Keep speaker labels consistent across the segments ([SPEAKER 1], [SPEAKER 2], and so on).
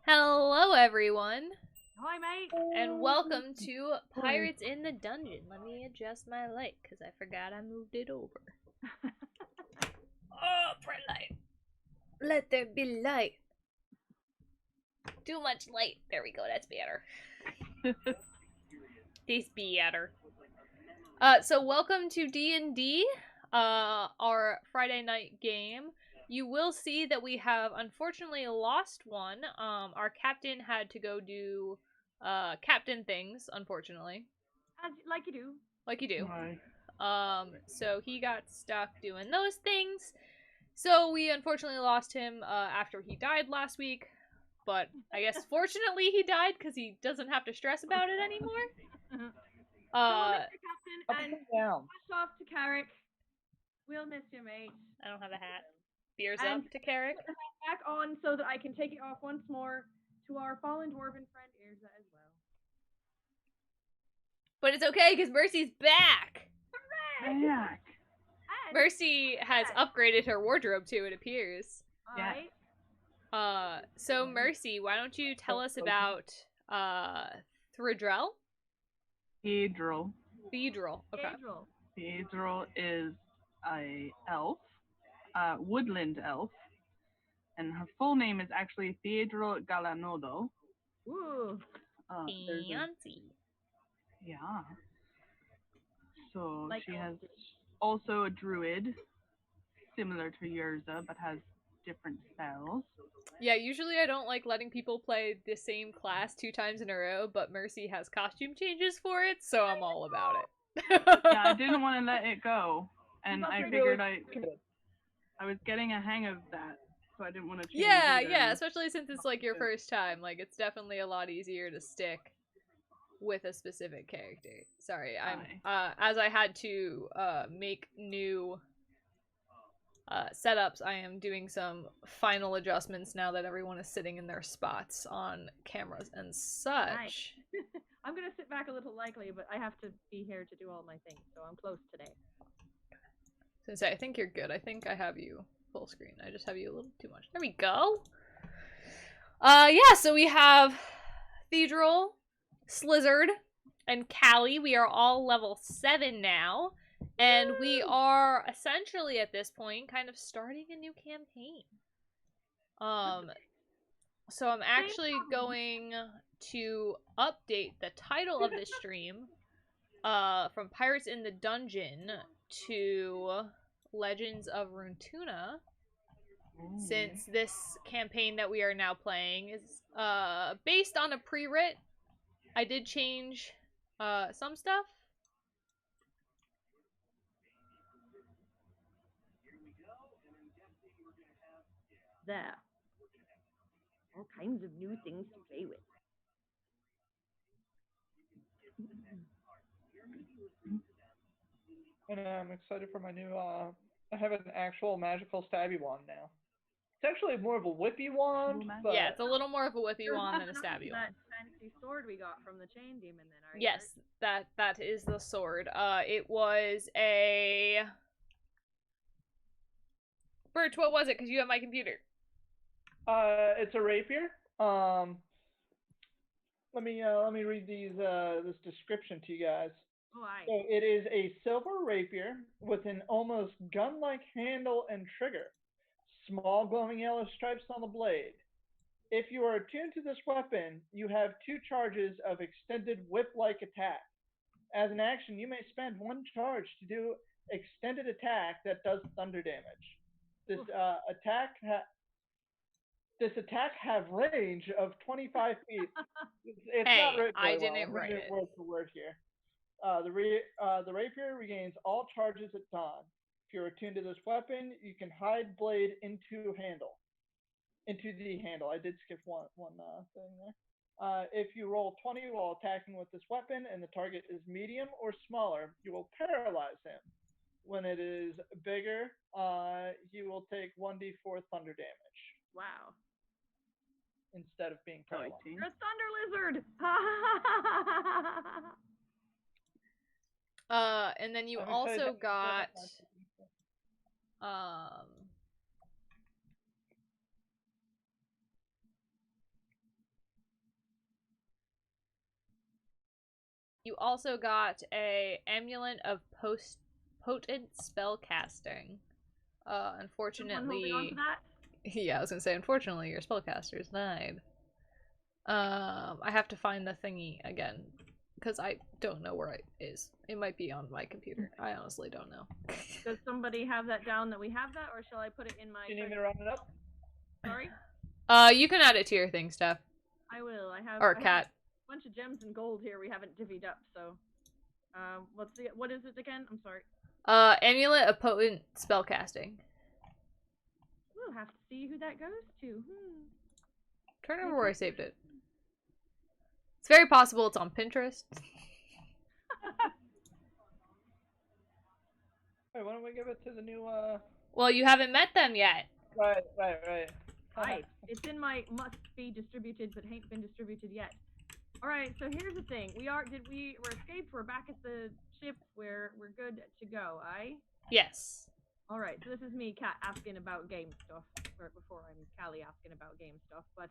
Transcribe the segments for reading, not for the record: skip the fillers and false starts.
[SPEAKER 1] Hello, everyone,
[SPEAKER 2] Hi, mate.
[SPEAKER 1] and welcome to Pirates in the Dungeon. Let me adjust my light, because I forgot I moved it over. Oh, bright light. Let there be light. Too much light. There we go, that's better. This better. So welcome to D&D, our Friday night game. You will see that we have unfortunately lost one. Our captain had to go do captain things, unfortunately.
[SPEAKER 2] Like you do.
[SPEAKER 1] Like you do.
[SPEAKER 3] Right.
[SPEAKER 1] So he got stuck doing those things. So we unfortunately lost him after he died last week. But I guess fortunately he died because he doesn't have to stress about it anymore.
[SPEAKER 2] So we'll miss you, Captain, and
[SPEAKER 3] Down.
[SPEAKER 2] push off to Carrick. We'll miss you, mate.
[SPEAKER 1] I don't have a hat. Beers
[SPEAKER 2] And
[SPEAKER 1] up to Carrick.
[SPEAKER 2] put the hat back on so that I can take it off once more to our fallen dwarven friend Irza as well.
[SPEAKER 1] But it's okay because Mercy's back.
[SPEAKER 2] Hooray!
[SPEAKER 3] Back.
[SPEAKER 2] And
[SPEAKER 1] Mercy has upgraded her wardrobe too, it appears.
[SPEAKER 2] alright.
[SPEAKER 1] So Mercy, why don't you tell us about Theadriel?
[SPEAKER 3] Theadriel.
[SPEAKER 1] Theadriel. Okay.
[SPEAKER 2] Gabriel.
[SPEAKER 3] Theadriel is a elf, woodland elf, and her full name is actually Theadriel Galanodo.
[SPEAKER 2] Ooh.
[SPEAKER 3] There's a-
[SPEAKER 1] Fancy.
[SPEAKER 3] yeah. So
[SPEAKER 2] Like
[SPEAKER 3] she
[SPEAKER 2] elves
[SPEAKER 3] has
[SPEAKER 2] do.
[SPEAKER 3] also a druid, similar to Yurza, but has different spells.
[SPEAKER 1] Yeah, usually I don't like letting people play the same class 2 times in a row, but Mercy has costume changes for it, so I'm all about it.
[SPEAKER 3] Yeah, I didn't want to let it go, and
[SPEAKER 2] That's
[SPEAKER 3] I
[SPEAKER 2] really
[SPEAKER 3] figured
[SPEAKER 2] good.
[SPEAKER 3] I was getting a hang of that, so I didn't want to change
[SPEAKER 1] Yeah,
[SPEAKER 3] either.
[SPEAKER 1] yeah, especially since it's like your first time. Like, it's definitely a lot easier to stick with a specific character. Sorry, I'm as I had to make new setups, I am doing some final adjustments now that everyone is sitting in their spots on cameras and such.
[SPEAKER 2] Nice. I'm gonna sit back a little likely, but I have to be here to do all my things, so I'm close today.
[SPEAKER 1] Since I think you're good. I think I have you full screen. I just have you a little too much. There we go. Yeah, so we have Theadriel, Slizard, and Callie. We are all level 7 now. And we are essentially at this point kind of starting a new campaign. So I'm actually going to update the title of this stream from Pirates in the Dungeon to Legends of Runeterra, since this campaign that we are now playing is based on a pre-writ. I did change some stuff.
[SPEAKER 2] There. All kinds of new things to play with.
[SPEAKER 4] And I'm excited for my new, I have an actual magical stabby wand now. It's actually more of a whippy wand, but...
[SPEAKER 1] Yeah, it's a little more of a whippy
[SPEAKER 2] There's
[SPEAKER 1] wand than a
[SPEAKER 2] nothing up to
[SPEAKER 1] stabby
[SPEAKER 2] that
[SPEAKER 1] one.
[SPEAKER 2] fancy sword we got from the chain demon then, are you?
[SPEAKER 1] Yes, that is the sword. It was a... Birch, what was it? Because you have my computer.
[SPEAKER 4] It's a rapier. Let me read this description to you guys.
[SPEAKER 2] Oh, aye.
[SPEAKER 4] So it is a silver rapier with an almost gun-like handle and trigger. Small glowing yellow stripes on the blade. If you are attuned to this weapon, you have 2 charges of extended whip-like attack. As an action, you may spend 1 charge to do extended attack that does thunder damage. This attack have range of 25 feet. It's
[SPEAKER 1] Hey,
[SPEAKER 4] not written
[SPEAKER 1] I
[SPEAKER 4] very well.
[SPEAKER 1] didn't
[SPEAKER 4] I'm
[SPEAKER 1] write
[SPEAKER 4] reading
[SPEAKER 1] it.
[SPEAKER 4] word for word here. The rapier regains all charges at dawn. If you're attuned to this weapon, you can hide blade into the handle. I did skip one thing there. If you roll 20 while attacking with this weapon and the target is medium or smaller, you will paralyze him. When it is bigger, he will take 1d4 thunder damage.
[SPEAKER 2] Wow.
[SPEAKER 4] Instead of being paralyzed.
[SPEAKER 2] You're a thunder lizard!
[SPEAKER 1] And then you
[SPEAKER 4] I'm
[SPEAKER 1] also
[SPEAKER 4] excited
[SPEAKER 1] got
[SPEAKER 4] to-
[SPEAKER 1] You also got a amulet of potent spell casting.
[SPEAKER 2] Someone holding on
[SPEAKER 1] Unfortunately,
[SPEAKER 2] to that?
[SPEAKER 1] yeah, I was gonna say, unfortunately, your spellcaster's died. I have to find the thingy again because I don't know where it is. It might be on my computer. I honestly don't know.
[SPEAKER 2] Does somebody have that down that we have that, or shall I put it in my?
[SPEAKER 4] Do you need me to round it up?
[SPEAKER 2] Sorry.
[SPEAKER 1] You can add it to your thing, Steph.
[SPEAKER 2] I will. I have.
[SPEAKER 1] Or
[SPEAKER 2] I have
[SPEAKER 1] Cat.
[SPEAKER 2] a bunch of gems and gold here we haven't divvied up. So, what is it again? I'm sorry.
[SPEAKER 1] Amulet of potent spellcasting.
[SPEAKER 2] We'll have to see who that goes to.
[SPEAKER 1] Trying to remember where I saved it. It's very possible it's on Pinterest.
[SPEAKER 4] Wait, why don't we give it to the new,
[SPEAKER 1] Well, you haven't met them yet.
[SPEAKER 4] Right.
[SPEAKER 2] Right. It's in my must be distributed but ain't been distributed yet. Alright, so here's the thing. We're escaped, we're back at the ship, we're good to go, aye?
[SPEAKER 1] Yes.
[SPEAKER 2] Alright, so this is me, Kat, asking about game stuff, before I'm Callie asking about game stuff, but,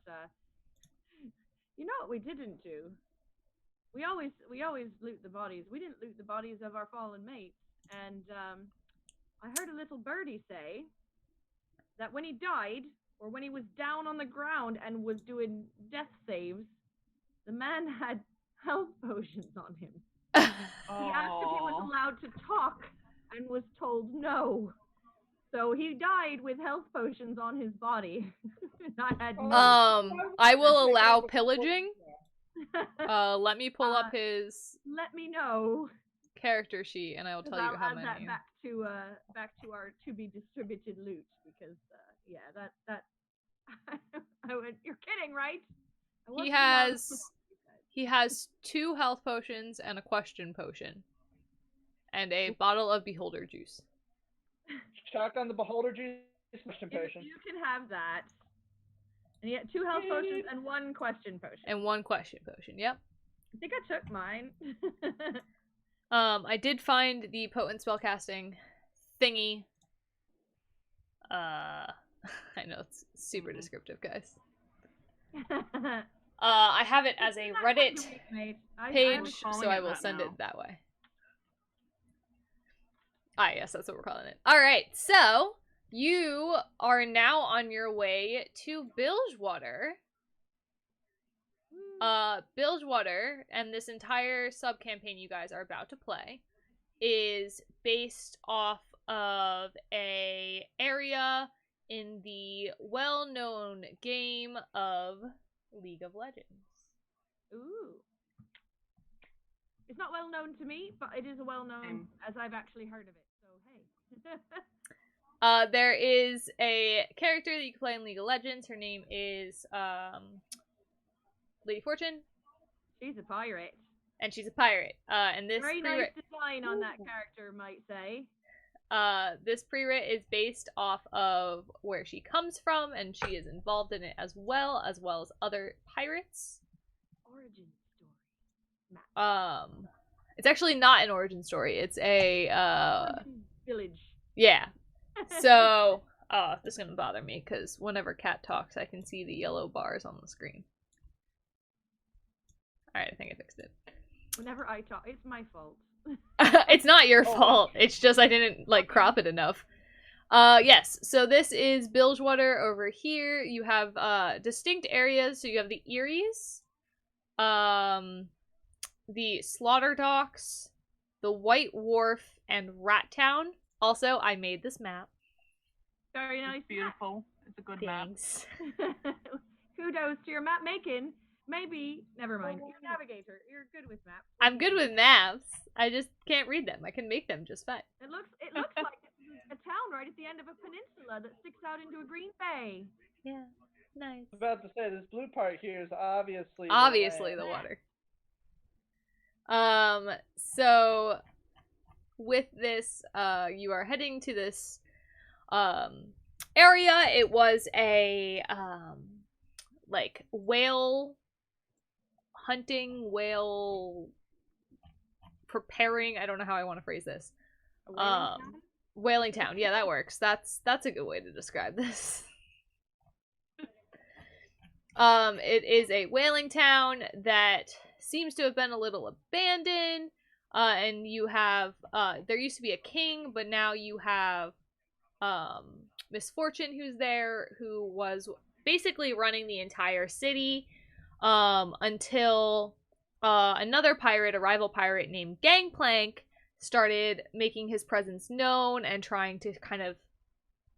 [SPEAKER 2] you know what we didn't do? We always loot the bodies. We didn't loot the bodies of our fallen mates, and, I heard a little birdie say that when he died, or when he was down on the ground and was doing death saves, the man had health potions on him. He asked if he was allowed to talk and was told no. So he died with health potions on his body. I had no.
[SPEAKER 1] I will allow pillaging. Let me pull up his
[SPEAKER 2] Let me know.
[SPEAKER 1] character sheet, and I will tell you
[SPEAKER 2] I'll
[SPEAKER 1] how
[SPEAKER 2] add
[SPEAKER 1] many.
[SPEAKER 2] that back to our to be distributed loot because yeah, that I would. You're kidding, right?
[SPEAKER 1] He has 2 health potions and a question potion, and a bottle of beholder juice.
[SPEAKER 4] Shotgun the beholder juice, question potion.
[SPEAKER 2] You can have that. And he had 2 health potions and 1 question potion.
[SPEAKER 1] And 1 question potion. Yep.
[SPEAKER 2] I think I took mine.
[SPEAKER 1] I did find the potent spellcasting thingy. I know it's super descriptive, guys. I have it as a Reddit page, so I will send it that way. Ah, yes, that's what we're calling it. Alright, so you are now on your way to Bilgewater. Bilgewater, and this entire sub-campaign you guys are about to play, is based off of a area in the well-known game of League of Legends.
[SPEAKER 2] Ooh. It's not well known to me, but it is a well known as I've actually heard of it. So hey.
[SPEAKER 1] There is a character that you can play in League of Legends. Her name is Lady Fortune.
[SPEAKER 2] She's a pirate.
[SPEAKER 1] And she's a pirate. And this
[SPEAKER 2] very nice design on that character, might say.
[SPEAKER 1] This pre-writ is based off of where she comes from, and she is involved in it as well as other pirates.
[SPEAKER 2] Origin story.
[SPEAKER 1] It's actually not an origin story. It's a
[SPEAKER 2] village.
[SPEAKER 1] Yeah. So, this is gonna bother me because whenever Cat talks, I can see the yellow bars on the screen. All right, I think I fixed it.
[SPEAKER 2] Whenever I talk, it's my fault.
[SPEAKER 1] It's not your fault. It's just I didn't crop it enough. Yes. So this is Bilgewater over here. You have distinct areas. So you have the Eyries, the Slaughter Docks, the White Wharf, and Rat Town. Also, I made this map.
[SPEAKER 2] Very nice.
[SPEAKER 3] It's beautiful. It's a good
[SPEAKER 1] Thanks.
[SPEAKER 2] map. Kudos to your map making. Maybe, never mind. You're a navigator. You're good with maps.
[SPEAKER 1] I'm good with maps. I just can't read them. I can make them just fine.
[SPEAKER 2] It looks like a town right at the end of a peninsula that sticks out into a green bay.
[SPEAKER 1] Yeah, nice.
[SPEAKER 4] I was about to say, this blue part here is obviously
[SPEAKER 1] the water. So with this, you are heading to this area. It was a like whale hunting, whale preparing. I don't know how I want to phrase this. Whaling town. Yeah, that works. That's a good way to describe this. It is a whaling town that seems to have been a little abandoned. And you have, there used to be a king, but now you have Misfortune who's there, who was basically running the entire city until another pirate, a rival pirate named Gangplank, started making his presence known and trying to kind of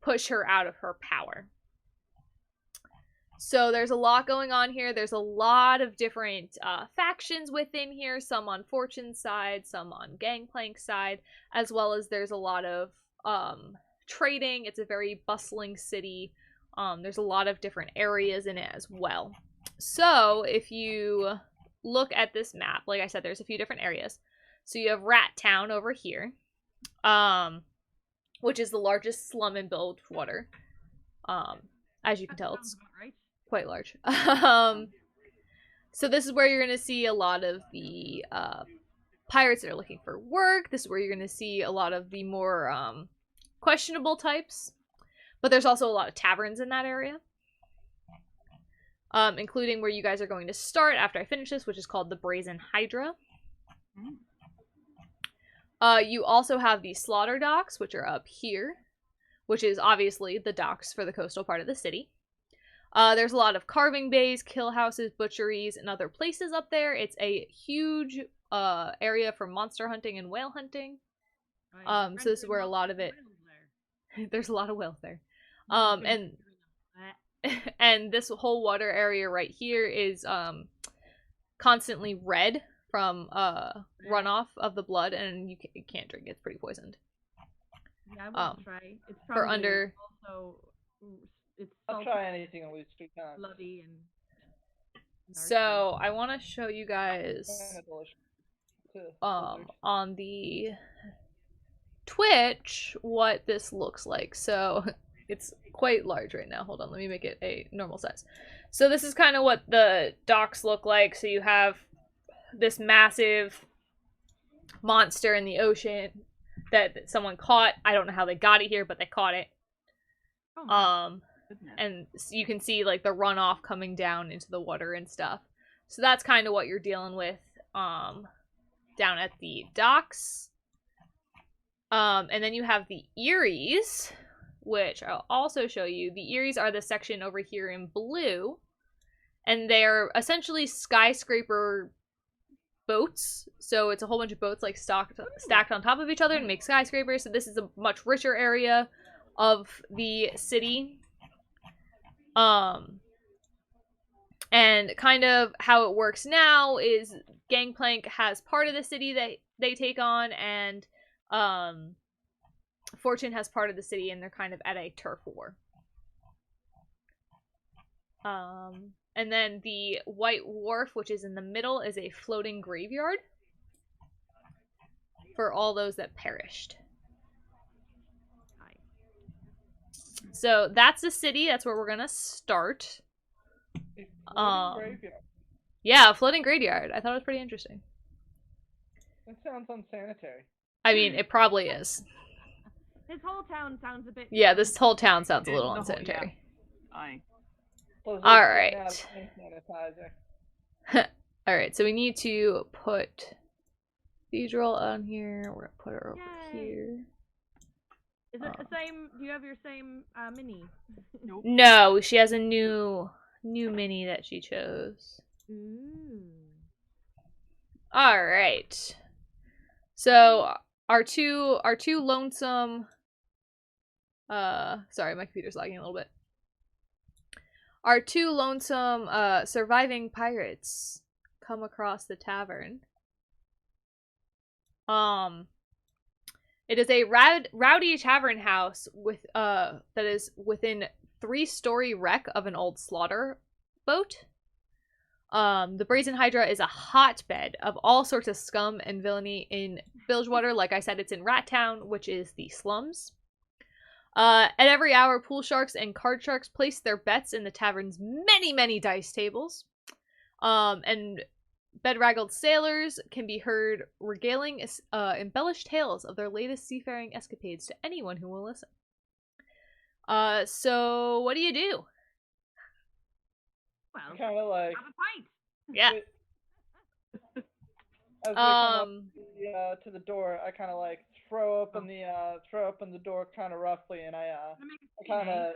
[SPEAKER 1] push her out of her power. So there's a lot going on here. There's a lot of different factions within here, some on Fortune's side, some on Gangplank's side, as well as there's a lot of trading. It's a very bustling city. There's a lot of different areas in it as well. So if you look at this map, like I said, there's a few different areas. So you have Rat Town over here, which is the largest slum in Bilgewater. As you can tell, it's quite large. So this is where you're going to see a lot of the pirates that are looking for work. This is where you're going to see a lot of the more questionable types. But there's also a lot of taverns in that area. Including where you guys are going to start after I finish this, which is called the Brazen Hydra. You also have the Slaughter Docks, which are up here, which is obviously the docks for the coastal part of the city. There's a lot of carving bays, kill houses, butcheries, and other places up there. It's a huge area for monster hunting and whale hunting. So this is where a lot of it... There's a lot of whales there. And this whole water area right here is constantly red from runoff of the blood, and you can't drink it. It's pretty poisoned.
[SPEAKER 2] Yeah, I will try. It's probably
[SPEAKER 1] for under...
[SPEAKER 2] also... It's
[SPEAKER 4] I'll try anything at least 3 times.
[SPEAKER 2] Bloody and
[SPEAKER 1] so I want to show you guys on the Twitch what this looks like. So it's quite large right now. Hold on, let me make it a normal size. So this is kind of what the docks look like. So you have this massive monster in the ocean that someone caught. I don't know how they got it here, but they caught it. And you can see like the runoff coming down into the water and stuff. So that's kind of what you're dealing with down at the docks. And then you have the Eries, which I'll also show you. The Eries are the section over here in blue, and they're essentially skyscraper boats. So it's a whole bunch of boats like stacked on top of each other to make skyscrapers. So this is a much richer area of the city. And kind of how it works now is Gangplank has part of the city that they take on, and Fortune has part of the city, and they're kind of at a turf war. And then the White Wharf, which is in the middle, is a floating graveyard for all those that perished. So that's the city. That's where we're gonna start. Yeah, a floating graveyard. I thought it was pretty interesting.
[SPEAKER 4] That sounds unsanitary.
[SPEAKER 1] I mean, it probably is.
[SPEAKER 2] This whole town sounds a bit...
[SPEAKER 1] Yeah, this whole town sounds a little unsanitary.
[SPEAKER 4] Yeah.
[SPEAKER 1] Alright. Alright, so we need to put Theadriel on here. We're gonna put her over here.
[SPEAKER 2] Is it the same? Do you have your same mini?
[SPEAKER 3] Nope.
[SPEAKER 1] No, she has a new mini that she chose. All right. So our two lonesome. Sorry, my computer's lagging a little bit. Our 2 lonesome surviving pirates come across the tavern. It is a rowdy tavern house with that is within 3-story wreck of an old slaughter boat. The Brazen Hydra is a hotbed of all sorts of scum and villainy in Bilgewater. Like I said, it's in Rat Town, which is the slums. At every hour, pool sharks and card sharks place their bets in the tavern's many dice tables. And bedraggled sailors can be heard regaling embellished tales of their latest seafaring escapades to anyone who will listen. So what do you do?
[SPEAKER 2] Well,
[SPEAKER 4] Kind of like...
[SPEAKER 2] have a pint.
[SPEAKER 1] Yeah.
[SPEAKER 4] As we come up to the door, I kind of like throw open the door kind of roughly, and I kind of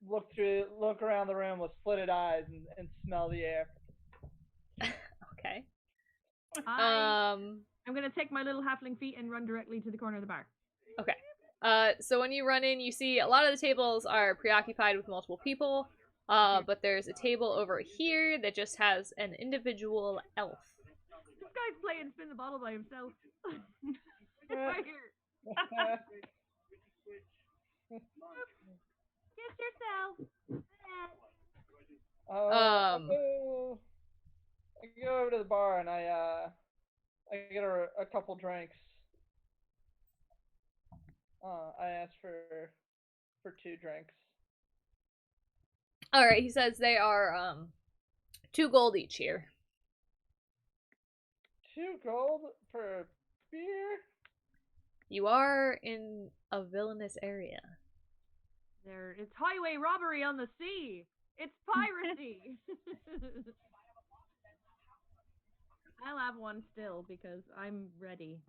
[SPEAKER 4] look around the room with slitted eyes and smell the air.
[SPEAKER 1] Okay.
[SPEAKER 2] I'm gonna take my little halfling feet and run directly to the corner of the bar.
[SPEAKER 1] Okay. So when you run in, you see a lot of the tables are preoccupied with multiple people. But there's a table over here that just has an individual elf.
[SPEAKER 2] This guy's playing spin the bottle by himself. Right here. Kiss yourself.
[SPEAKER 4] I go over to the bar and I get a couple drinks. I ask for 2 drinks.
[SPEAKER 1] All right, he says they are 2 gold each here.
[SPEAKER 4] 2 gold for a beer?
[SPEAKER 1] You are in a villainous area.
[SPEAKER 2] It's highway robbery on the sea. It's piracy. I'll have one still because I'm ready.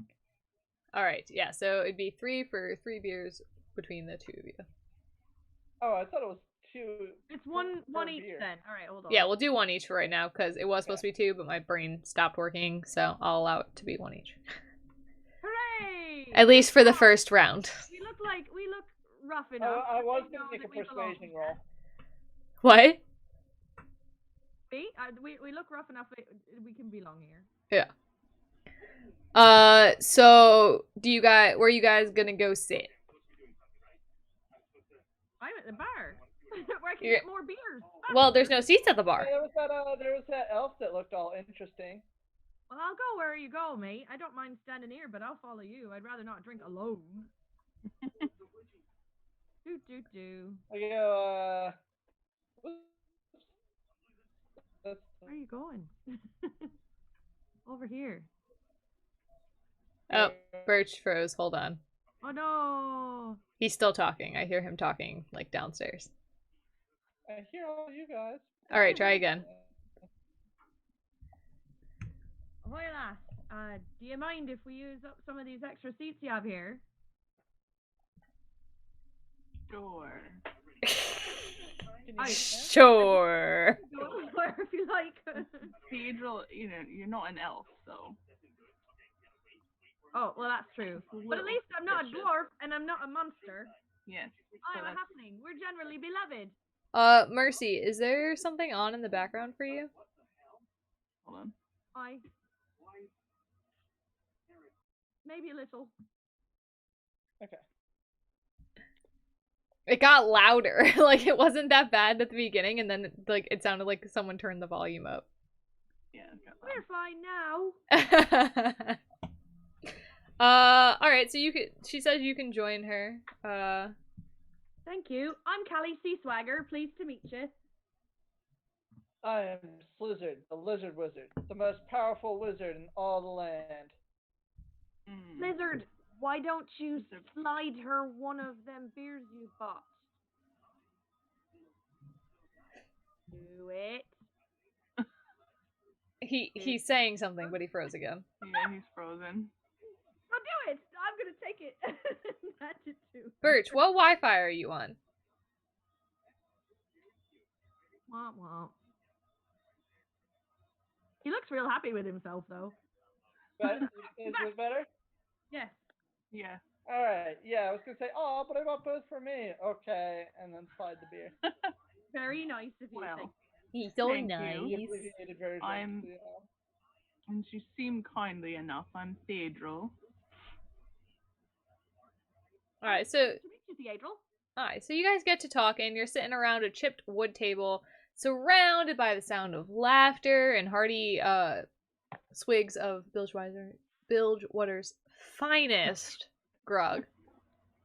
[SPEAKER 1] All right, yeah. So it'd be 3 for 3 beers between the 2 of you.
[SPEAKER 4] Oh, I thought it was 2.
[SPEAKER 2] It's one each
[SPEAKER 4] beer.
[SPEAKER 2] then. All right, hold on.
[SPEAKER 1] Yeah, we'll do 1 each for right now because it was supposed to be 2, but my brain stopped working, so I'll allow it to be 1 each.
[SPEAKER 2] Hooray!
[SPEAKER 1] At least for the first round.
[SPEAKER 2] We look rough enough.
[SPEAKER 4] I was gonna make a persuasion roll.
[SPEAKER 1] What?
[SPEAKER 2] See, we look rough enough. We can belong here.
[SPEAKER 1] Yeah. So where are you guys gonna go sit?
[SPEAKER 2] I'm at the bar. Where I can get more beers.
[SPEAKER 1] Well, there's no seats at the bar.
[SPEAKER 4] Yeah, there was that elf that looked all interesting.
[SPEAKER 2] Well, I'll go where you go, mate. I don't mind standing here, but I'll follow you. I'd rather not drink alone. do.
[SPEAKER 4] I go,
[SPEAKER 2] Where are you going? Over here.
[SPEAKER 1] Oh, Birch froze. Hold on.
[SPEAKER 2] Oh no!
[SPEAKER 1] He's still talking. I hear him talking, like, downstairs.
[SPEAKER 4] I hear all you guys.
[SPEAKER 1] Alright, try again.
[SPEAKER 2] Ahoy, lass. Do you mind if we use up some of these extra seats you have here?
[SPEAKER 3] Sure.
[SPEAKER 1] Sure.
[SPEAKER 2] Go anywhere if you like.
[SPEAKER 3] Theadriel, you're not an elf, so.
[SPEAKER 2] Oh, well, that's true. But at least I'm not a dwarf and I'm not a monster.
[SPEAKER 3] Yes.
[SPEAKER 2] I'm a halfling. We're generally beloved.
[SPEAKER 1] Mercy, is there something on in the background for you?
[SPEAKER 3] Hold on.
[SPEAKER 2] Maybe a little.
[SPEAKER 4] Okay.
[SPEAKER 1] It got louder. Like, it wasn't that bad at the beginning, and then, like, it sounded like someone turned the volume up.
[SPEAKER 3] Yeah, it got
[SPEAKER 2] We're fine now.
[SPEAKER 1] Alright, so she says you can join her.
[SPEAKER 2] Thank you. I'm Callie Seaswagger. Pleased to meet you.
[SPEAKER 4] I am Slizard, the lizard wizard, the most powerful wizard in all the land.
[SPEAKER 2] Slizard, why don't you slide her one of them beers you bought? Do it.
[SPEAKER 1] He's saying something, but he froze again.
[SPEAKER 3] Yeah, he's frozen.
[SPEAKER 2] I'll do it. I'm gonna take it. That's it too.
[SPEAKER 1] Birch, what Wi-Fi are you on?
[SPEAKER 2] Womp womp. He looks real happy with himself, though.
[SPEAKER 4] But is it better?
[SPEAKER 2] Yes.
[SPEAKER 3] Yeah.
[SPEAKER 4] Alright, yeah, I was gonna say, oh, but I bought both for me. Okay, and then slide the beer.
[SPEAKER 2] Very nice of you.
[SPEAKER 3] Well,
[SPEAKER 1] He's so
[SPEAKER 3] Thank
[SPEAKER 1] nice.
[SPEAKER 3] you.
[SPEAKER 4] I'm.
[SPEAKER 3] And you seem kindly enough. I'm Theadriel.
[SPEAKER 1] Alright, so you guys get to talking. You're sitting around a chipped wood table, surrounded by the sound of laughter and hearty swigs of Bilgewater's finest grog.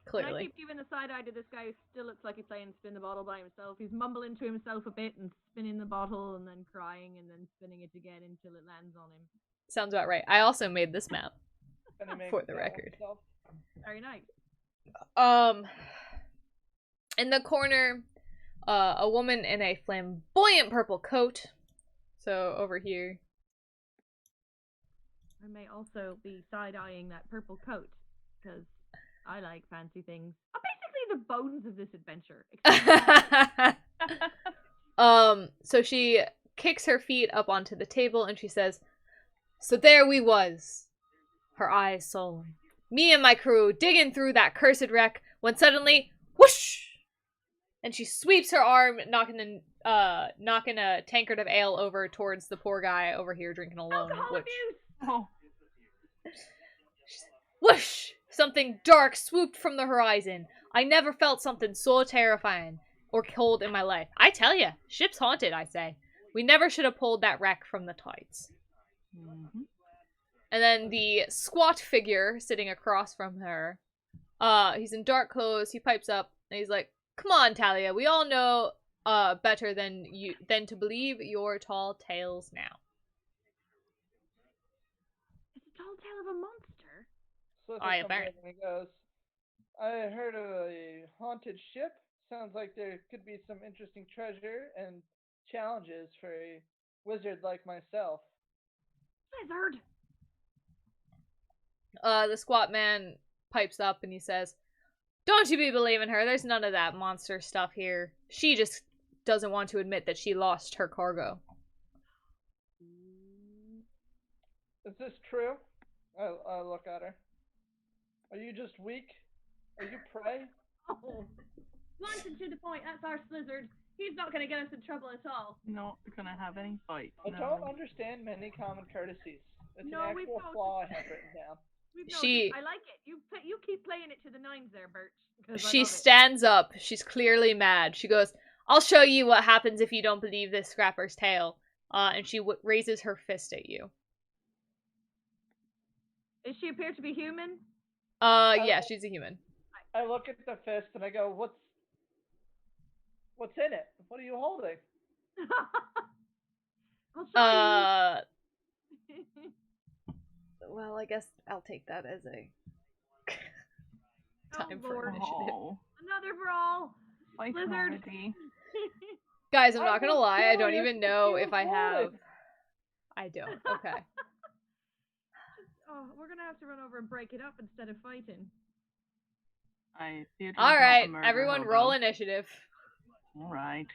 [SPEAKER 1] Clearly.
[SPEAKER 2] And I keep giving a side eye to this guy who still looks like he's playing spin the bottle by himself. He's mumbling to himself a bit and spinning the bottle and then crying and then spinning it again until it lands on him.
[SPEAKER 1] Sounds about right. I also made this map, for the record.
[SPEAKER 2] Very nice.
[SPEAKER 1] In the corner, a woman in a flamboyant purple coat. So over here,
[SPEAKER 2] I may also be side-eyeing that purple coat, because I like fancy things. Basically the bones of this adventure.
[SPEAKER 1] So she kicks her feet up onto the table and she says, "So there we was." Her eyes sullen. Me and my crew digging through that cursed wreck when suddenly, whoosh! And she sweeps her arm, knocking a tankard of ale over towards the poor guy over here drinking alone.
[SPEAKER 2] Alcohol abuse!
[SPEAKER 3] Oh.
[SPEAKER 1] Whoosh! Something dark swooped from the horizon. I never felt something so terrifying or cold in my life. I tell ya, ship's haunted, I say. We never should have pulled that wreck from the tides.
[SPEAKER 3] Mm-hmm.
[SPEAKER 1] And then the squat figure sitting across from her, he's in dark clothes, he pipes up, and he's like, "Come on, Talia, we all know better than to believe your tall tales now."
[SPEAKER 2] It's a tall tale of a monster.
[SPEAKER 4] Slizard comes
[SPEAKER 1] bet.
[SPEAKER 4] in and he goes, "I heard of a haunted ship. Sounds like there could be some interesting treasure and challenges for a wizard like myself."
[SPEAKER 2] Slizard!
[SPEAKER 1] The squat man pipes up and he says, "Don't you be believing her. There's none of that monster stuff here. She just doesn't want to admit that she lost her cargo."
[SPEAKER 4] "Is this true?" I look at her. "Are you just weak? Are you prey?"
[SPEAKER 2] Oh, blunt and to the point, that's our Slizard. He's not going to get us in trouble at all.
[SPEAKER 3] Not gonna have any fight.
[SPEAKER 4] I
[SPEAKER 3] No.
[SPEAKER 4] don't understand many common courtesies. It's
[SPEAKER 2] No,
[SPEAKER 4] an
[SPEAKER 2] we've
[SPEAKER 4] actual
[SPEAKER 2] noticed.
[SPEAKER 4] flaw I have written down.
[SPEAKER 2] We've
[SPEAKER 1] She-
[SPEAKER 2] noticed. I like it. You keep playing it to the nines there, Birch. 'Cause I
[SPEAKER 1] She
[SPEAKER 2] love it.
[SPEAKER 1] stands up. She's clearly mad. She goes, "I'll show you what happens if you don't believe this scrapper's tale." And she raises her fist at you.
[SPEAKER 2] Does she appear to be human?
[SPEAKER 1] Yeah, she's a human.
[SPEAKER 4] I look at the fist and I go, What's in it? What are you holding?"
[SPEAKER 2] I'll show you.
[SPEAKER 1] Well, I guess I'll take that as a time for
[SPEAKER 2] Lord.
[SPEAKER 1] initiative.
[SPEAKER 3] Oh,
[SPEAKER 2] Another brawl.
[SPEAKER 3] fight
[SPEAKER 2] Lizard.
[SPEAKER 3] already.
[SPEAKER 1] Guys, I'm
[SPEAKER 4] I'm
[SPEAKER 1] not gonna
[SPEAKER 4] just
[SPEAKER 1] lie, I don't
[SPEAKER 4] curious
[SPEAKER 1] even
[SPEAKER 4] what
[SPEAKER 1] know
[SPEAKER 4] she
[SPEAKER 1] if
[SPEAKER 4] was
[SPEAKER 1] I have...
[SPEAKER 4] holding.
[SPEAKER 1] I don't, okay.
[SPEAKER 2] Oh, we're gonna have to run over and break it up instead of fighting.
[SPEAKER 3] Theadriel's
[SPEAKER 1] Alright,
[SPEAKER 3] not a murder
[SPEAKER 1] everyone
[SPEAKER 3] hobo.
[SPEAKER 1] roll initiative.
[SPEAKER 3] Alright.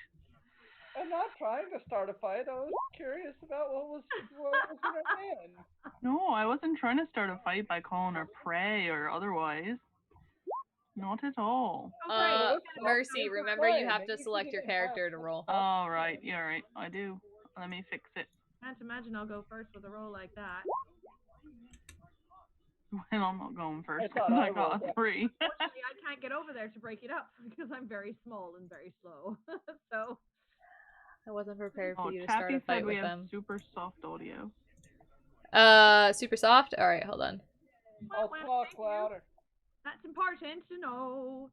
[SPEAKER 4] I'm not trying to start a fight. I was curious about what was in her hand.
[SPEAKER 3] No, I wasn't trying to start a fight by calling her prey or otherwise. Not at all.
[SPEAKER 1] Mercy, remember you have to select your character to roll.
[SPEAKER 3] Alright, yeah, right. I do. Let me fix it.
[SPEAKER 2] Can't imagine I'll go first with a roll like that.
[SPEAKER 3] Well, I'm not going first
[SPEAKER 4] I thought
[SPEAKER 3] because
[SPEAKER 4] I
[SPEAKER 3] I got
[SPEAKER 4] rolled
[SPEAKER 3] a
[SPEAKER 4] that.
[SPEAKER 3] 3.
[SPEAKER 2] Fortunately, I can't get over there to break it up because I'm very small and very slow. So,
[SPEAKER 1] I wasn't prepared for
[SPEAKER 3] Oh,
[SPEAKER 1] you to start
[SPEAKER 3] Chappie
[SPEAKER 1] a fight
[SPEAKER 3] said we
[SPEAKER 1] with
[SPEAKER 3] have
[SPEAKER 1] them.
[SPEAKER 3] super soft audio.
[SPEAKER 1] Super soft? Alright, hold on.
[SPEAKER 4] I'll talk louder.
[SPEAKER 2] that's important to know.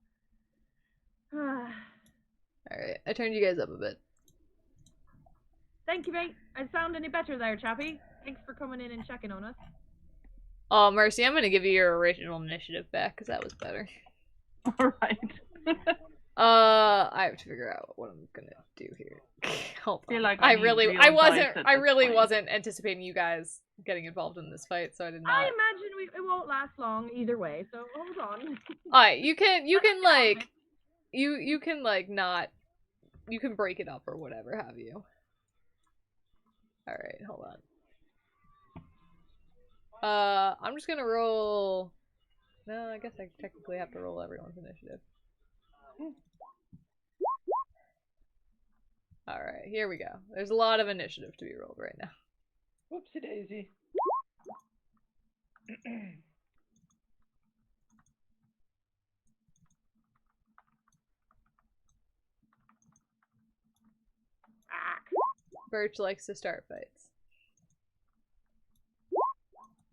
[SPEAKER 1] Alright, I turned you guys up a bit.
[SPEAKER 2] Thank you, mate. I sound any better there, Chappie? Thanks for coming in and checking on us.
[SPEAKER 1] Oh, Mercy, I'm gonna give you your original initiative back, because that was better.
[SPEAKER 3] Alright.
[SPEAKER 1] I have to figure out what I'm gonna do here. Hold on.
[SPEAKER 3] Feel like
[SPEAKER 1] I
[SPEAKER 3] I need
[SPEAKER 1] really,
[SPEAKER 3] real
[SPEAKER 1] I
[SPEAKER 3] dice
[SPEAKER 1] wasn't,
[SPEAKER 3] at
[SPEAKER 1] I
[SPEAKER 3] this
[SPEAKER 1] really
[SPEAKER 3] point.
[SPEAKER 1] wasn't anticipating you guys getting involved in this fight, so I did not.
[SPEAKER 2] I imagine it won't last long either way, so hold on.
[SPEAKER 1] Alright, you can like, you can like not, you can break it up or whatever have you. Alright, hold on. I'm just gonna roll, no, I guess I technically have to roll everyone's initiative. Alright, here we go. There's a lot of initiative to be rolled right now.
[SPEAKER 4] Whoopsie daisy.
[SPEAKER 1] Birch likes to start fights.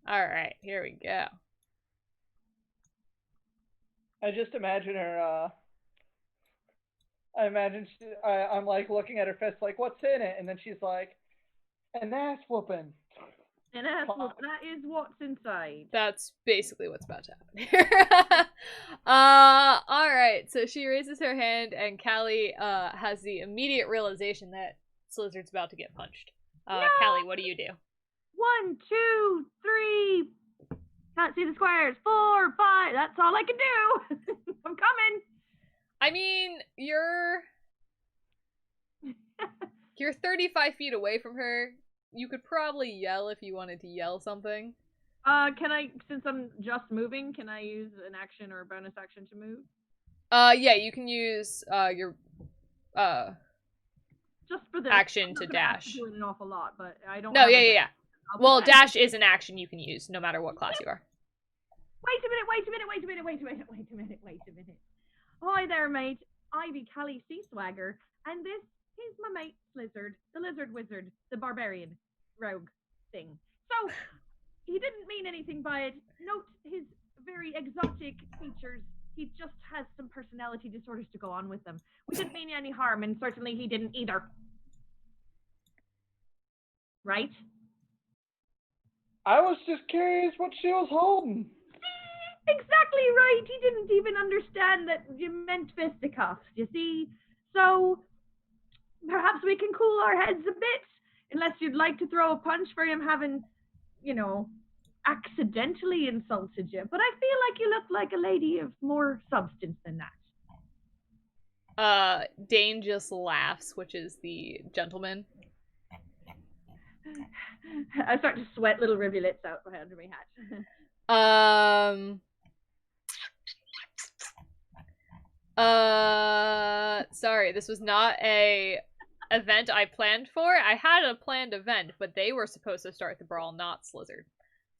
[SPEAKER 1] Alright, here we go.
[SPEAKER 4] I just imagine her, I imagine I'm like looking at her fist like, what's in it? And then she's like, an ass whooping.
[SPEAKER 2] And that is what's inside.
[SPEAKER 1] That's basically what's about to happen here. Alright, so she raises her hand and Callie has the immediate realization that Slizard's about to get punched.
[SPEAKER 2] No!
[SPEAKER 1] Callie, what do you do?
[SPEAKER 2] 1, 2, 3. Can't see the squares. 4, 5. That's all I can do. I'm coming.
[SPEAKER 1] I mean, you're 35 feet away from her. You could probably yell if you wanted to yell something.
[SPEAKER 2] Can I, since I'm just moving, can I use an action or a bonus action to move?
[SPEAKER 1] Yeah, you can use your
[SPEAKER 2] just for this
[SPEAKER 1] action to dash.
[SPEAKER 2] I'm doing an awful lot, but I don't.
[SPEAKER 1] No, yeah. Well,
[SPEAKER 2] pretend.
[SPEAKER 1] dash is an action you can use no matter what class you are.
[SPEAKER 2] Wait a minute. Hi there, mate. I be Callie Seaswagger, and this is my mate Slizard, the lizard wizard, the barbarian rogue thing. So, he didn't mean anything by it. Note his very exotic features. He just has some personality disorders to go on with them. We didn't mean any harm, and certainly he didn't either. Right?
[SPEAKER 4] I was just curious what she was holding.
[SPEAKER 2] Exactly right. He didn't even understand that you meant fisticuffs, you see? So, perhaps we can cool our heads a bit, unless you'd like to throw a punch for him having, accidentally insulted you. But I feel like you look like a lady of more substance than that.
[SPEAKER 1] Dane just laughs, which is the gentleman.
[SPEAKER 2] I start to sweat little rivulets out from under my hat.
[SPEAKER 1] Sorry, this was not a event I planned for. I had a planned event, but they were supposed to start the brawl, not Slizard.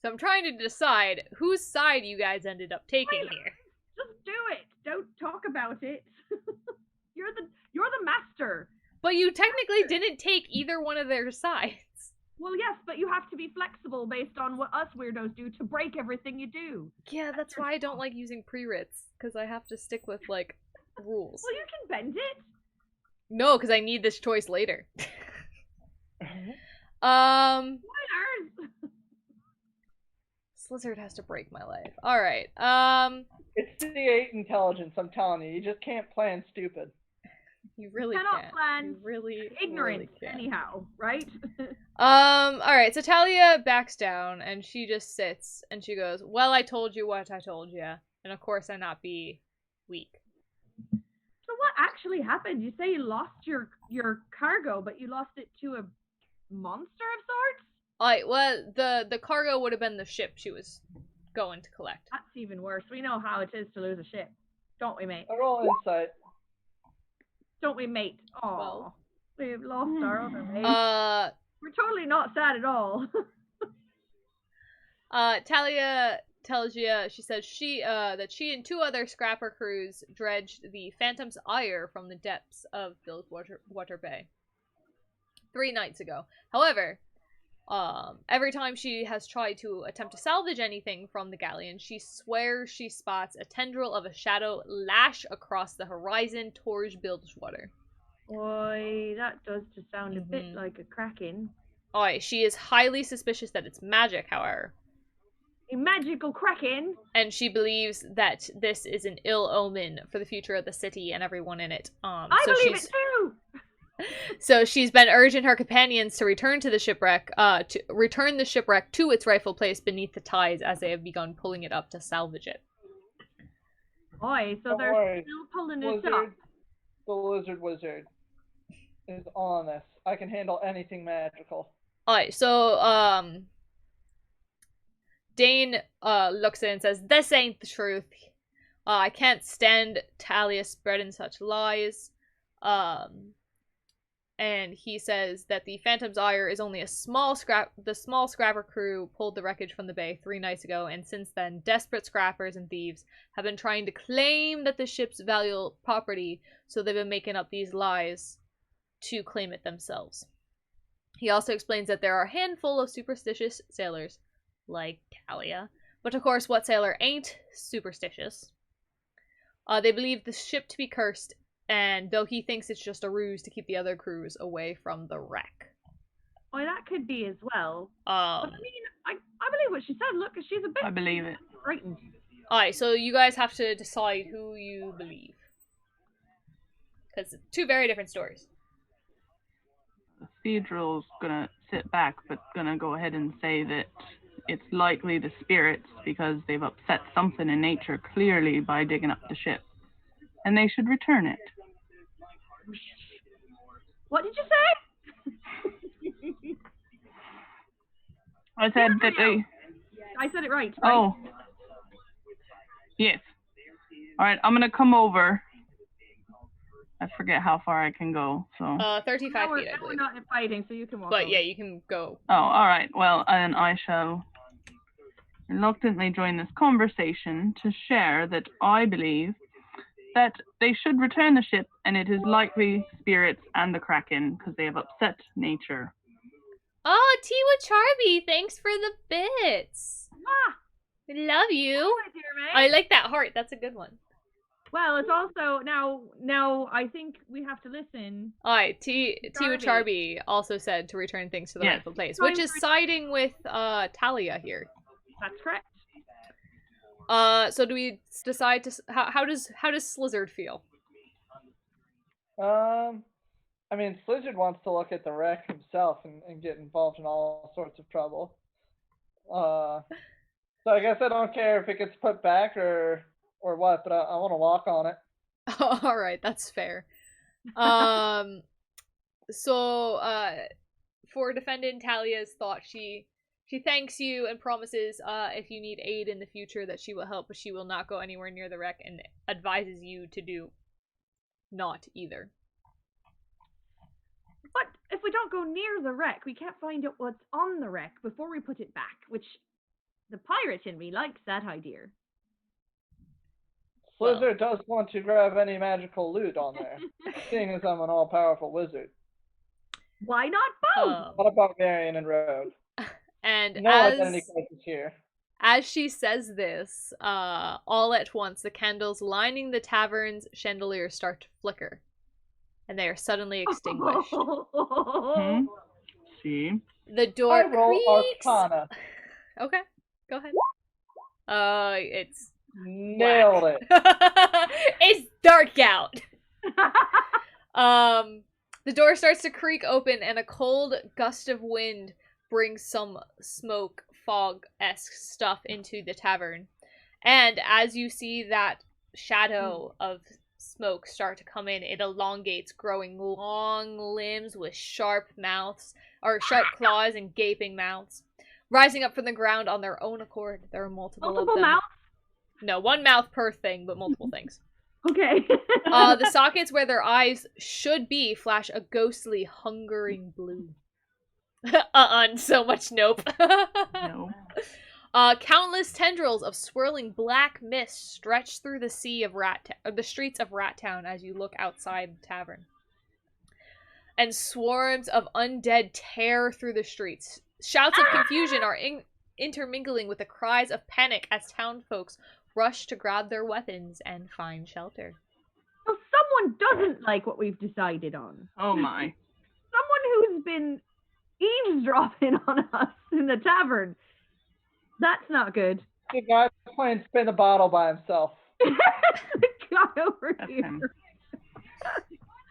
[SPEAKER 1] So I'm trying to decide whose side you guys ended up taking here.
[SPEAKER 2] Just do it. Don't talk about it. You're the master.
[SPEAKER 1] But you technically didn't take either one of their sides.
[SPEAKER 2] Well, yes, but you have to be flexible based on what us weirdos do to break everything you do.
[SPEAKER 1] Yeah, that's why I don't like using pre-writs, because I have to stick with, rules.
[SPEAKER 2] Well, you can bend it.
[SPEAKER 1] No, because I need this choice later.
[SPEAKER 2] Spoilers!
[SPEAKER 1] Slizard has to break my life. Alright,
[SPEAKER 4] It's C8 intelligence, I'm telling you. You just can't plan stupid.
[SPEAKER 1] You really
[SPEAKER 2] cannot
[SPEAKER 1] can't.
[SPEAKER 2] plan
[SPEAKER 1] You really,
[SPEAKER 2] ignorance,
[SPEAKER 1] really can't.
[SPEAKER 2] anyhow, right?
[SPEAKER 1] Alright, so Talia backs down, and she just sits, and she goes, well, I told you what I told you, and of course I not be weak.
[SPEAKER 2] So what actually happened? You say you lost your cargo, but you lost it to a monster of sorts?
[SPEAKER 1] Alright, well, the cargo would have been the ship she was going to collect.
[SPEAKER 2] That's even worse. We know how it is to lose a ship. Don't we, mate?
[SPEAKER 4] I roll insight.
[SPEAKER 2] Don't we, mate? Aw.
[SPEAKER 1] Well.
[SPEAKER 2] We've lost our other mate. We're totally not sad at all.
[SPEAKER 1] Talia tells you, she says that she and 2 other scrapper crews dredged the Phantom's Ire from the depths of Bilgewater Bay 3 nights ago. However, every time she has tried to attempt to salvage anything from the galleon, she swears she spots a tendril of a shadow lash across the horizon towards Bilgewater.
[SPEAKER 2] Boy, that does just sound a bit like a kraken.
[SPEAKER 1] Alright, she is highly suspicious that it's magic, however.
[SPEAKER 2] A magical kraken?
[SPEAKER 1] And she believes that this is an ill omen for the future of the city and everyone in it.
[SPEAKER 2] I believe it too!
[SPEAKER 1] So she's been urging her companions to return to the shipwreck, to return the shipwreck to its rightful place beneath the tides as they have begun pulling it up to salvage it.
[SPEAKER 2] Boy, so they're still pulling it up.
[SPEAKER 4] The lizard wizard is on this. I can handle anything magical.
[SPEAKER 1] Alright, so, Dane, looks at it and says, this ain't the truth. I can't stand Talia spreading such lies. And he says that the Phantom's Ire is only the small scrapper crew pulled the wreckage from the bay 3 nights ago, and since then, desperate scrappers and thieves have been trying to claim that the ship's valuable property, so they've been making up these lies to claim it themselves. He also explains that there are a handful of superstitious sailors, like Talia, but of course, what sailor ain't superstitious? They believe the ship to be cursed, and though he thinks it's just a ruse to keep the other crews away from the wreck.
[SPEAKER 2] Well, that could be as well. But I mean, I believe what she said. Look, she's a bit...
[SPEAKER 3] I believe it.
[SPEAKER 2] frightened.
[SPEAKER 1] Alright, so you guys have to decide who you believe. Because it's 2 very different stories.
[SPEAKER 3] Theadriel's gonna sit back, but gonna go ahead and say that it's likely the spirits because they've upset something in nature clearly by digging up the ship. And they should return it.
[SPEAKER 2] What did you say?
[SPEAKER 3] I said that they...
[SPEAKER 2] I said it right.
[SPEAKER 3] Oh. Yes. Alright, I'm gonna come over. I forget how far I can go, so...
[SPEAKER 1] 35
[SPEAKER 2] now
[SPEAKER 1] feet, I
[SPEAKER 2] we're
[SPEAKER 1] believe.
[SPEAKER 2] not fighting, so you can walk
[SPEAKER 1] But
[SPEAKER 2] over.
[SPEAKER 1] yeah, you can go.
[SPEAKER 3] Oh, alright. Well, and I shall reluctantly join this conversation to share that I believe that they should return the ship, and it is likely spirits and the Kraken, because they have upset nature.
[SPEAKER 1] Oh, Tiwa Charby, thanks for the bits.
[SPEAKER 2] Ah,
[SPEAKER 1] We love you.
[SPEAKER 2] my dear mate.
[SPEAKER 1] I like that heart. That's a good one.
[SPEAKER 2] Well, it's also now I think we have to listen.
[SPEAKER 1] Alright, Tiwa
[SPEAKER 2] Charby.
[SPEAKER 1] Charby also said to return things to the
[SPEAKER 3] Yes.
[SPEAKER 1] rightful place,
[SPEAKER 2] Time
[SPEAKER 1] which is
[SPEAKER 2] for-
[SPEAKER 1] siding with Talia here.
[SPEAKER 2] That's correct.
[SPEAKER 1] So do we decide to how does Slizard feel?
[SPEAKER 4] I mean, Slizard wants to look at the wreck himself and get involved in all sorts of trouble. So I guess I don't care if it gets put back or what, but I want to walk on it.
[SPEAKER 1] All right, that's fair. So for defendant Talia's thought, she thanks you and promises if you need aid in the future that she will help, but she will not go anywhere near the wreck and advises you to do not either.
[SPEAKER 2] But if we don't go near the wreck, we can't find out what's on the wreck before we put it back, which the pirate in me likes that idea.
[SPEAKER 4] Slizard does want to grab any magical loot on there, seeing as I'm an all-powerful wizard.
[SPEAKER 2] Why not both?
[SPEAKER 4] Not a barbarian and rogue.
[SPEAKER 1] And
[SPEAKER 4] No identity crisis here.
[SPEAKER 1] as she says this, all at once the candles lining the tavern's chandelier start to flicker, and they are suddenly extinguished.
[SPEAKER 3] See?
[SPEAKER 1] The door
[SPEAKER 4] I roll
[SPEAKER 1] creaks.
[SPEAKER 4] Arcana.
[SPEAKER 1] Okay, go ahead. It's
[SPEAKER 4] Nailed it.
[SPEAKER 1] it's dark out. The door starts to creak open, and a cold gust of wind brings some smoke, fog-esque stuff into the tavern. And as you see that shadow of smoke start to come in, it elongates, growing long limbs with sharp mouths, or sharp claws and gaping mouths. Rising up from the ground on their own accord. There are multiple of them.
[SPEAKER 2] mouths?
[SPEAKER 1] No, one mouth per thing, but multiple things.
[SPEAKER 2] Okay.
[SPEAKER 1] The sockets where their eyes should be flash a ghostly, hungering blue. So much nope.
[SPEAKER 3] No.
[SPEAKER 1] Countless tendrils of swirling black mist stretch through the sea of the streets of Rat Town as you look outside the tavern. And swarms of undead tear through the streets. Shouts of confusion are intermingling with the cries of panic as townfolks rush to grab their weapons and find shelter.
[SPEAKER 2] So someone doesn't like what we've decided on.
[SPEAKER 3] Oh my.
[SPEAKER 2] Someone who's been eavesdropping on us in the tavern. That's not good.
[SPEAKER 4] The guy playing spin the bottle by himself.
[SPEAKER 2] The guy over
[SPEAKER 3] That's
[SPEAKER 2] here.
[SPEAKER 3] him.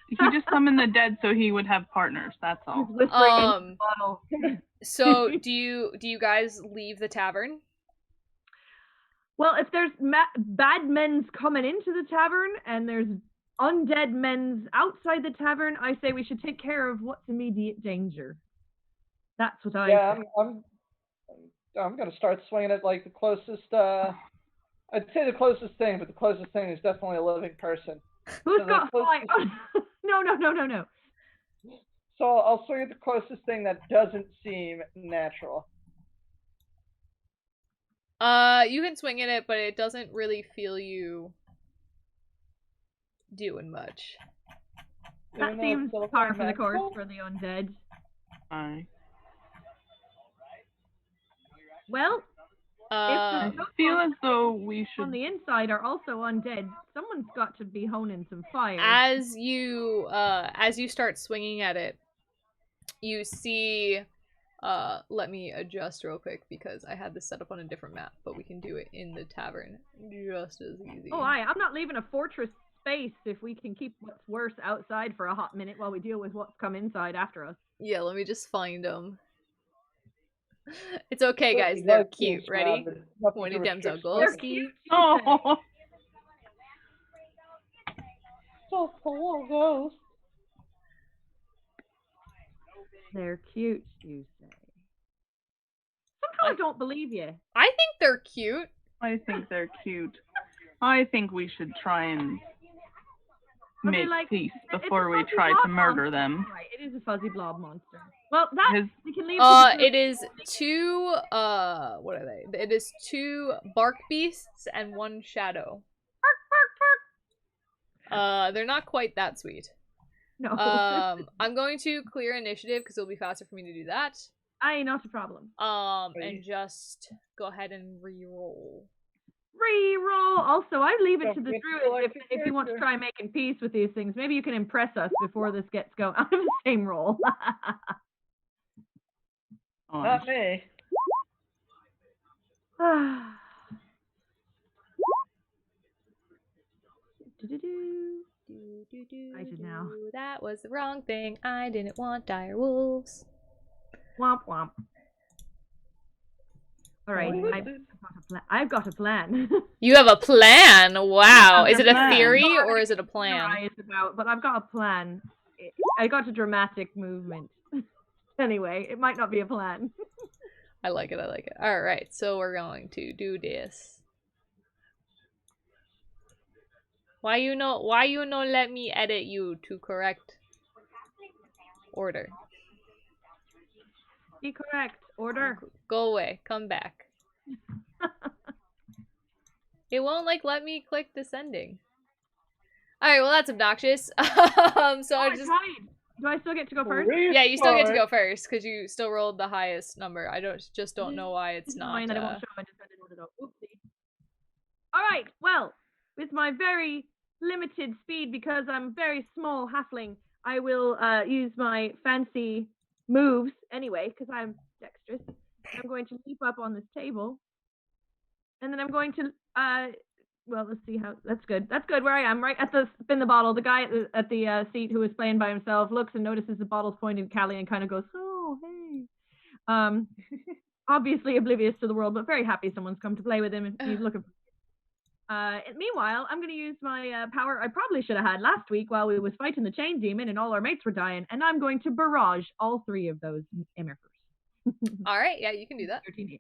[SPEAKER 3] He just summoned the dead so he would have partners, that's all.
[SPEAKER 2] He's whispering into the bottle.
[SPEAKER 1] So do you guys leave the tavern?
[SPEAKER 2] Well, if there's bad men's coming into the tavern and there's undead men's outside the tavern, I say we should take care of what's immediate danger. That's what I
[SPEAKER 4] Yeah,
[SPEAKER 2] say.
[SPEAKER 4] I'm gonna start swinging at like the closest. I'd say the closest thing, but the closest thing is definitely a living person.
[SPEAKER 2] Who's
[SPEAKER 4] so
[SPEAKER 2] got
[SPEAKER 4] the
[SPEAKER 2] flying? No.
[SPEAKER 4] So I'll swing at the closest thing that doesn't seem natural.
[SPEAKER 1] You can swing at it, but it doesn't really feel you doing much.
[SPEAKER 2] That
[SPEAKER 4] Even though
[SPEAKER 2] seems
[SPEAKER 4] it's still
[SPEAKER 2] par for the
[SPEAKER 4] magical.
[SPEAKER 2] course for the undead.
[SPEAKER 3] I
[SPEAKER 2] Well,
[SPEAKER 1] Uh,
[SPEAKER 2] if the
[SPEAKER 3] feel
[SPEAKER 2] folk
[SPEAKER 3] as though we
[SPEAKER 2] on
[SPEAKER 3] should...
[SPEAKER 2] the inside are also undead, someone's got to be honing some fire.
[SPEAKER 1] as you start swinging at it, you see, let me adjust real quick because I had this set up on a different map, but we can do it in the tavern just as easy.
[SPEAKER 2] Oh, I'm not leaving a fortress space if we can keep what's worse outside for a hot minute while we deal with what's come inside after us.
[SPEAKER 1] Yeah, let me just find them. It's okay,
[SPEAKER 4] Look,
[SPEAKER 1] guys.
[SPEAKER 4] he
[SPEAKER 1] They're
[SPEAKER 4] likes being
[SPEAKER 1] cute. Ready?
[SPEAKER 4] surrounded. Nothing
[SPEAKER 1] Pointy
[SPEAKER 4] to
[SPEAKER 1] Dems are
[SPEAKER 4] restrict
[SPEAKER 2] They're
[SPEAKER 4] Slizard.
[SPEAKER 1] ghosty.
[SPEAKER 2] cute.
[SPEAKER 3] Oh,
[SPEAKER 4] So cool, ghost.
[SPEAKER 2] They're cute, you say. Somehow I don't believe you.
[SPEAKER 1] I think they're cute.
[SPEAKER 3] I think they're cute. I think we should try and
[SPEAKER 2] But they're
[SPEAKER 3] make
[SPEAKER 2] like-
[SPEAKER 3] peace
[SPEAKER 2] it's a
[SPEAKER 3] before we
[SPEAKER 2] fuzzy
[SPEAKER 3] try to
[SPEAKER 2] blob
[SPEAKER 3] murder
[SPEAKER 2] monster.
[SPEAKER 3] them.
[SPEAKER 2] Right, it is a fuzzy blob monster. Well, that
[SPEAKER 3] His-
[SPEAKER 2] we can leave. to the
[SPEAKER 1] It is 2 what are they? It is 2 bark beasts and 1 shadow. They're not quite that sweet.
[SPEAKER 2] No,
[SPEAKER 1] I'm going to clear initiative because it'll be faster for me to do that.
[SPEAKER 2] aye, not a problem.
[SPEAKER 1] And just go ahead and re-roll.
[SPEAKER 2] Reroll. Also, I leave it
[SPEAKER 4] Don't
[SPEAKER 2] to the
[SPEAKER 4] get
[SPEAKER 2] druid
[SPEAKER 4] like
[SPEAKER 2] if you want to
[SPEAKER 4] character.
[SPEAKER 2] try making peace with these things. Maybe you can impress us before this gets going. I have the same roll.
[SPEAKER 3] Oh,
[SPEAKER 4] Not me.
[SPEAKER 2] I should now.
[SPEAKER 1] That was the wrong thing. I didn't want dire wolves.
[SPEAKER 2] Womp womp. All right,
[SPEAKER 4] What
[SPEAKER 2] I've
[SPEAKER 4] is
[SPEAKER 2] got a plan. I've got a plan.
[SPEAKER 1] You have a plan? Wow.
[SPEAKER 3] What's
[SPEAKER 1] Is it
[SPEAKER 3] your
[SPEAKER 1] a
[SPEAKER 3] plan?
[SPEAKER 1] theory or is it a plan?
[SPEAKER 2] It's about, but I've got a plan. I got a dramatic movement. Anyway, it might not be a plan.
[SPEAKER 1] I like it, I like it. Alright, so we're going to do this. Why you no let me edit you to correct order?
[SPEAKER 2] Be correct. Order.
[SPEAKER 1] Go away. Come back. It won't let me click descending. Alright, well that's obnoxious. So I just
[SPEAKER 2] tried. Do I still get to go first?
[SPEAKER 1] yeah, you still get to go
[SPEAKER 4] Restart.
[SPEAKER 1] first because you still rolled the highest number. I just don't know why it's not.
[SPEAKER 2] Annoying that it won't show. I just didn't know. Oopsie. All right. Well, with my very limited speed, because I'm a very small halfling, I will use my fancy moves anyway, because I'm dexterous. I'm going to leap up on this table, and then I'm going to well, let's see how. That's good. That's good. Where I am, right at the spin the bottle. The guy at the seat who is playing by himself looks and notices the bottle's pointing at Callie and kind of goes, "Oh, hey." Obviously oblivious to the world, but very happy someone's come to play with him. And he's looking. Meanwhile, I'm going to use my power I probably should have had last week while we was fighting the chain demon and all our mates were dying, and I'm going to barrage all 3 of those MFers.
[SPEAKER 1] Alright, yeah, you can do that.
[SPEAKER 2] 13.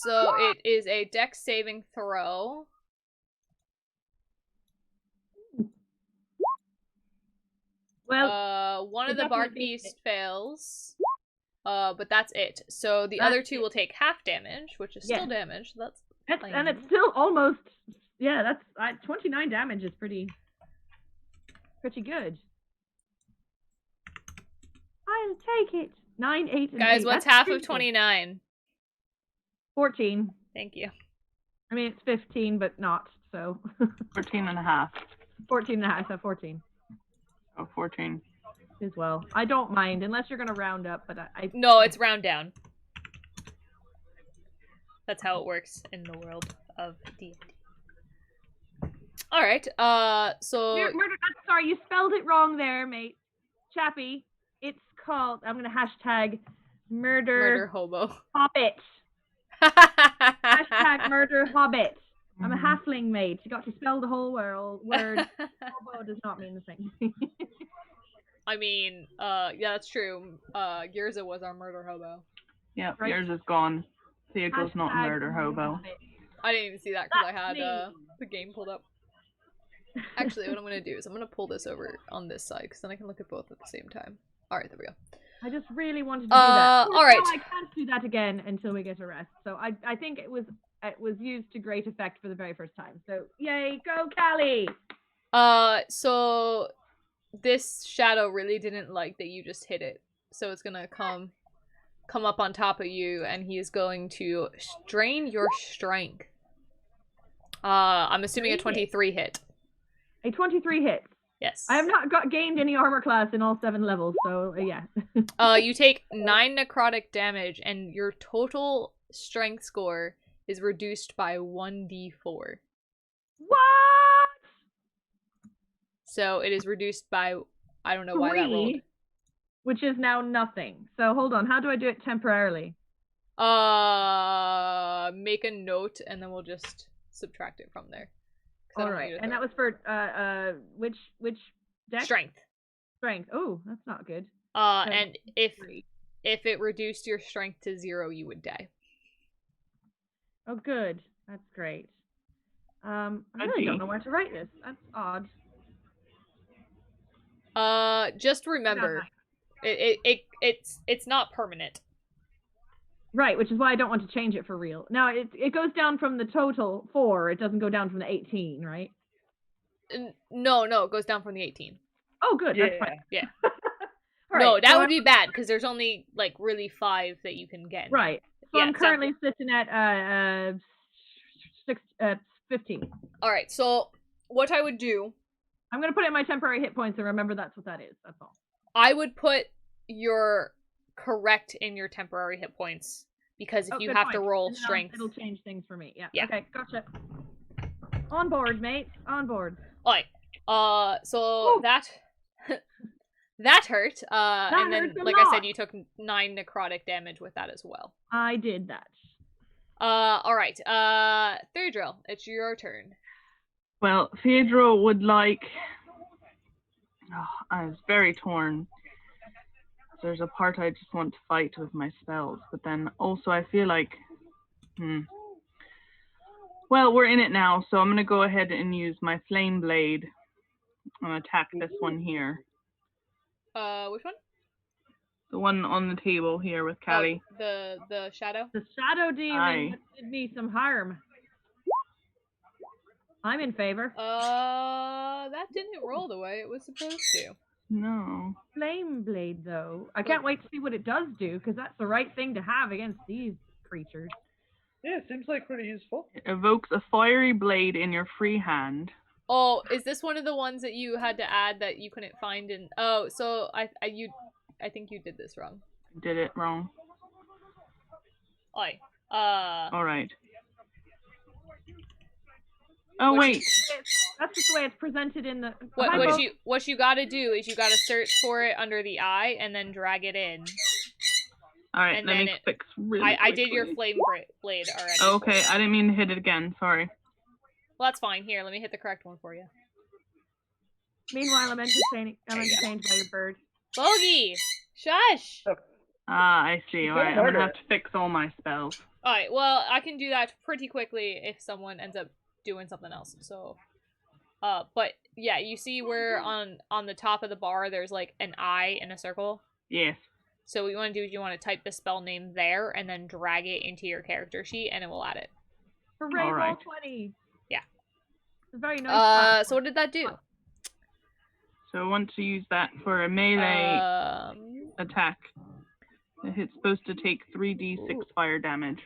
[SPEAKER 1] So it is a dex saving throw.
[SPEAKER 2] Well,
[SPEAKER 1] One
[SPEAKER 2] it
[SPEAKER 1] of the bark
[SPEAKER 2] definitely
[SPEAKER 1] beast fails. But that's it. So the other 2 will take half damage, which is still damage. So that's fine.
[SPEAKER 2] and it's still almost, yeah, that's 29 damage is pretty good. I'll take it. 9, 8, and
[SPEAKER 1] Guys,
[SPEAKER 2] 8.
[SPEAKER 1] what's
[SPEAKER 2] That's
[SPEAKER 1] half
[SPEAKER 2] pretty
[SPEAKER 1] of
[SPEAKER 2] good.
[SPEAKER 1] 29?
[SPEAKER 2] 14.
[SPEAKER 1] Thank you.
[SPEAKER 2] I mean, it's 15, but not, so.
[SPEAKER 3] 14 and a half.
[SPEAKER 2] 14 and a half, so 14
[SPEAKER 3] Oh, 14.
[SPEAKER 2] as well. I don't mind, unless you're going to round up, but I
[SPEAKER 1] No, it's round down. That's how it works in the world of D&D. Alright, so...
[SPEAKER 2] Murder, sorry, you spelled it wrong there, mate. Chappie, it's called, I'm going to hashtag murder
[SPEAKER 1] hobo.
[SPEAKER 2] hobbit. Hashtag murder hobbit. I'm a halfling, mate. You got to spell the whole word. Hobo does not mean the same thing.
[SPEAKER 1] I mean, yeah, that's true. Girza was our murder hobo.
[SPEAKER 3] Yeah,
[SPEAKER 2] Right.
[SPEAKER 3] yours is gone. Theadriel's not a
[SPEAKER 2] Hashtag
[SPEAKER 3] murder hobo.
[SPEAKER 2] hobbit.
[SPEAKER 1] I didn't even see that because I
[SPEAKER 2] That's
[SPEAKER 1] had
[SPEAKER 2] me.
[SPEAKER 1] the game pulled up. Actually, what I'm gonna do is I'm gonna pull this over on this side because then I can look at both at the same time. Alright, there we go.
[SPEAKER 2] I just really wanted to do that.
[SPEAKER 1] All right.
[SPEAKER 2] Now I can't do that again until we get a rest. So I think it was used to great effect for the very first time. So yay, go Callie!
[SPEAKER 1] So this shadow really didn't like that you just hit it. So it's gonna come up on top of you and he is going to drain your strength. I'm assuming a 23 hit.
[SPEAKER 2] A 23 hit.
[SPEAKER 1] Yes.
[SPEAKER 2] I have not gained any armor class in all 7 levels, so yeah.
[SPEAKER 1] You take 9 necrotic damage and your total strength score is reduced by 1d4.
[SPEAKER 2] What?
[SPEAKER 1] So it is reduced by, I don't know why that rolled.
[SPEAKER 2] 3? which is now nothing. So hold on, how do I do it temporarily?
[SPEAKER 1] Make a note, and then we'll just subtract it from there.
[SPEAKER 2] All right, and that was for which deck?
[SPEAKER 1] Strength.
[SPEAKER 2] Strength. Oh, that's not good.
[SPEAKER 1] And if it reduced your strength to 0, you would die.
[SPEAKER 2] Oh, good. That's great. I really don't know where to write this. That's odd.
[SPEAKER 1] Just remember, it's not permanent.
[SPEAKER 2] Right, which is why I don't want to change it for real. Now it goes down from the total 4. It doesn't go down from the 18, right?
[SPEAKER 1] No, it goes down from the 18.
[SPEAKER 2] Oh, good. That's fine.
[SPEAKER 1] Yeah.
[SPEAKER 2] Right,
[SPEAKER 1] no, that would be bad because there's only like really 5 that you can get.
[SPEAKER 2] Right. So I'm currently sitting at 15.
[SPEAKER 1] All right. So what I would do,
[SPEAKER 2] I'm gonna put in my temporary hit points and remember that's what that is. That's all.
[SPEAKER 1] I would put your correct in your temporary hit points because if you have to roll strength,
[SPEAKER 2] it'll change things for me. Yeah.
[SPEAKER 1] Yeah.
[SPEAKER 2] Okay. Gotcha. On board, mate. On board.
[SPEAKER 1] All right. So that that hurt. And then, like I said, you took 9 necrotic damage with that as well.
[SPEAKER 2] I did that.
[SPEAKER 1] All right. Theadriel, it's your turn.
[SPEAKER 3] Well, Theadriel would like. I was very torn. There's a part I just want to fight with my spells, but then also I feel like, well, we're in it now, so I'm gonna go ahead and use my flame blade and attack this one here.
[SPEAKER 1] Which one?
[SPEAKER 3] The one on the table here with Callie.
[SPEAKER 1] Oh, the shadow?
[SPEAKER 2] The shadow demon did me some harm. I'm in favor.
[SPEAKER 1] That didn't roll the way it was supposed to.
[SPEAKER 3] No.
[SPEAKER 2] Flame blade, though. I can't wait to see what it does do, because that's the right thing to have against these creatures.
[SPEAKER 4] Yeah, it seems like pretty useful.
[SPEAKER 3] It evokes a fiery blade in your free hand.
[SPEAKER 1] Oh, is this one of the ones that you had to add that you couldn't find in? Oh, so I think you did this wrong.
[SPEAKER 3] Did it wrong.
[SPEAKER 1] Oi.
[SPEAKER 3] All right. Oh wait.
[SPEAKER 2] That's just the way it's presented in the.
[SPEAKER 1] What you gotta do is you gotta search for it under the eye and then drag it in.
[SPEAKER 3] All right, let me fix really
[SPEAKER 1] I did your flame blade already.
[SPEAKER 3] Okay, I didn't mean to hit it again. Sorry.
[SPEAKER 1] Well, that's fine. Here, let me hit the correct one for you.
[SPEAKER 2] Meanwhile, I'm entertained by your bird.
[SPEAKER 1] Bogey! Shush!
[SPEAKER 3] Ah, I see. Alright, I'm gonna have to fix all my spells.
[SPEAKER 1] Alright, well, I can do that pretty quickly if someone ends up doing something else, so... but, yeah, you see where on the top of the bar there's, like, an eye in a circle?
[SPEAKER 3] Yes.
[SPEAKER 1] So what you want to do is you want to type the spell name there, and then drag it into your character sheet, and it will add it.
[SPEAKER 2] Hooray, roll 20!
[SPEAKER 1] Yeah.
[SPEAKER 2] It's a very nice
[SPEAKER 1] so what did that do?
[SPEAKER 3] So I want to use that for a melee attack. It's supposed to take 3d6 fire damage.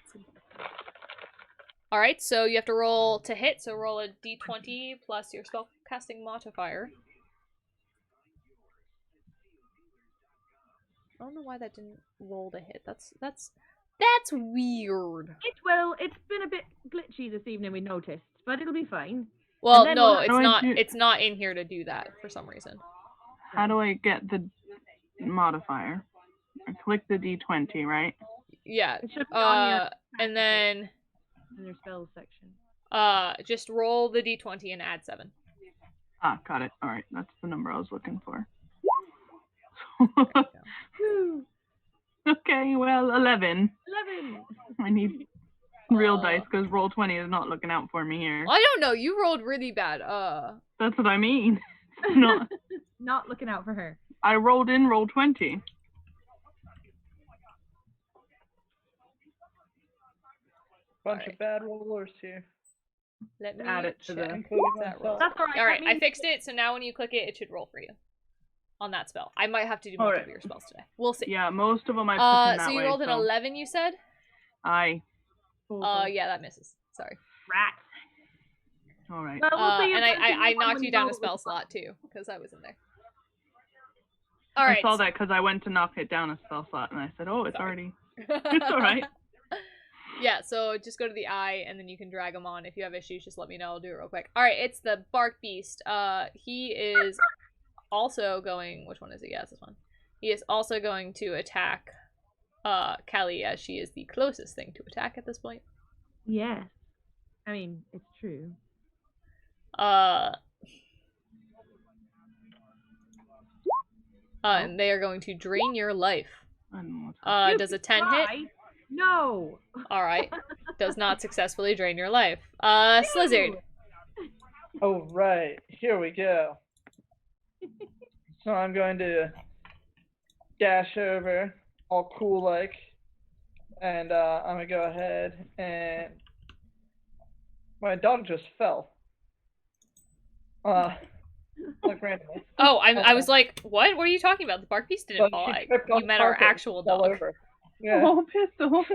[SPEAKER 1] Alright, so you have to roll to hit, so roll a d20 plus your spellcasting modifier. I don't know why that didn't roll to hit. That's weird.
[SPEAKER 2] It's been a bit glitchy this evening, we noticed, but it'll be fine.
[SPEAKER 1] Well, no, it's not in here to do that for some reason.
[SPEAKER 3] How do I get the modifier? I click the d20, right?
[SPEAKER 1] Yeah.
[SPEAKER 2] It should be on your
[SPEAKER 1] and then
[SPEAKER 2] in your spells section.
[SPEAKER 1] Just roll the d20 and add 7.
[SPEAKER 3] Ah, got it. Alright, that's the number I was looking for. Okay, well, 11.
[SPEAKER 2] 11!
[SPEAKER 3] I need real dice, because roll 20 is not looking out for me here.
[SPEAKER 1] I don't know, you rolled really bad.
[SPEAKER 3] That's what I mean. Not...
[SPEAKER 2] not looking out for her.
[SPEAKER 3] I rolled in roll 20.
[SPEAKER 4] Bunch of bad rollers here.
[SPEAKER 1] Let me
[SPEAKER 3] add it to the...
[SPEAKER 2] That's alright.
[SPEAKER 1] Alright, I fixed it, so now when you click it, it should roll for you. On that spell. I might have to do more of your spells today. We'll see.
[SPEAKER 3] Yeah, most of them I put in that
[SPEAKER 1] so you
[SPEAKER 3] way,
[SPEAKER 1] rolled an 11, you said?
[SPEAKER 3] Aye.
[SPEAKER 1] Yeah, that misses. Sorry.
[SPEAKER 2] Rat.
[SPEAKER 3] Alright.
[SPEAKER 2] Well,
[SPEAKER 1] and I knocked you down a spell slot, too, because I was in there. Alright.
[SPEAKER 3] I saw that because I went to knock it down a spell slot, and I said, oh, it's already... It's alright.
[SPEAKER 1] Yeah, so just go to the eye, and then you can drag him on. If you have issues, just let me know. I'll do it real quick. Alright, it's the Bark Beast. He is... also going, which one is it? Yeah, it's this one. He is also going to attack Callie, as she is the closest thing to attack at this point.
[SPEAKER 2] Yes. I mean, it's true.
[SPEAKER 1] And they are going to drain your life.
[SPEAKER 2] You
[SPEAKER 1] Does a
[SPEAKER 2] can
[SPEAKER 1] 10
[SPEAKER 2] try.
[SPEAKER 1] hit?
[SPEAKER 2] No.
[SPEAKER 1] Alright. Does not successfully drain your life. Slizard.
[SPEAKER 4] Oh, right. Here we go. So I'm going to dash over, all cool like, and I'm going to go ahead and... My dog just fell. Like randomly.
[SPEAKER 1] Oh, I was like, what? What are you talking about? The bark beast didn't fall. You meant our actual dog.
[SPEAKER 4] Over. Yeah.
[SPEAKER 3] Oh, pistol.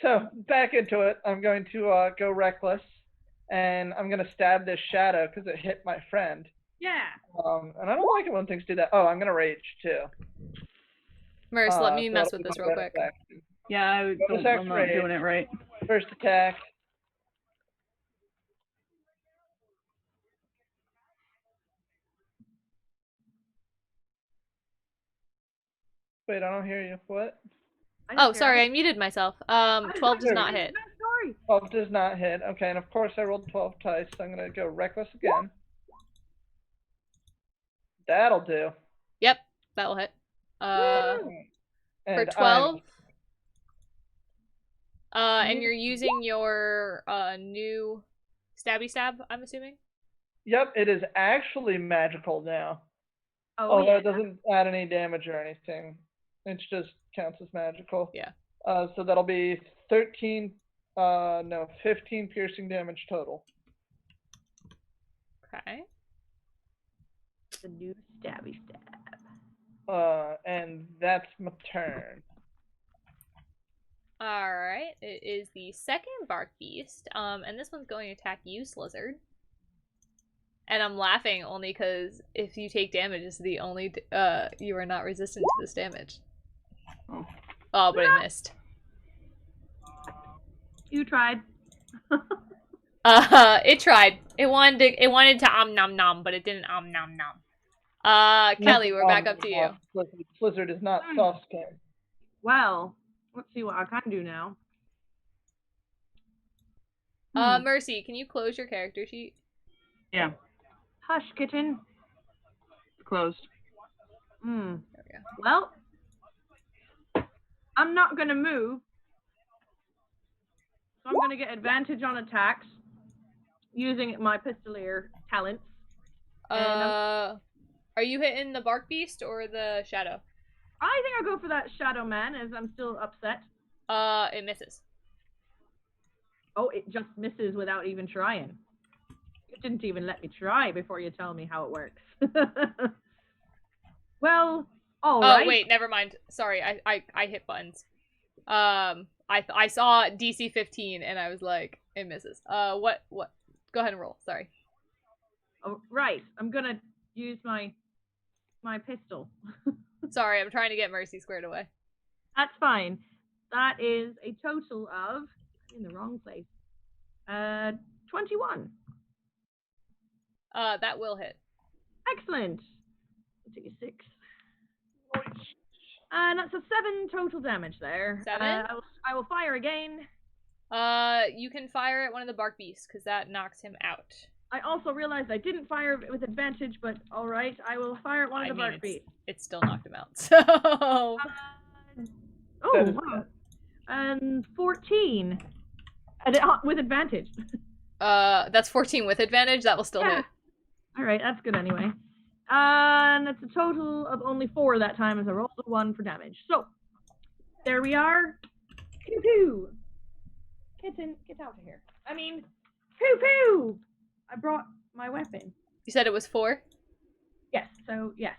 [SPEAKER 4] So back into it. I'm going to go reckless, and I'm going to stab this shadow because it hit my friend.
[SPEAKER 2] Yeah.
[SPEAKER 4] And I don't like it when things do that. Oh, I'm going to rage too.
[SPEAKER 1] Merce, let me
[SPEAKER 4] So
[SPEAKER 1] mess
[SPEAKER 4] that'll
[SPEAKER 1] with
[SPEAKER 4] be
[SPEAKER 1] this
[SPEAKER 4] my
[SPEAKER 1] real
[SPEAKER 4] bonus
[SPEAKER 1] quick.
[SPEAKER 4] action.
[SPEAKER 3] Yeah, I'm not doing it right.
[SPEAKER 4] First attack. Wait, I don't hear you. What?
[SPEAKER 1] Oh, sorry, I muted myself. 12 does not hit.
[SPEAKER 2] Sorry.
[SPEAKER 4] 12 does not hit. Okay, and of course I rolled 12 dice, so I'm going to go reckless again. That'll do.
[SPEAKER 1] Yep, that'll hit. For
[SPEAKER 4] And
[SPEAKER 1] 12. And you're using your new stabby stab, I'm assuming?
[SPEAKER 4] Yep, it is actually magical now.
[SPEAKER 2] Oh,
[SPEAKER 4] Although
[SPEAKER 2] yeah.
[SPEAKER 4] it doesn't add any damage or anything. It just counts as magical.
[SPEAKER 1] Yeah.
[SPEAKER 4] So that'll be 15 piercing damage total.
[SPEAKER 1] Okay.
[SPEAKER 2] The new stabby stab.
[SPEAKER 4] And that's my turn.
[SPEAKER 1] Alright, it is the second bark beast. And this one's going to attack you, Slizard. And I'm laughing only because if you take damage, it's the only you are not resistant to this damage. Oh, but it missed.
[SPEAKER 2] You tried.
[SPEAKER 1] It tried. It wanted to nom nom, but it didn't nom nom. Callie, we're back up to you.
[SPEAKER 4] Slizard is not soft skin.
[SPEAKER 2] Well, let's see what I can do now.
[SPEAKER 1] Mercy, can you close your character sheet?
[SPEAKER 3] Yeah,
[SPEAKER 2] Hush, kitten.
[SPEAKER 3] closed.
[SPEAKER 1] There we go.
[SPEAKER 2] Well, I'm not gonna move. So I'm gonna get advantage on attacks using my pistolier talents.
[SPEAKER 1] Are you hitting the bark beast or the shadow?
[SPEAKER 2] I think I'll go for that shadow man as I'm still upset.
[SPEAKER 1] It misses.
[SPEAKER 2] Oh, it just misses without even trying. You didn't even let me try before you tell me how it works. Well, all right.
[SPEAKER 1] Oh wait, never mind. Sorry, I hit buttons. I saw DC 15 and I was like, it misses. What? Go ahead and roll. Sorry.
[SPEAKER 2] Oh, right. I'm gonna use my pistol.
[SPEAKER 1] Sorry, I'm trying to get Mercy squared away.
[SPEAKER 2] That's fine. That is a total of, in the wrong place, 21.
[SPEAKER 1] That will hit.
[SPEAKER 2] Excellent. 6. And that's a 7 total damage there.
[SPEAKER 1] 7?
[SPEAKER 2] I will fire again.
[SPEAKER 1] You can fire at one of the bark beasts because that knocks him out.
[SPEAKER 2] I also realized I didn't fire with advantage, but all right, I will fire at one of the bark beasts.
[SPEAKER 1] It still knocked him out. So.
[SPEAKER 2] Oh, wow. And 14. With advantage.
[SPEAKER 1] That's 14 with advantage. That will still hit.
[SPEAKER 2] All right, that's good anyway. And it's a total of only 4 that time as I rolled a 1 for damage. So, there we are. Pew pew. Kitten, get out of here. I mean, pew pew. I brought my weapon.
[SPEAKER 1] You said it was 4?
[SPEAKER 2] Yes, so yes.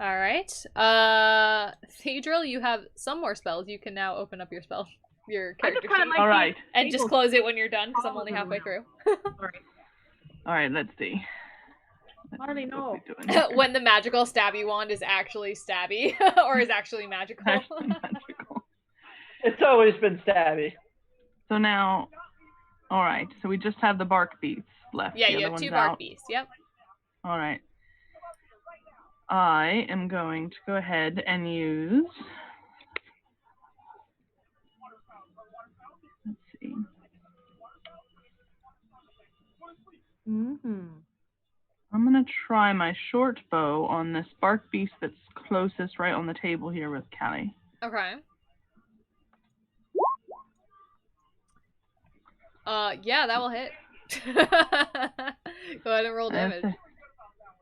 [SPEAKER 1] Alright. Theadriel, you have some more spells. You can now open up your character sheet.
[SPEAKER 3] All right.
[SPEAKER 1] And just close it when you're done, because I'm only halfway through.
[SPEAKER 3] All right, let's see.
[SPEAKER 2] Marley, no.
[SPEAKER 1] When the magical stabby wand is actually stabby, or is actually magical.
[SPEAKER 3] Actually magical.
[SPEAKER 4] It's always been stabby.
[SPEAKER 3] So now, all right. So we just have the bark beasts left.
[SPEAKER 1] Yeah,
[SPEAKER 3] The
[SPEAKER 1] you
[SPEAKER 3] other
[SPEAKER 1] have 2
[SPEAKER 3] one's
[SPEAKER 1] bark
[SPEAKER 3] out.
[SPEAKER 1] beasts. Yep.
[SPEAKER 3] All right. I am going to go ahead and use. Let's see. I'm gonna try my short bow on this bark beast that's closest right on the table here with Callie.
[SPEAKER 1] Okay. Yeah, that will hit. Go ahead and roll damage.
[SPEAKER 3] That's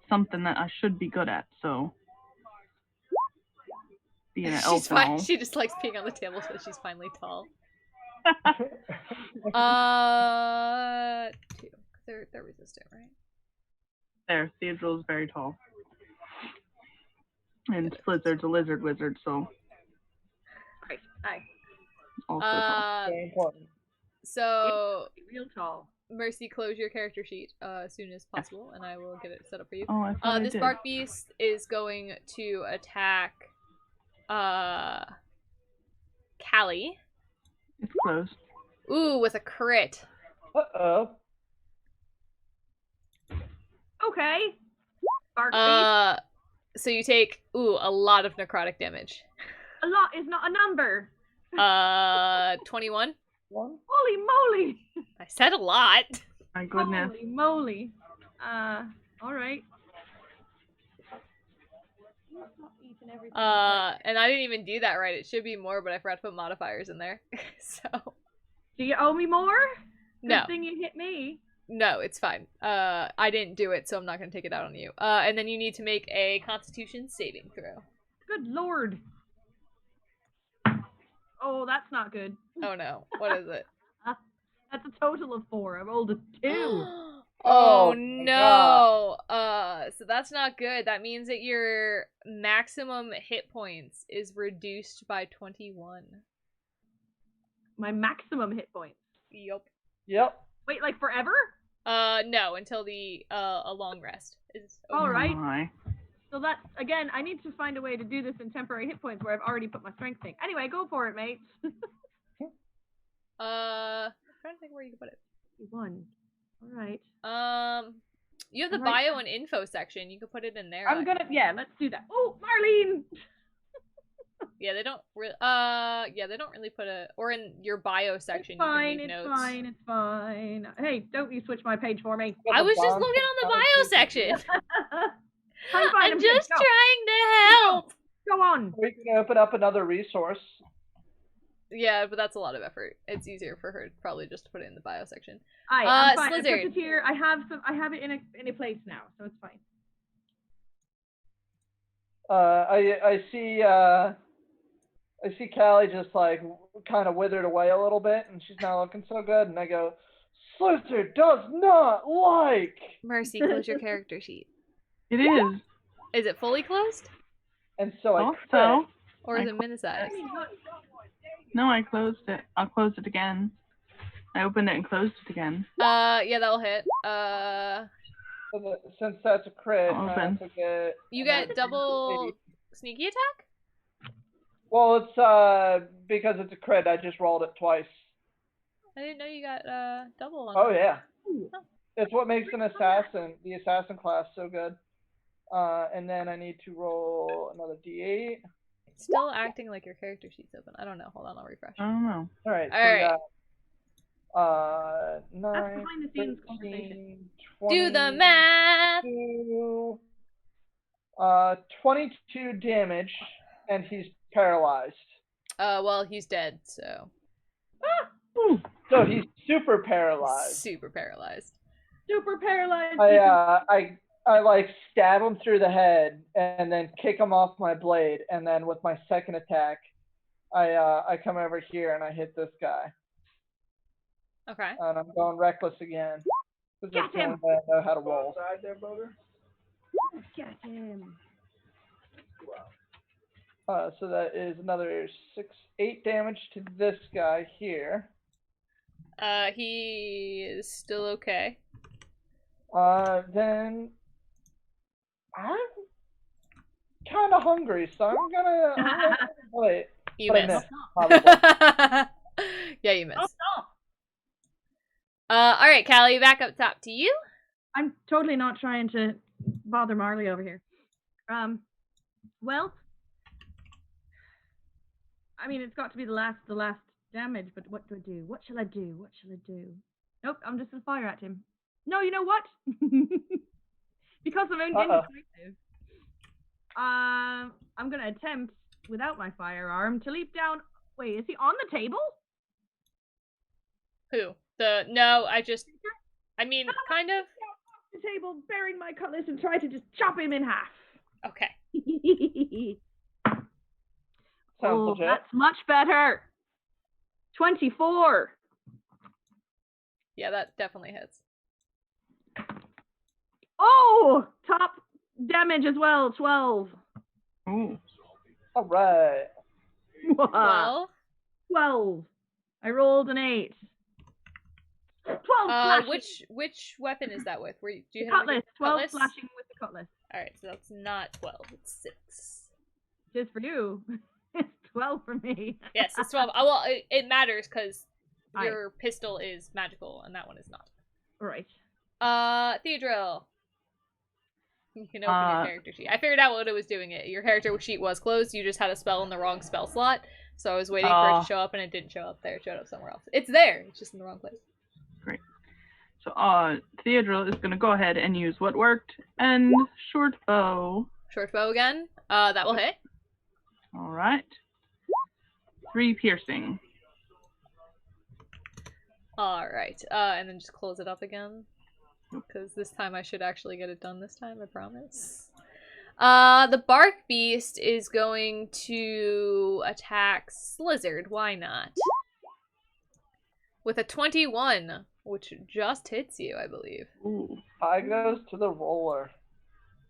[SPEAKER 3] something that I should be good at, so. Being an elf and all.
[SPEAKER 1] She just likes being on the table, so she's finally tall. 2. They're resistant, right?
[SPEAKER 3] There, Theadriel is very tall. And Slizard's a lizard wizard, so.
[SPEAKER 2] Great. Hi.
[SPEAKER 3] Also tall.
[SPEAKER 4] Very important.
[SPEAKER 1] So,
[SPEAKER 2] Real tall.
[SPEAKER 1] Mercy, close your character sheet as soon as possible, and I will get it set up for you.
[SPEAKER 3] Oh, I thought I
[SPEAKER 1] This
[SPEAKER 3] did.
[SPEAKER 1] bark beast is going to attack Callie.
[SPEAKER 3] It's closed.
[SPEAKER 1] Ooh, with a crit.
[SPEAKER 4] Uh-oh.
[SPEAKER 2] Okay. Bark
[SPEAKER 1] So you take a lot of necrotic damage.
[SPEAKER 2] A lot is not a number.
[SPEAKER 1] 21.
[SPEAKER 4] One?
[SPEAKER 2] Holy moly!
[SPEAKER 1] I said a lot.
[SPEAKER 3] My goodness.
[SPEAKER 2] Holy moly. Alright.
[SPEAKER 1] And I didn't even do that right. It should be more, but I forgot to put modifiers in there. So.
[SPEAKER 2] Do you owe me more?
[SPEAKER 1] No.
[SPEAKER 2] Good thing you hit me.
[SPEAKER 1] No, it's fine. I didn't do it, so I'm not going to take it out on you. And then you need to make a Constitution saving throw.
[SPEAKER 2] Good lord. Oh, that's not good.
[SPEAKER 1] Oh no. What is it?
[SPEAKER 2] That's a total of 4. I rolled a 2.
[SPEAKER 1] Oh
[SPEAKER 4] Oh, my
[SPEAKER 1] no. So that's not good. That means that your maximum hit points is reduced by 21.
[SPEAKER 2] My maximum hit points.
[SPEAKER 1] Yup.
[SPEAKER 4] Yep.
[SPEAKER 2] Wait, like forever?
[SPEAKER 1] No, until the a long rest is over.
[SPEAKER 2] All right.
[SPEAKER 3] Oh my.
[SPEAKER 2] So that's, again, I need to find a way to do this in temporary hit points where I've already put my strength thing. Anyway, go for it, mate.
[SPEAKER 1] I'm trying to think where you can put it.
[SPEAKER 2] 1. All right.
[SPEAKER 1] You have the
[SPEAKER 2] Right.
[SPEAKER 1] bio and info section. You can put it in there.
[SPEAKER 2] I'm gonna, yeah, let's do that. Oh, Marlene!
[SPEAKER 1] Yeah, they don't really. Yeah, they don't really put a. Or in your bio section,
[SPEAKER 2] It's fine,
[SPEAKER 1] you can leave
[SPEAKER 2] it's
[SPEAKER 1] notes.
[SPEAKER 2] fine, it's fine. Hey, don't you switch my page for me.
[SPEAKER 1] I was just looking on the bio section. I'm just
[SPEAKER 2] Go.
[SPEAKER 1] trying to help.
[SPEAKER 2] Go on.
[SPEAKER 4] We can open up another resource.
[SPEAKER 1] Yeah, but that's a lot of effort. It's easier for her probably just to put it in the bio section.
[SPEAKER 2] I'm fine. I put
[SPEAKER 1] Slizard.
[SPEAKER 2] it here. I have it in a place now, so it's fine.
[SPEAKER 4] I see Callie just like kind of withered away a little bit, and she's not looking so good. And I go, Slizard does not like.
[SPEAKER 1] Mercy, close your character sheet.
[SPEAKER 3] It is.
[SPEAKER 1] Is it fully closed?
[SPEAKER 4] And so I
[SPEAKER 3] Also,
[SPEAKER 4] crit.
[SPEAKER 1] Or is
[SPEAKER 3] I
[SPEAKER 1] it minusized?
[SPEAKER 3] no, I closed it. I'll close it again. I opened it and closed it again.
[SPEAKER 1] Yeah, that'll hit.
[SPEAKER 4] Since that's a crit,
[SPEAKER 3] I'll
[SPEAKER 4] I
[SPEAKER 3] open.
[SPEAKER 4] have to get.
[SPEAKER 1] You get double sneaky attack?
[SPEAKER 4] Well, it's because it's a crit. I just rolled it twice.
[SPEAKER 1] I didn't know you got double on
[SPEAKER 4] Oh
[SPEAKER 1] that.
[SPEAKER 4] yeah,
[SPEAKER 1] Oh.
[SPEAKER 4] it's what makes the assassin class so good. And then I need to roll another d8.
[SPEAKER 1] It's still acting like your character sheet's open. I don't know. Hold on, I'll refresh.
[SPEAKER 3] I don't know.
[SPEAKER 4] All right.
[SPEAKER 1] All right.
[SPEAKER 4] So we got, 9,
[SPEAKER 2] That's behind the scenes
[SPEAKER 4] 13,
[SPEAKER 1] Do the math!
[SPEAKER 4] 22 damage, and he's paralyzed.
[SPEAKER 1] Well, he's dead, so.
[SPEAKER 4] So he's super paralyzed.
[SPEAKER 1] Super paralyzed.
[SPEAKER 2] Super paralyzed.
[SPEAKER 4] I like stab him through the head and then kick him off my blade, and then with my second attack, I come over here and I hit this guy,
[SPEAKER 1] Okay.
[SPEAKER 4] and I'm going reckless again. This is
[SPEAKER 2] Get
[SPEAKER 4] the only
[SPEAKER 2] him!
[SPEAKER 4] way I know how to roll.
[SPEAKER 2] Get him.
[SPEAKER 4] So that is another 8 damage to this guy here.
[SPEAKER 1] He is still okay.
[SPEAKER 4] Then I'm kind of hungry, so I'm gonna wait.
[SPEAKER 1] You
[SPEAKER 4] But I
[SPEAKER 1] miss.
[SPEAKER 4] missed, probably.
[SPEAKER 1] Yeah, you miss.
[SPEAKER 2] Oh, no.
[SPEAKER 1] Alright, Callie, back up top to you.
[SPEAKER 2] I'm totally not trying to bother Marley over here. Well, I mean, it's got to be the last damage, but what do I do? What shall I do? What shall I do? Nope, I'm just gonna fire at him. No, you know what? Because I'm indecisive. I'm gonna attempt, without my firearm, to leap down. Wait, is he on the table?
[SPEAKER 1] Who? I mean, kind of.
[SPEAKER 2] The table, bearing my cutlass, and try to just chop him in half.
[SPEAKER 1] Okay.
[SPEAKER 4] Sounds legit.
[SPEAKER 2] That's much better. 24.
[SPEAKER 1] Yeah, that definitely hits.
[SPEAKER 2] Oh, top damage as well. 12.
[SPEAKER 3] Ooh.
[SPEAKER 4] All right.
[SPEAKER 1] Well,
[SPEAKER 2] 12. I rolled an 8. 12 slashing.
[SPEAKER 1] which weapon is that with? Do you have
[SPEAKER 2] Cutlass.
[SPEAKER 1] like a
[SPEAKER 2] 12
[SPEAKER 1] cutlass?
[SPEAKER 2] slashing with the cutlass.
[SPEAKER 1] All right, so that's not 12. It's 6.
[SPEAKER 2] Just for you. It's 12 for me.
[SPEAKER 1] Yes, it's 12. Well, it matters because
[SPEAKER 2] Aye.
[SPEAKER 1] your pistol is magical and that one is not.
[SPEAKER 2] Right.
[SPEAKER 1] Theadriel. You can open your character sheet. I figured out what it was doing. Your character sheet was closed. You just had a spell in the wrong spell slot. So I was waiting for it to show up and it didn't show up there. It showed up somewhere else. It's there. It's just in the wrong place.
[SPEAKER 3] Great. So Theadriel is going to go ahead and use what worked and short bow.
[SPEAKER 1] Short bow again. That will hit.
[SPEAKER 3] All right. 3 piercing.
[SPEAKER 1] All right. And then just close it up again. Because this time I should actually get it done this time, I promise. The Bark Beast is going to attack Slizard. Why not? With a 21, which just hits you, I believe.
[SPEAKER 3] Ooh.
[SPEAKER 4] Eye goes to the roller.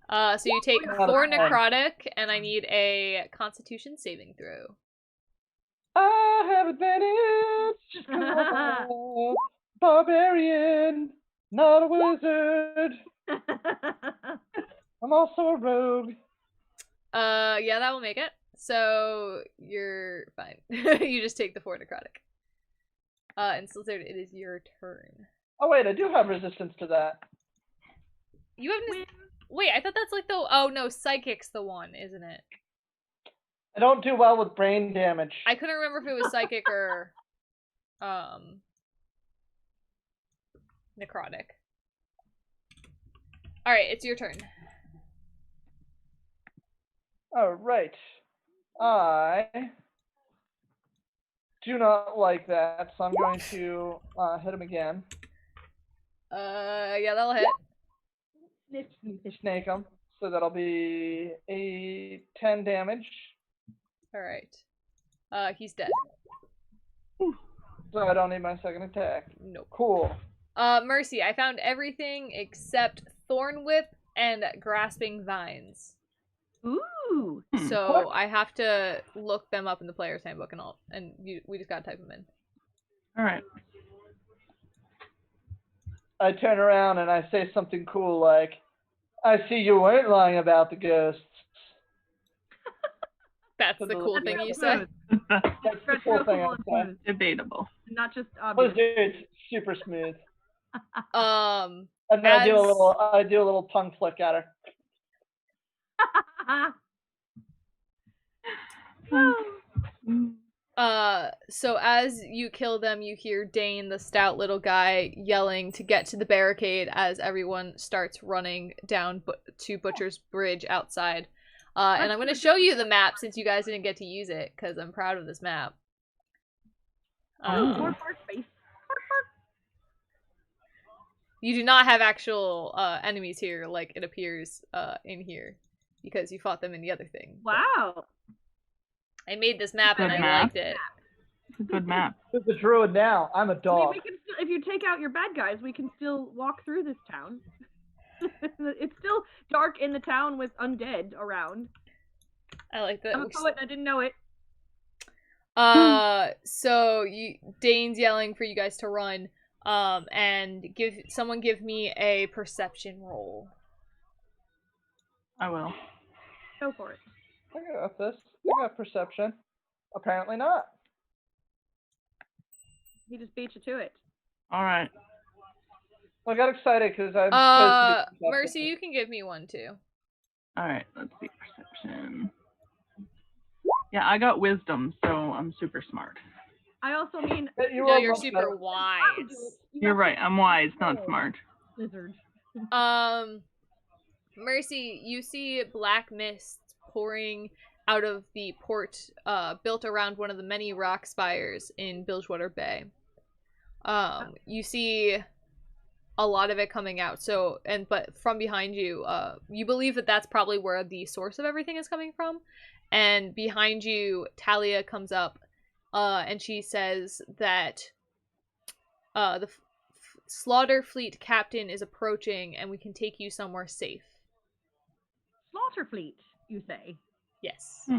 [SPEAKER 1] So you take 4 necrotic, and I need a Constitution saving throw.
[SPEAKER 4] I have advantage. 'Cause I'm a barbarian, not a wizard. I'm also a rogue.
[SPEAKER 1] Yeah, that will make it. So you're fine. You just take the 4 necrotic. And Slizard, it is your turn.
[SPEAKER 4] Oh wait, I do have resistance to that.
[SPEAKER 1] You have wait, I thought that's like the oh no, psychic's the one, isn't it?
[SPEAKER 4] I don't do well with brain damage.
[SPEAKER 1] I couldn't remember if it was psychic or necrotic. Alright, it's your turn.
[SPEAKER 4] Alright. I do not like that, so I'm going to hit him again.
[SPEAKER 1] Yeah, that'll hit.
[SPEAKER 4] Snake him. So that'll be a 10 damage.
[SPEAKER 1] Alright. He's dead.
[SPEAKER 4] So I don't need my second attack.
[SPEAKER 1] Nope.
[SPEAKER 4] Cool.
[SPEAKER 1] Mercy, I found everything except Thorn Whip and Grasping Vines.
[SPEAKER 2] Ooh.
[SPEAKER 1] So I have to look them up in the player's handbook and we just gotta type them in.
[SPEAKER 3] Alright.
[SPEAKER 4] I turn around and I say something cool like, I see you weren't lying about the ghosts.
[SPEAKER 1] That's the cool thing you say.
[SPEAKER 4] That's the cool thing I say.
[SPEAKER 3] Debatable.
[SPEAKER 2] Not just obvious.
[SPEAKER 4] Wizard's super smooth.
[SPEAKER 1] And
[SPEAKER 4] And then I do a little tongue flick at her.
[SPEAKER 1] So as you kill them, you hear Dane, the stout little guy, yelling to get to the barricade as everyone starts running down to Butcher's Bridge outside. And I'm going to show you the map since you guys didn't get to use it, because I'm proud of this map. You do not have actual enemies here like it appears in here, because you fought them in the other thing.
[SPEAKER 2] Wow.
[SPEAKER 1] I made this map and I liked it.
[SPEAKER 3] It's a good map.
[SPEAKER 4] Who's a druid now? I'm a
[SPEAKER 2] I mean,
[SPEAKER 4] dog.
[SPEAKER 2] we can still, if you take out your bad guys, we can still walk through this town. It's still dark in the town with undead around.
[SPEAKER 1] I like that.
[SPEAKER 2] I'm a poet and I didn't know it.
[SPEAKER 1] So Dane's yelling for you guys to run. And someone give me a perception roll.
[SPEAKER 3] I will.
[SPEAKER 2] Go for it.
[SPEAKER 4] I got this. I got perception. Apparently not.
[SPEAKER 2] He just beat you to it.
[SPEAKER 3] Alright.
[SPEAKER 4] I got excited because I'm supposed to be
[SPEAKER 1] Mercy, you can give me one too.
[SPEAKER 3] Alright, let's see. Perception. Yeah, I got wisdom, so I'm super smart.
[SPEAKER 2] I also mean,
[SPEAKER 1] No, you're super wise.
[SPEAKER 3] You're right, I'm wise, not smart.
[SPEAKER 2] Lizard.
[SPEAKER 1] Mercy, you see black mist pouring out of the port built around one of the many rock spires in Bilgewater Bay. You see a lot of it coming out. But from behind you, you believe that that's probably where the source of everything is coming from. And behind you, Talia comes up, and she says that the Slaughter Fleet captain is approaching, and we can take you somewhere safe.
[SPEAKER 2] Slaughter Fleet, you say?
[SPEAKER 1] Yes.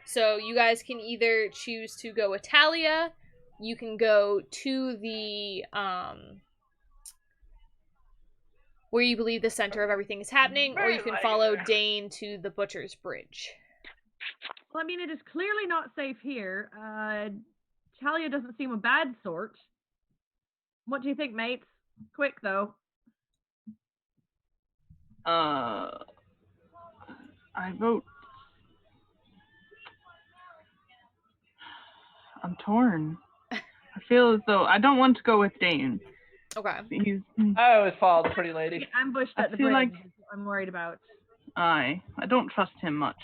[SPEAKER 1] So you guys can either choose to go with Talia, you can go to the where you believe the center of everything is happening, or you can follow Dane to the Butcher's Bridge.
[SPEAKER 2] Well, I mean, it is clearly not safe here. Talia doesn't seem a bad sort. What do you think, mates? Quick, though.
[SPEAKER 3] I vote. I'm torn. I feel as though I don't want to go with Dane.
[SPEAKER 1] Okay.
[SPEAKER 4] I always follow the pretty lady.
[SPEAKER 2] Ambushed at the
[SPEAKER 3] feel
[SPEAKER 2] bridge.
[SPEAKER 3] like-
[SPEAKER 2] Is what I'm worried about.
[SPEAKER 3] I don't trust him much.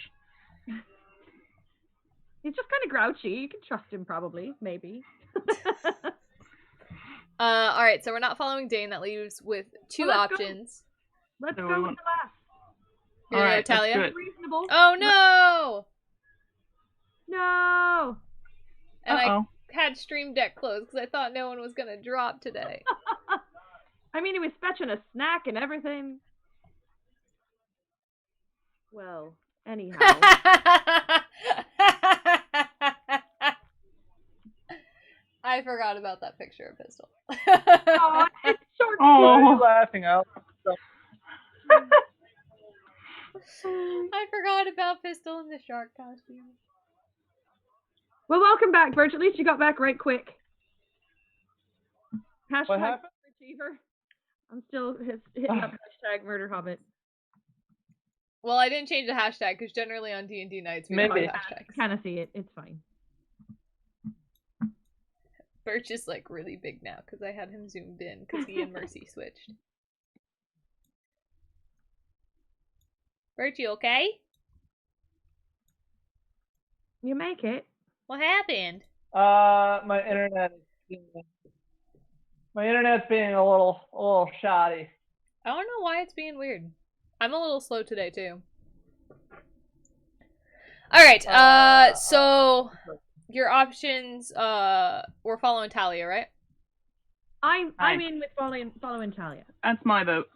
[SPEAKER 2] He's just kind of grouchy. You can trust him, probably, maybe.
[SPEAKER 1] Alright, so we're not following Dane. That leaves with two
[SPEAKER 2] Well, let's go.
[SPEAKER 1] options.
[SPEAKER 2] Let's
[SPEAKER 3] So
[SPEAKER 2] go
[SPEAKER 3] we
[SPEAKER 2] with
[SPEAKER 3] want-
[SPEAKER 2] the last.
[SPEAKER 1] You're gonna go
[SPEAKER 3] Alright,
[SPEAKER 1] Talia?
[SPEAKER 3] let's do it.
[SPEAKER 2] Reasonable.
[SPEAKER 1] Oh no!
[SPEAKER 2] No!
[SPEAKER 1] And I
[SPEAKER 3] Uh-oh.
[SPEAKER 1] had Stream Deck closed because I thought no one was gonna drop today.
[SPEAKER 2] I mean, he was fetching a snack and everything. Well, anyhow.
[SPEAKER 1] I forgot about that picture of Pistol.
[SPEAKER 2] Aw, it's short.
[SPEAKER 4] Why are
[SPEAKER 3] Oh,
[SPEAKER 4] you laughing out?
[SPEAKER 1] I forgot about Pistol in the shark costume.
[SPEAKER 2] Well, welcome back, Birch. At least you got back right quick.
[SPEAKER 4] What
[SPEAKER 2] Hashtag
[SPEAKER 4] happened?
[SPEAKER 2] Achiever. I'm still hitting up hashtag Murder Hobbit.
[SPEAKER 1] Well, I didn't change the hashtag because generally on D&D nights we
[SPEAKER 4] Maybe.
[SPEAKER 1] don't have hashtags.
[SPEAKER 2] Kind of see it. It's fine.
[SPEAKER 1] Birch is like really big now because I had him zoomed in because he and Mercy switched. Birch, you okay?
[SPEAKER 2] You make it.
[SPEAKER 1] What happened?
[SPEAKER 4] My internet's being a little shoddy.
[SPEAKER 1] I don't know why it's being weird. I'm a little slow today too. Alright, so your options, we're following Talia, right?
[SPEAKER 2] I'm
[SPEAKER 3] Hi.
[SPEAKER 2] in with following Talia.
[SPEAKER 3] that's my vote.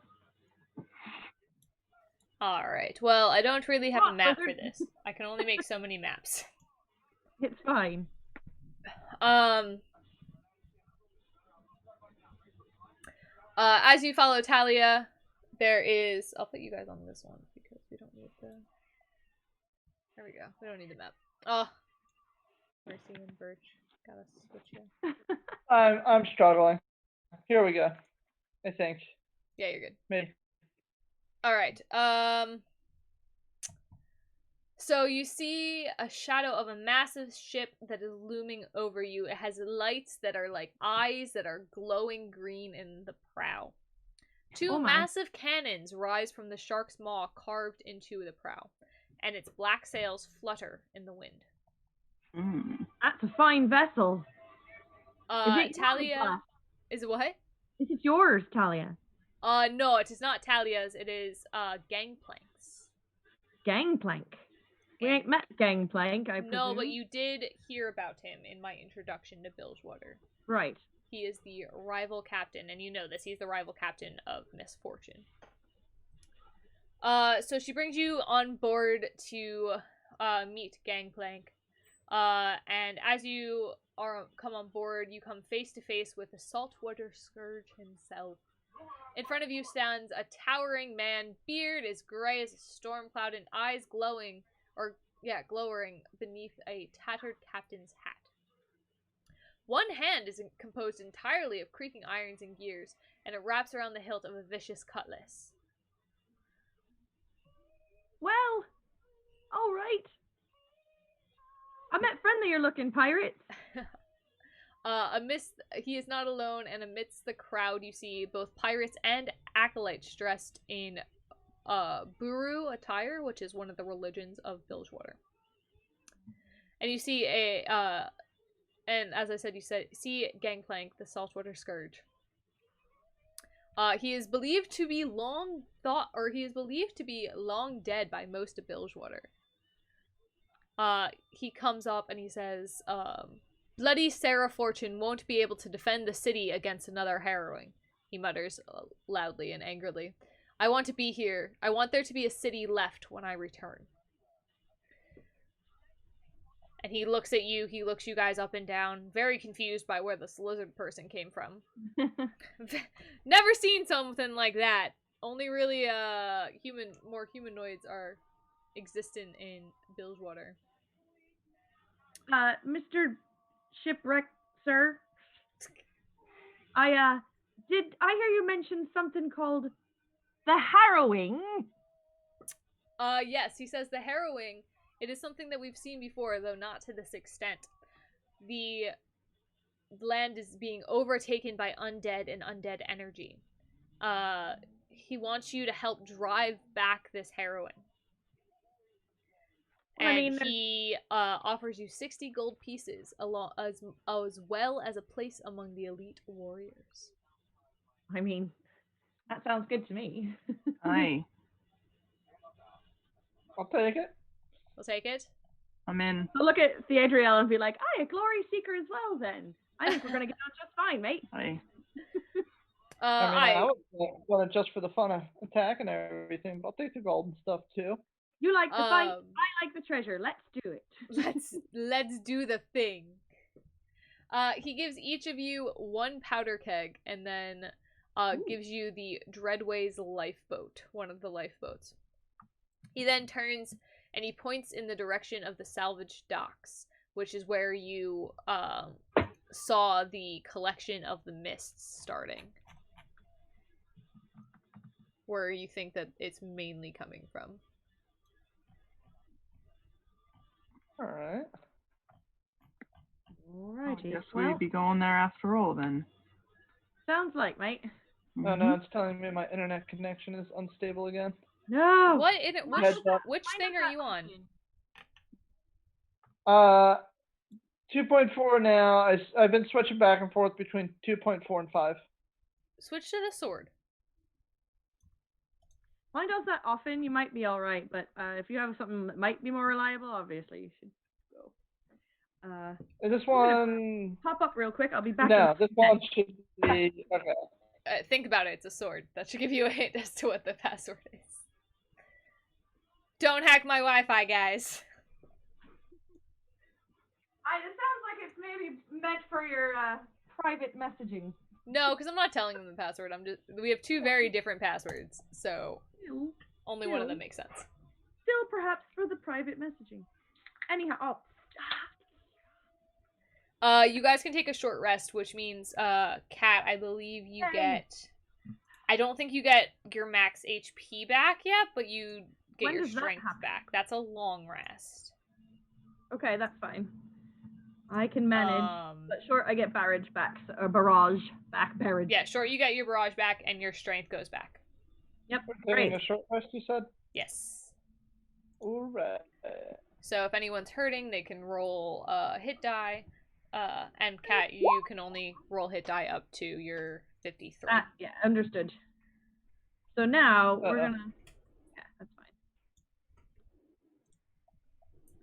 [SPEAKER 1] Alright, well, I don't really have a map for
[SPEAKER 2] Lizard.
[SPEAKER 1] this. I can only make so many maps.
[SPEAKER 2] It's fine.
[SPEAKER 1] As you follow Talia, there is... I'll put you guys on this one because we don't need the... There we go. We don't need the map. Oh. Mercy and Birch. Gotta switch you.
[SPEAKER 4] I'm struggling. Here we go. I think.
[SPEAKER 1] Yeah, you're good.
[SPEAKER 4] Me.
[SPEAKER 1] Alright, so you see a shadow of a massive ship that is looming over you. It has lights that are like eyes that are glowing green in the prow. Two
[SPEAKER 2] Oh my.
[SPEAKER 1] massive cannons rise from the shark's maw carved into the prow, and its black sails flutter in the wind.
[SPEAKER 2] That's a fine vessel. Is it yours,
[SPEAKER 1] Talia...
[SPEAKER 2] Lass?
[SPEAKER 1] Is it what?
[SPEAKER 2] Is it yours, Talia?
[SPEAKER 1] No, it is not Talia's. It is, Gangplank's.
[SPEAKER 2] Gangplank. We ain't met Gangplank, I presume.
[SPEAKER 1] No, but you did hear about him in my introduction to Bilgewater.
[SPEAKER 2] Right.
[SPEAKER 1] He is the rival captain, and you know this. He's the rival captain of Misfortune. So she brings you on board to meet Gangplank. And as you come on board, you come face to face with the Saltwater Scourge himself. In front of you stands a towering man, beard as gray as a storm cloud, and eyes glowering beneath a tattered captain's hat. One hand is composed entirely of creaking irons and gears, and it wraps around the hilt of a vicious cutlass.
[SPEAKER 2] friendlier looking pirates.
[SPEAKER 1] He is not alone, and amidst the crowd you see both pirates and acolytes dressed in Buru attire, which is one of the religions of Bilgewater. And you see and as I said, see Gangplank, the Saltwater Scourge. He is believed to be long dead by most of Bilgewater. He comes up and he says, "Bloody Sarah Fortune won't be able to defend the city against another harrowing," he mutters loudly and angrily. "I want to be here. I want there to be a city left when I return." And he looks at you, he looks you guys up and down, very confused by where this lizard person came from. Never seen something like that. Only really more humanoids are existent in Bilgewater.
[SPEAKER 2] Mr. Shipwreck, sir. Did I hear you mention something called the harrowing?
[SPEAKER 1] Yes, he says the harrowing. It is something that we've seen before, though not to this extent. The land is being overtaken by undead and undead energy. He wants you to help drive back this harrowing. And he offers you 60 gold pieces, as well as a place among the elite warriors.
[SPEAKER 2] I mean, that sounds good to me.
[SPEAKER 3] Aye.
[SPEAKER 4] I'll take it.
[SPEAKER 1] We'll take it.
[SPEAKER 3] I'm in.
[SPEAKER 2] I'll look at Theadriel and be like, "Aye, a glory seeker as well then. I think we're gonna get on just fine, mate."
[SPEAKER 3] Aye.
[SPEAKER 4] I would want it just for the fun of attack and everything, but I'll take the gold and stuff too.
[SPEAKER 2] You like the fight, I like the treasure. Let's do it.
[SPEAKER 1] Let's do the thing. He gives each of you one powder keg, and then gives you the Dreadway's lifeboat, one of the lifeboats. He then turns and he points in the direction of the salvage docks, which is where you saw the collection of the mists starting. Where you think that it's mainly coming from.
[SPEAKER 4] Alright.
[SPEAKER 2] Alrighty.
[SPEAKER 3] I guess we'd be going there after all then.
[SPEAKER 2] Sounds like, mate.
[SPEAKER 3] Mm-hmm.
[SPEAKER 4] Oh no, it's telling me my internet connection is unstable again.
[SPEAKER 2] No!
[SPEAKER 1] Which thing are you on?
[SPEAKER 4] 2.4 now. I've been switching back and forth between 2.4 and 5.
[SPEAKER 1] Switch to the sword.
[SPEAKER 2] Mine does that often. You might be alright, but if you have something that might be more reliable, obviously you should go.
[SPEAKER 4] Is this one...
[SPEAKER 2] Pop up real quick. I'll be back.
[SPEAKER 4] No, this one should be... Okay.
[SPEAKER 1] Think about it. It's a sword. That should give you a hint as to what the password is. Don't hack my Wi-Fi, guys.
[SPEAKER 2] It sounds like it's maybe meant for your private messaging.
[SPEAKER 1] No, because I'm not telling them the password. We have two very different passwords, so only one of them makes sense.
[SPEAKER 2] Still, perhaps for the private messaging. Anyhow,
[SPEAKER 1] you guys can take a short rest, which means, Kat, I believe you get... I don't think you get your max HP back yet, but you get your strength back. That's a long rest.
[SPEAKER 2] Okay, that's fine. I can manage. But short, I get barrage back, or barrage back, barrage.
[SPEAKER 1] Yeah, short, you get your barrage back, and your strength goes back.
[SPEAKER 2] Yep,
[SPEAKER 4] great. A short rest, you said?
[SPEAKER 1] Yes.
[SPEAKER 4] Alright.
[SPEAKER 1] So if anyone's hurting, they can roll hit die. And Kat, you can only roll hit die up to your 53.
[SPEAKER 2] Yeah, understood. So now we're gonna... Yeah, that's fine.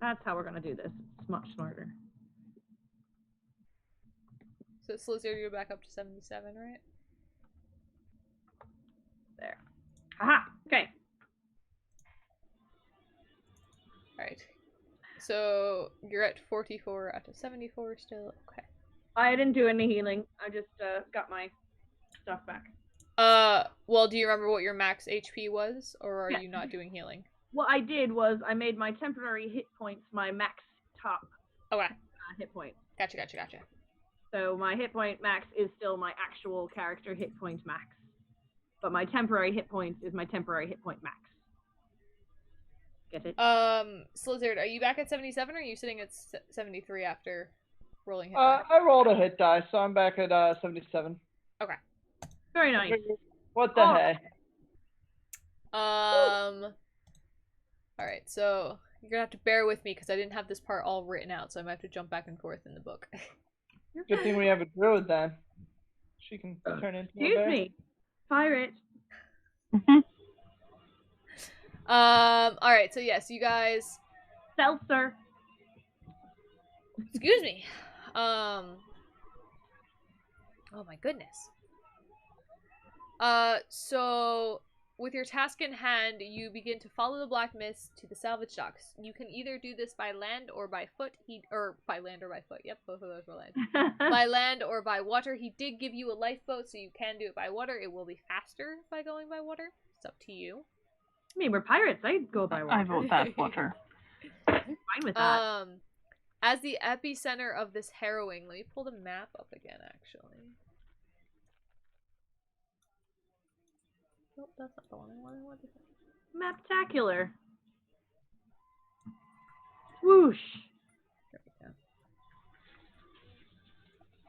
[SPEAKER 2] That's how we're gonna do this. It's much smarter.
[SPEAKER 1] So Slizard, you're back up to 77, right?
[SPEAKER 2] There. Aha! Okay.
[SPEAKER 1] Alright. So you're at 44 out of 74 still. Okay.
[SPEAKER 2] I didn't do any healing. I just got my stuff back.
[SPEAKER 1] Well, do you remember what your max HP was, or are you not doing healing?
[SPEAKER 2] What I did was I made my temporary hit points my max top.
[SPEAKER 1] Okay.
[SPEAKER 2] Hit point.
[SPEAKER 1] Gotcha.
[SPEAKER 2] So my hit point max is still my actual character hit point max. But my temporary hit points is my temporary hit point max. Get it?
[SPEAKER 1] Slizard, are you back at 77 or are you sitting at 73 after rolling hit?
[SPEAKER 4] I rolled a hit die, so I'm back at 77.
[SPEAKER 1] Okay.
[SPEAKER 2] Very nice.
[SPEAKER 4] What the
[SPEAKER 2] Oh.
[SPEAKER 4] heck?
[SPEAKER 1] Alright, so you're gonna have to bear with me because I didn't have this part all written out, so I might have to jump back and forth in the book.
[SPEAKER 4] Good thing we have a druid then. She can turn into a
[SPEAKER 2] Excuse
[SPEAKER 4] bear.
[SPEAKER 2] me. Pirate.
[SPEAKER 1] Alright, so yes, you guys...
[SPEAKER 2] Seltzer.
[SPEAKER 1] Excuse me. Oh my goodness. So with your task in hand, you begin to follow the black mist to the salvage docks. You can either do this by land or by foot. By land or by foot. Yep, both of those were land. By land or by water. He did give you a lifeboat, so you can do it by water. It will be faster by going by water. It's up to you.
[SPEAKER 2] I mean, we're pirates. I'd go by water.
[SPEAKER 3] I vote that water.
[SPEAKER 2] I'm fine with that.
[SPEAKER 1] As the epicenter of this harrowing, let me pull the map up again, actually. Nope, that's not the one I wanted. What is it?
[SPEAKER 2] Maptacular. Swoosh.
[SPEAKER 1] There we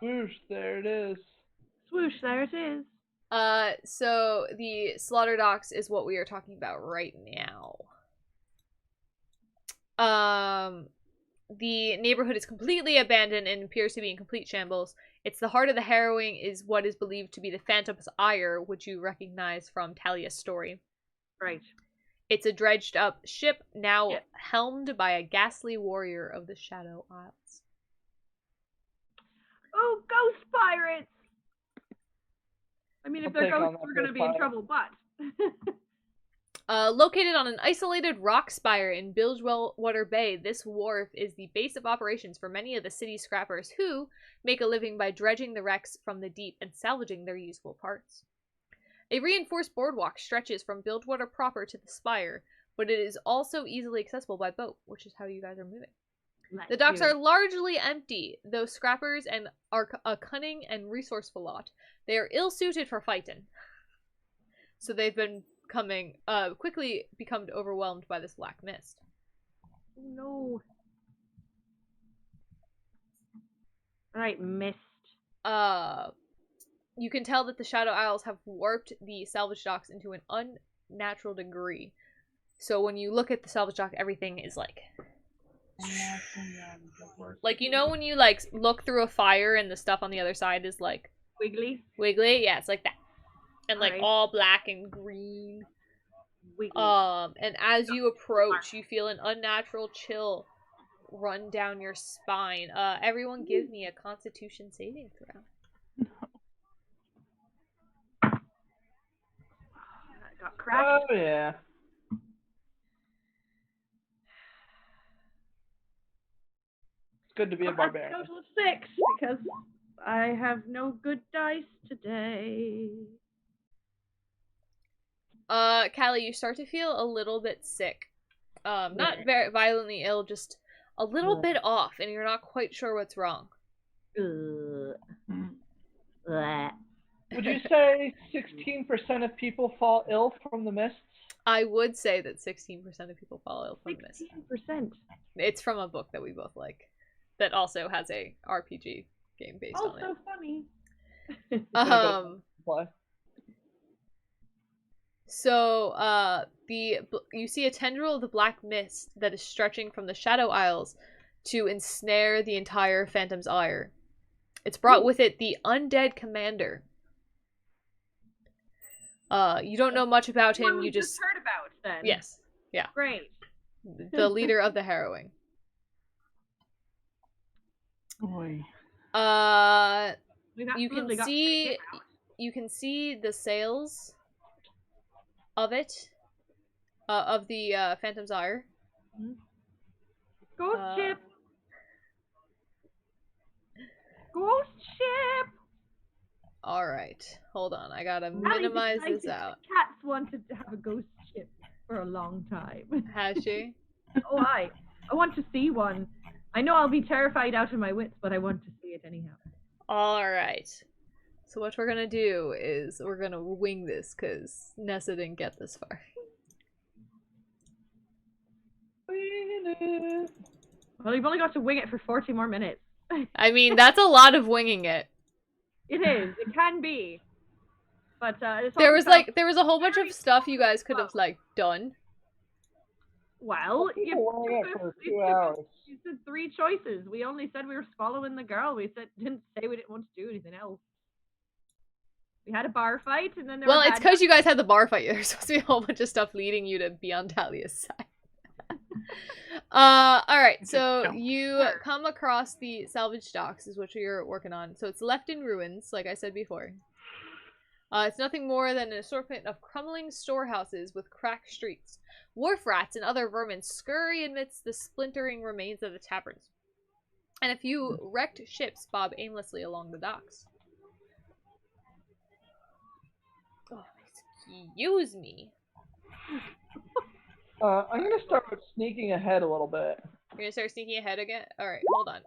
[SPEAKER 1] go.
[SPEAKER 4] Whoosh, there it is.
[SPEAKER 2] Swoosh, there it is.
[SPEAKER 1] So the slaughter docks is what we are talking about right now. The neighborhood is completely abandoned and appears to be in complete shambles. It's the heart of the harrowing is what is believed to be the Phantom's Ire, which you recognize from Talia's story.
[SPEAKER 2] Right.
[SPEAKER 1] It's a dredged up ship, now helmed by a ghastly warrior of the Shadow Isles.
[SPEAKER 2] Oh, ghost pirates! I mean, if
[SPEAKER 4] I'll
[SPEAKER 2] they're
[SPEAKER 4] take on
[SPEAKER 2] ghosts,
[SPEAKER 4] that
[SPEAKER 2] we're gonna
[SPEAKER 4] ghost
[SPEAKER 2] be in
[SPEAKER 4] pirate.
[SPEAKER 2] trouble, but...
[SPEAKER 1] Located on an isolated rock spire in Bilgewater Bay, this wharf is the base of operations for many of the city's scrappers who make a living by dredging the wrecks from the deep and salvaging their useful parts. A reinforced boardwalk stretches from Bilgewater proper to the spire, but it is also easily accessible by boat, which is how you guys are moving. The docks are largely empty, though scrappers are a cunning and resourceful lot. They are ill-suited for fighting, so they've been quickly become overwhelmed by this black mist.
[SPEAKER 2] Oh, no. Alright, mist.
[SPEAKER 1] You can tell that the Shadow Isles have warped the salvage docks into an unnatural degree. So when you look at the salvage dock, everything is like you know when you like look through a fire and the stuff on the other side is like
[SPEAKER 2] Wiggly.
[SPEAKER 1] wiggly? Yeah, it's like that. And like
[SPEAKER 2] Alright.
[SPEAKER 1] all black and green.
[SPEAKER 2] Wiggly.
[SPEAKER 1] And as you approach, you feel an unnatural chill run down your spine. Everyone give me a Constitution saving throw.
[SPEAKER 2] That got cracked.
[SPEAKER 4] Oh, yeah. It's good to be a barbarian.
[SPEAKER 2] That's a total of 6, because I have no good dice today.
[SPEAKER 1] Callie, you start to feel a little bit sick. Not very violently ill, just a little bit off, and you're not quite sure what's wrong.
[SPEAKER 4] Would you say 16% of people fall ill from the mists?
[SPEAKER 1] I would say that 16% of people fall ill from this.
[SPEAKER 2] 16%.
[SPEAKER 1] It's from a book that we both like, that also has a RPG game based on
[SPEAKER 2] Also funny.
[SPEAKER 1] it.
[SPEAKER 4] Play.
[SPEAKER 1] So, you see a tendril of the black mist that is stretching from the Shadow Isles to ensnare the entire Phantom's Ire. It's brought with it the undead commander. You don't know much about him.
[SPEAKER 2] One
[SPEAKER 1] You
[SPEAKER 2] we just heard about then.
[SPEAKER 1] yes, yeah,
[SPEAKER 2] Great.
[SPEAKER 1] the leader of the harrowing.
[SPEAKER 3] Boy.
[SPEAKER 2] We've
[SPEAKER 1] You can
[SPEAKER 2] absolutely got
[SPEAKER 1] see
[SPEAKER 2] to out.
[SPEAKER 1] you can see the sails of it, of the Phantom's Ire.
[SPEAKER 2] Ghost ship. Ghost ship.
[SPEAKER 1] All right, hold on. I gotta
[SPEAKER 2] Allie's
[SPEAKER 1] minimize
[SPEAKER 2] excited.
[SPEAKER 1] this out.
[SPEAKER 2] Kat's wanted to have a ghost ship for a long time.
[SPEAKER 1] Has she?
[SPEAKER 2] Oh, I want to see one. I know I'll be terrified out of my wits, but I want to see it anyhow.
[SPEAKER 1] All right. So what we're gonna do is we're gonna wing this because Nessa didn't get this far.
[SPEAKER 2] Well, you've only got to wing it for 40 more minutes.
[SPEAKER 1] I mean, that's a lot of winging it.
[SPEAKER 2] It is. It can be. But it's
[SPEAKER 1] There
[SPEAKER 2] also
[SPEAKER 1] was a whole bunch of stuff you guys could have like done.
[SPEAKER 2] Well,
[SPEAKER 4] People winging it for 2 hours.
[SPEAKER 2] You said 3 choices. We only said we were following the girl. We didn't say we didn't want to do anything else. We had a bar fight, and then there
[SPEAKER 1] Well,
[SPEAKER 2] were
[SPEAKER 1] it's because you guys had the bar fight. There's supposed to be a whole bunch of stuff leading you to be on Talia's side. Alright, so you come across the salvage docks is what you're working on. So it's left in ruins, like I said before. It's nothing more than an assortment of crumbling storehouses with cracked streets. Wharf rats and other vermin scurry amidst the splintering remains of the taverns. And a few wrecked ships bob aimlessly along the docks. Oh, excuse me.
[SPEAKER 4] I'm gonna start with sneaking ahead a little bit.
[SPEAKER 1] You're gonna start sneaking ahead again? Alright, hold on.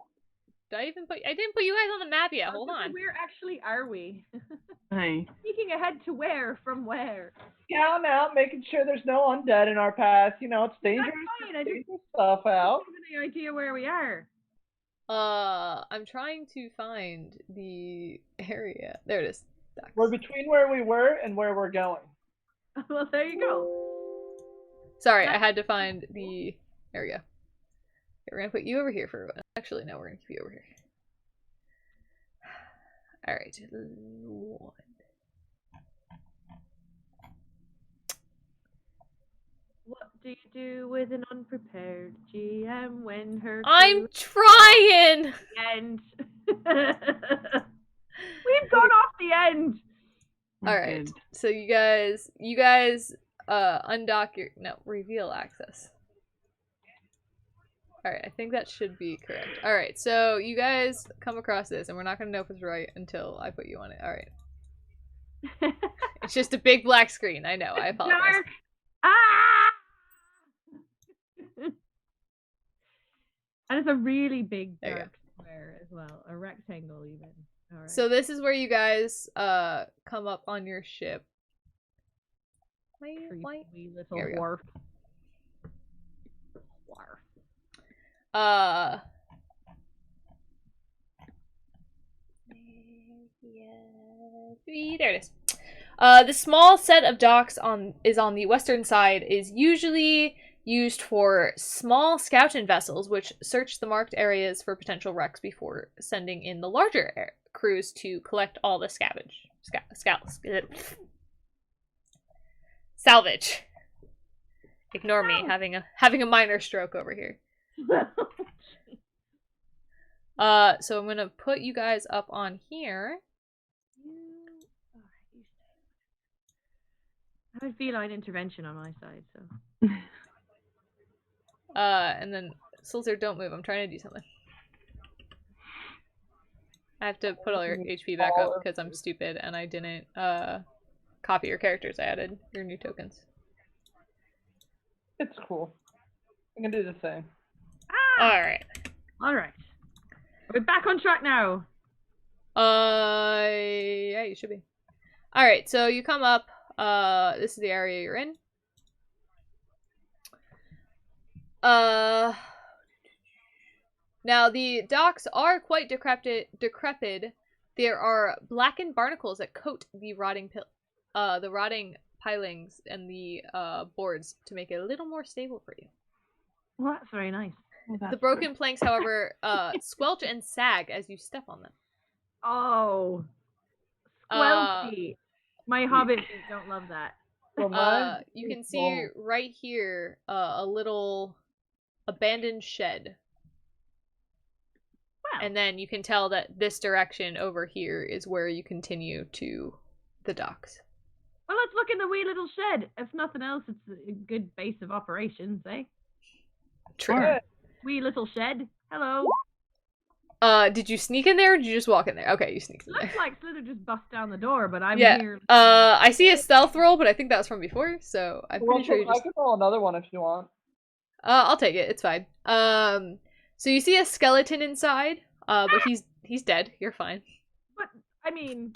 [SPEAKER 1] I didn't put you guys on the map yet, hold on.
[SPEAKER 2] Where actually are we?
[SPEAKER 3] Hey.
[SPEAKER 2] Sneaking ahead to where? From where?
[SPEAKER 4] Scouting out, making sure there's no undead in our path. You know, it's dangerous.
[SPEAKER 2] That's fine. I
[SPEAKER 4] Take
[SPEAKER 2] just
[SPEAKER 4] this stuff out.
[SPEAKER 2] don't have any idea where we are.
[SPEAKER 1] I'm trying to find the area. There it is. Docks.
[SPEAKER 4] We're between where we were and where we're going.
[SPEAKER 2] Well, there you go.
[SPEAKER 1] Sorry, I had to find the... There we go. Okay, we're gonna put you over here for a minute. Actually, no, we're gonna keep you over here. Alright.
[SPEAKER 2] What do you do with an unprepared GM when her
[SPEAKER 1] I'm trying!
[SPEAKER 2] end? We've gone off the end!
[SPEAKER 1] Alright, so you guys, undock your, no, reveal access. Alright, I think that should be correct. Alright, so you guys come across this, and we're not gonna know if it's right until I put you on it. Alright. It's just a big black screen, I know, I apologize.
[SPEAKER 2] Dark! Ah! And it's a really big dark square as well. A rectangle even. Alright.
[SPEAKER 1] So this is where you guys come up on your ship.
[SPEAKER 2] Creepy
[SPEAKER 1] Why?
[SPEAKER 2] wee
[SPEAKER 1] Here
[SPEAKER 2] little
[SPEAKER 1] we go.
[SPEAKER 2] wharf.
[SPEAKER 1] There it is. The small set of docks is on the western side is usually used for small scouting vessels, which search the marked areas for potential wrecks before sending in the larger crews to collect all the salvage. Ignore me, having a minor stroke over here. So I'm gonna put you guys up on here.
[SPEAKER 2] I have a feline intervention on my side, so.
[SPEAKER 1] And then Slizard, don't move. I'm trying to do something. I have to put all your HP back up because I'm stupid and I didn't copy your characters. I added your new tokens.
[SPEAKER 4] It's cool. I can do the same.
[SPEAKER 1] Alright.
[SPEAKER 2] Alright. We're back on track now.
[SPEAKER 1] Yeah, you should be. Alright, so you come up. This is the area you're in. Now the docks are quite decrepit. There are blackened barnacles that coat the rotting pilings and the boards to make it a little more stable for you.
[SPEAKER 2] Well, that's very nice.
[SPEAKER 1] The broken planks, however, squelch and sag as you step on them.
[SPEAKER 2] Oh, squelchy. My hobbits don't love that.
[SPEAKER 4] Well,
[SPEAKER 1] you can see right here a little abandoned shed.
[SPEAKER 2] Wow.
[SPEAKER 1] And then you can tell that this direction over here is where you continue to the docks.
[SPEAKER 2] Well, let's look in the wee little shed. If nothing else, it's a good base of operations, eh?
[SPEAKER 1] True.
[SPEAKER 4] Yeah.
[SPEAKER 2] Wee little shed. Hello.
[SPEAKER 1] Did you sneak in there or did you just walk in there? Okay, you sneaked in there.
[SPEAKER 2] Looks like Slither just bust down the door, but I'm
[SPEAKER 1] Yeah.
[SPEAKER 2] here.
[SPEAKER 1] I see a stealth roll, but I think that was from before, so I'm pretty sure you
[SPEAKER 4] I
[SPEAKER 1] just...
[SPEAKER 4] can roll another one if you want.
[SPEAKER 1] I'll take it. It's fine. So you see a skeleton inside, but he's dead. You're fine.
[SPEAKER 2] But, I mean...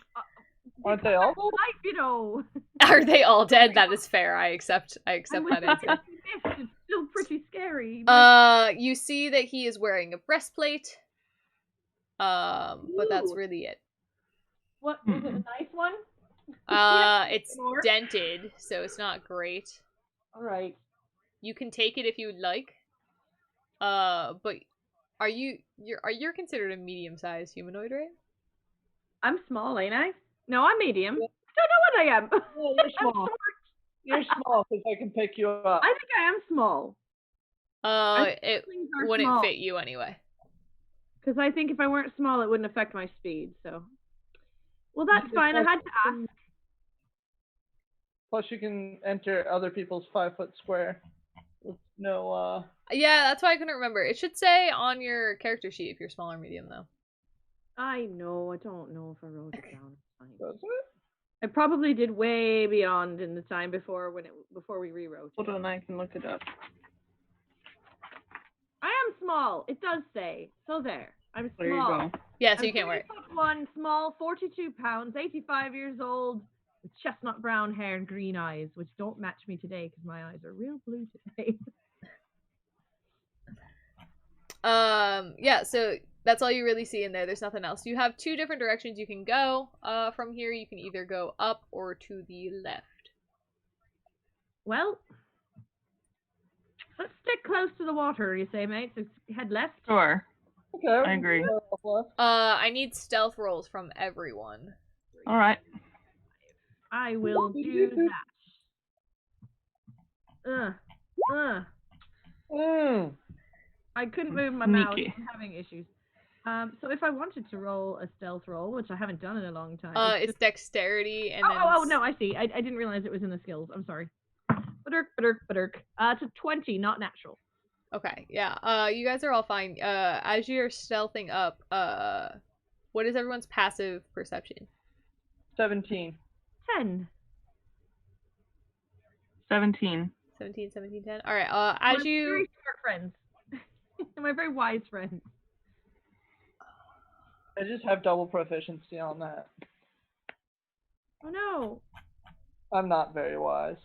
[SPEAKER 4] Aren't they all dead?
[SPEAKER 2] Life, you know.
[SPEAKER 1] Are they all dead? That is fair. I accept
[SPEAKER 2] And
[SPEAKER 1] that
[SPEAKER 2] with
[SPEAKER 1] answer.
[SPEAKER 2] it's still pretty scary. scary.
[SPEAKER 1] You see that he is wearing a breastplate. But that's
[SPEAKER 2] Ooh.
[SPEAKER 1] really it.
[SPEAKER 2] What is it? A nice one?
[SPEAKER 1] It's dented, so it's not great.
[SPEAKER 2] All right.
[SPEAKER 1] You can take it if you would like. But you're considered a medium-sized humanoid, right?
[SPEAKER 2] I'm small, ain't I? No, I'm medium. I don't know what I am.
[SPEAKER 4] Yeah, you're small. You're small because I can pick you up.
[SPEAKER 2] I think I am small.
[SPEAKER 1] It wouldn't fit you anyway.
[SPEAKER 2] Because I think if I weren't small, it wouldn't affect my speed. So, well, that's fine. I had to ask.
[SPEAKER 4] Plus, you can enter other people's 5-foot square with no.
[SPEAKER 1] Yeah, that's why I couldn't remember. It should say on your character sheet if you're small or medium, though.
[SPEAKER 2] I know. I don't know if I wrote it down.
[SPEAKER 4] Does it?
[SPEAKER 2] I probably did way beyond in the time before before we rewrote.
[SPEAKER 3] Hold on, I can look it up.
[SPEAKER 2] I am small. It does say. So there. I'm small.
[SPEAKER 3] There you go.
[SPEAKER 1] Yeah, so you can't wear it.
[SPEAKER 2] 1, small, 42 pounds, 85 years old, with chestnut brown hair and green eyes, which don't match me today because my eyes are real blue today.
[SPEAKER 1] Yeah, so that's all you really see in there. There's nothing else. You have 2 different directions you can go. From here, you can either go up or to the left.
[SPEAKER 2] Well, let's stick close to the water, you say, mate? So head left?
[SPEAKER 3] Sure.
[SPEAKER 4] Okay.
[SPEAKER 3] I agree.
[SPEAKER 1] I need stealth rolls from everyone.
[SPEAKER 3] All right.
[SPEAKER 2] I will do that. I couldn't move my mouse.
[SPEAKER 3] Sneaky.
[SPEAKER 2] I'm having issues. So if I wanted to roll a stealth roll, which I haven't done in a long time.
[SPEAKER 1] It's dexterity and then...
[SPEAKER 2] Oh, no, I see. I didn't realize it was in the skills. I'm sorry. It's a 20, not natural.
[SPEAKER 1] Okay, yeah. You guys are all fine. As you're stealthing up, what is everyone's passive perception?
[SPEAKER 4] 17.
[SPEAKER 2] 10.
[SPEAKER 3] 17.
[SPEAKER 1] 17, 17, 10. All right. As you...
[SPEAKER 2] Very smart friends. My very wise friends.
[SPEAKER 4] I just have double proficiency on that.
[SPEAKER 2] Oh no.
[SPEAKER 4] I'm not very wise.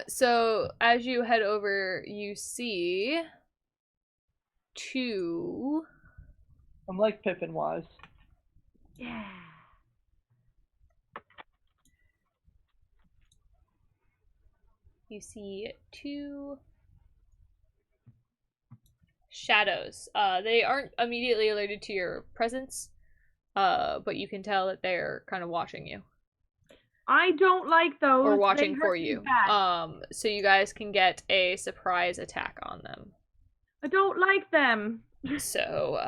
[SPEAKER 1] So as you head over, you see 2.
[SPEAKER 4] I'm like Pippin wise.
[SPEAKER 2] Yeah.
[SPEAKER 1] You see 2 shadows. They aren't immediately alerted to your presence, but you can tell that they're kind of watching you.
[SPEAKER 2] I don't like those.
[SPEAKER 1] Or watching
[SPEAKER 2] They
[SPEAKER 1] for
[SPEAKER 2] hurt me
[SPEAKER 1] you.
[SPEAKER 2] bad.
[SPEAKER 1] So you guys can get a surprise attack on them.
[SPEAKER 2] I don't like them.
[SPEAKER 1] So,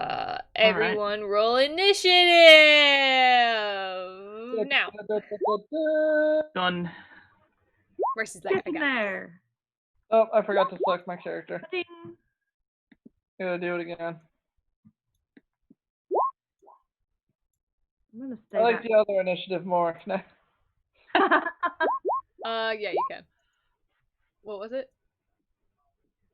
[SPEAKER 1] everyone roll initiative! Now.
[SPEAKER 3] Done.
[SPEAKER 1] Mercy's like,
[SPEAKER 2] Get in there.
[SPEAKER 4] Oh, I forgot to select my character.
[SPEAKER 2] Ding.
[SPEAKER 4] Gotta do it again.
[SPEAKER 2] I'm gonna stay
[SPEAKER 4] I like
[SPEAKER 2] back.
[SPEAKER 4] the other initiative more. Can I...
[SPEAKER 1] Yeah, you can. What was it?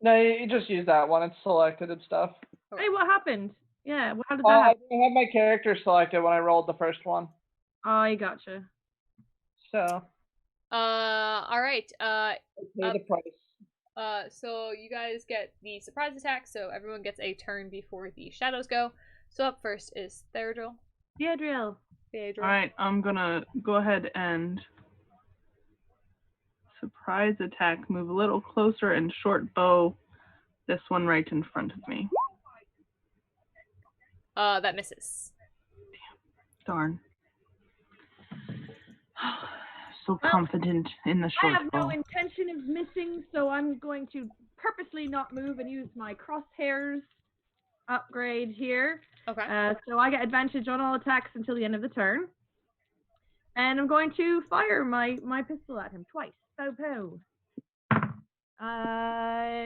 [SPEAKER 4] No, you just use that one. It's selected and stuff.
[SPEAKER 1] Okay.
[SPEAKER 2] Hey, what happened? Yeah, how did that
[SPEAKER 4] I
[SPEAKER 2] happen?
[SPEAKER 4] didn't have my character selected when I rolled the first one.
[SPEAKER 2] I gotcha.
[SPEAKER 4] So.
[SPEAKER 1] Alright,
[SPEAKER 4] Pay the price.
[SPEAKER 1] so you guys get the surprise attack, so everyone gets a turn before the shadows go. So up first is Theadriel.
[SPEAKER 2] Theadriel.
[SPEAKER 3] Alright, I'm gonna go ahead and surprise attack, move a little closer and short bow this one right in front of me.
[SPEAKER 1] That misses.
[SPEAKER 3] Darn. So confident in the short
[SPEAKER 2] I have
[SPEAKER 3] bow.
[SPEAKER 2] no intention of missing, so I'm going to purposely not move and use my crosshairs upgrade here.
[SPEAKER 1] Okay.
[SPEAKER 2] So I get advantage on all attacks until the end of the turn. And I'm going to fire my pistol at him twice. Pow pow.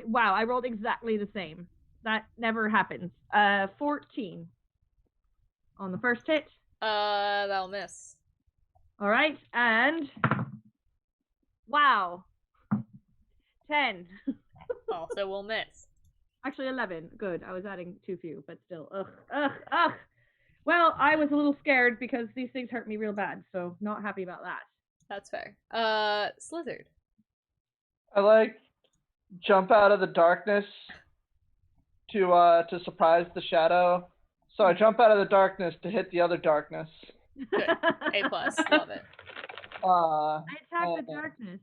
[SPEAKER 2] Wow, I rolled exactly the same. That never happens. 14 on the first hit.
[SPEAKER 1] That'll miss.
[SPEAKER 2] All right, and wow, 10.
[SPEAKER 1] Also will miss.
[SPEAKER 2] Actually, 11. Good. I was adding too few, but still. Ugh. Well, I was a little scared because these things hurt me real bad, so not happy about that.
[SPEAKER 1] That's fair. Slizard.
[SPEAKER 4] I like jump out of the darkness to surprise the shadow. So I jump out of the darkness to hit the other darkness.
[SPEAKER 1] Good. A+. Love it.
[SPEAKER 2] I attack the darkness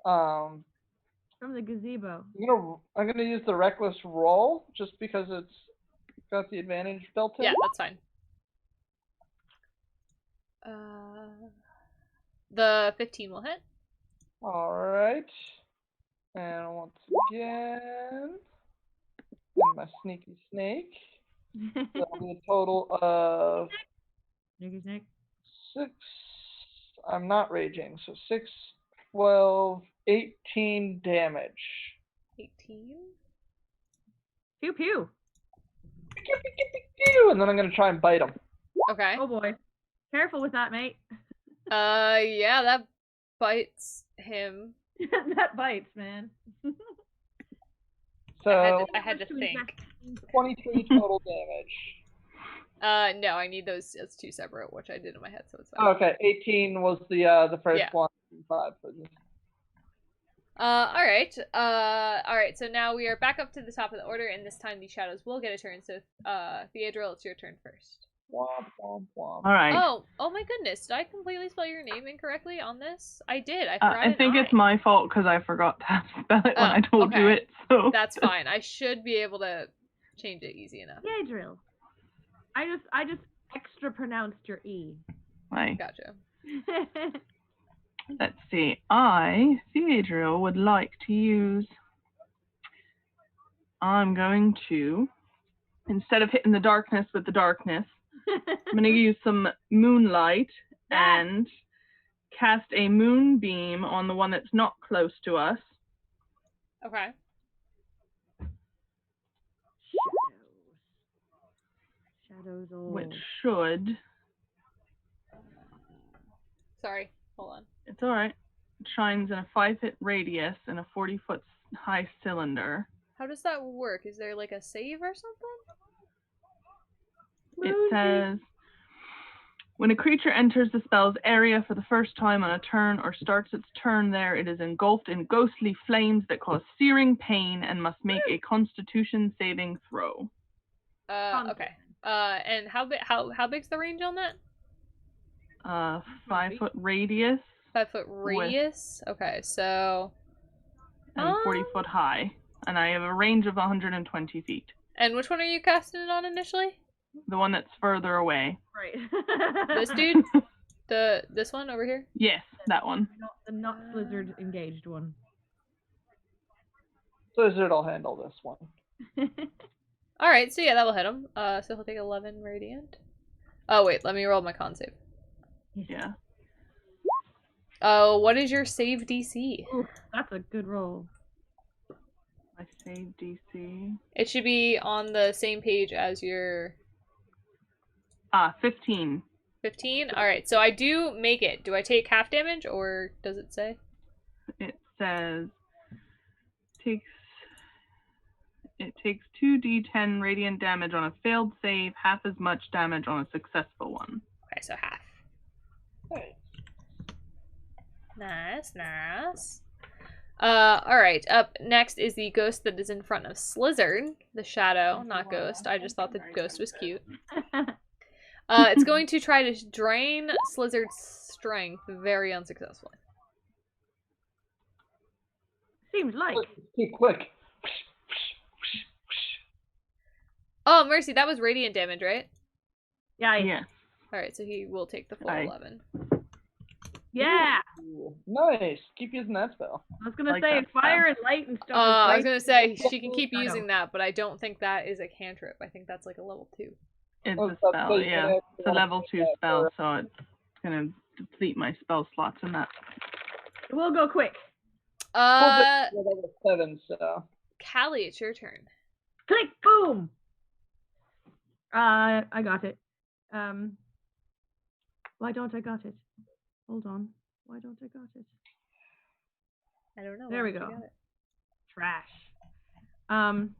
[SPEAKER 4] Um,
[SPEAKER 2] from the gazebo.
[SPEAKER 4] I'm gonna use the reckless roll just because it's got the advantage built in.
[SPEAKER 1] Yeah, that's fine. The 15 will hit.
[SPEAKER 4] All right. And once again, and my sneaky snake. That'll be a total of
[SPEAKER 2] Sneaky snake.
[SPEAKER 4] 6. I'm not raging, so 6, 12, 18 damage.
[SPEAKER 1] 18.
[SPEAKER 2] Pew pew.
[SPEAKER 4] And then I'm gonna try and bite him.
[SPEAKER 1] Okay.
[SPEAKER 2] Oh boy. Careful with that, mate.
[SPEAKER 1] Yeah, that bites him.
[SPEAKER 2] That bites, man.
[SPEAKER 4] So
[SPEAKER 1] I had to think.
[SPEAKER 4] 23 total damage.
[SPEAKER 1] No, I need those as 2 separate, which I did in my head, so it's fine.
[SPEAKER 4] Okay, 18 was the first
[SPEAKER 1] Yeah.
[SPEAKER 4] one. 5 for this.
[SPEAKER 1] Alright, so now we are back up to the top of the order, and this time the shadows will get a turn, so, Theadriel, it's your turn first.
[SPEAKER 4] Womp, womp, womp.
[SPEAKER 3] Alright.
[SPEAKER 1] Oh my goodness, did I completely spell your name incorrectly on this? I did, I forgot
[SPEAKER 3] I think it's my fault because I forgot to spell it when I told you
[SPEAKER 1] okay.
[SPEAKER 3] it. So
[SPEAKER 1] That's fine, I should be able to change it easy enough.
[SPEAKER 2] Theadriel. I just extra pronounced your E.
[SPEAKER 3] Right.
[SPEAKER 1] Gotcha.
[SPEAKER 3] Let's see. I, Theadriel, would like to use. I'm going to, instead of hitting the darkness with the darkness, I'm going to use some moonlight and cast a moonbeam on the one that's not close to us.
[SPEAKER 1] Okay.
[SPEAKER 2] Shadows old.
[SPEAKER 3] Which should.
[SPEAKER 1] Sorry, hold on.
[SPEAKER 3] It's alright. It shines in a 5-foot radius in a 40-foot high cylinder.
[SPEAKER 1] How does that work? Is there like a save or something?
[SPEAKER 3] It says, when a creature enters the spell's area for the first time on a turn or starts its turn there, it is engulfed in ghostly flames that cause searing pain and must make a Constitution saving throw.
[SPEAKER 1] Okay. And how big's the range on that?
[SPEAKER 3] 5-foot radius.
[SPEAKER 1] 5-foot radius? Okay, so...
[SPEAKER 3] And 40-foot high. And I have a range of 120 feet.
[SPEAKER 1] And which one are you casting it on initially?
[SPEAKER 3] The one that's further away.
[SPEAKER 2] Right.
[SPEAKER 1] This dude? This one over here?
[SPEAKER 3] Yes, that one.
[SPEAKER 2] The not Slizard engaged one.
[SPEAKER 4] Slizard will handle this one.
[SPEAKER 1] Alright, so yeah, that will hit him. So he'll take 11 radiant. Oh wait, let me roll my con save.
[SPEAKER 3] Yeah.
[SPEAKER 1] Oh, what is your save DC?
[SPEAKER 2] Ooh, that's a good roll.
[SPEAKER 3] I save DC.
[SPEAKER 1] It should be on the same page as your...
[SPEAKER 3] 15.
[SPEAKER 1] 15? Alright, so I do make it. Do I take half damage, or does it say?
[SPEAKER 3] It says it takes 2d10 radiant damage on a failed save, half as much damage on a successful one.
[SPEAKER 1] Okay, so half.
[SPEAKER 4] Hey.
[SPEAKER 1] Nice. Alright, up next is the ghost that is in front of Slizard. The shadow, not ghost. I just thought the ghost was cute. It's going to try to drain Slizard's strength very unsuccessfully.
[SPEAKER 2] Seems like.
[SPEAKER 4] Too quick.
[SPEAKER 1] Oh, mercy, that was radiant damage, right?
[SPEAKER 2] Yeah.
[SPEAKER 3] Yes.
[SPEAKER 1] Alright, so he will take the full
[SPEAKER 3] Aye.
[SPEAKER 1] 11.
[SPEAKER 2] Yeah.
[SPEAKER 4] Ooh, nice. Keep using that spell.
[SPEAKER 2] I was gonna
[SPEAKER 3] Like
[SPEAKER 2] say
[SPEAKER 3] that
[SPEAKER 2] fire and light and stuff.
[SPEAKER 1] I was
[SPEAKER 2] is
[SPEAKER 1] gonna
[SPEAKER 2] great.
[SPEAKER 1] say, she can keep
[SPEAKER 2] Shadow.
[SPEAKER 1] using that, but I don't think that is a cantrip. I think that's like a level 2.
[SPEAKER 3] It's
[SPEAKER 4] Oh,
[SPEAKER 3] a
[SPEAKER 4] that's
[SPEAKER 3] spell,
[SPEAKER 4] what you
[SPEAKER 3] yeah.
[SPEAKER 4] have
[SPEAKER 3] It's a
[SPEAKER 4] to
[SPEAKER 3] level 2
[SPEAKER 4] that
[SPEAKER 3] spell,
[SPEAKER 4] for-
[SPEAKER 3] so it's gonna deplete my spell slots in that.
[SPEAKER 2] We'll go quick.
[SPEAKER 4] Level 7, so.
[SPEAKER 1] Callie, it's your turn.
[SPEAKER 2] Click, boom. I got it. Why don't I got it? Hold on. Why don't I got it?
[SPEAKER 1] I don't know.
[SPEAKER 2] There we
[SPEAKER 1] why don't
[SPEAKER 2] go.
[SPEAKER 1] you got it?
[SPEAKER 2] Trash. I'm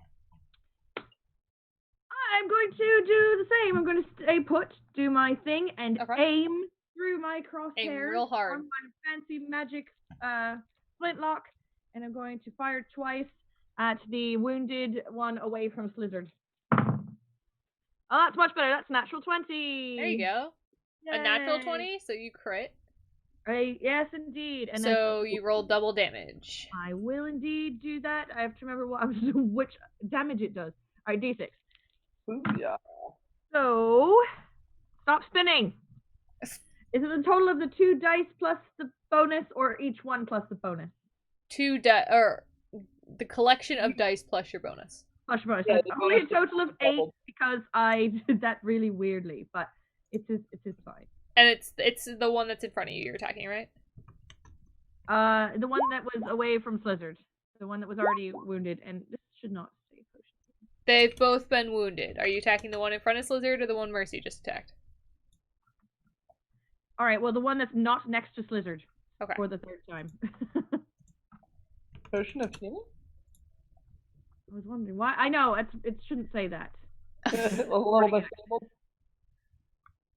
[SPEAKER 2] going to do the same. I'm going to stay put, do my thing, and
[SPEAKER 1] Okay.
[SPEAKER 2] aim through my crosshairs
[SPEAKER 1] real hard.
[SPEAKER 2] on my fancy magic flintlock and I'm going to fire twice at the wounded one away from Slizard. Oh, that's much better. That's natural 20.
[SPEAKER 1] There you go. A natural 20, so you crit.
[SPEAKER 2] Right, yes, indeed. And
[SPEAKER 1] So you roll double damage.
[SPEAKER 2] I will indeed do that. I have to remember which damage it does. All right, D6.
[SPEAKER 4] Booyah.
[SPEAKER 2] So, stop spinning. Is it the total of the 2 dice plus the bonus, or each one plus the bonus?
[SPEAKER 1] Or the collection of dice plus your bonus.
[SPEAKER 2] Plus your bonus.
[SPEAKER 4] Yeah,
[SPEAKER 2] It's
[SPEAKER 4] the
[SPEAKER 2] only a
[SPEAKER 4] bonus is
[SPEAKER 2] total of 8
[SPEAKER 4] doubled.
[SPEAKER 2] because I did that really weirdly, but it's fine.
[SPEAKER 1] And it's the one that's in front of you you're attacking, right?
[SPEAKER 2] The one that was away from Slizard. The one that was already wounded, and this should not say potion.
[SPEAKER 1] They've both been wounded. Are you attacking the one in front of Slizard or the one Mercy just attacked?
[SPEAKER 2] Alright, well, the one that's not next to Slizard.
[SPEAKER 1] Okay.
[SPEAKER 2] For the 3rd time.
[SPEAKER 4] Potion of healing?
[SPEAKER 2] I was wondering why. I know, it shouldn't say that.
[SPEAKER 4] A little bit stable.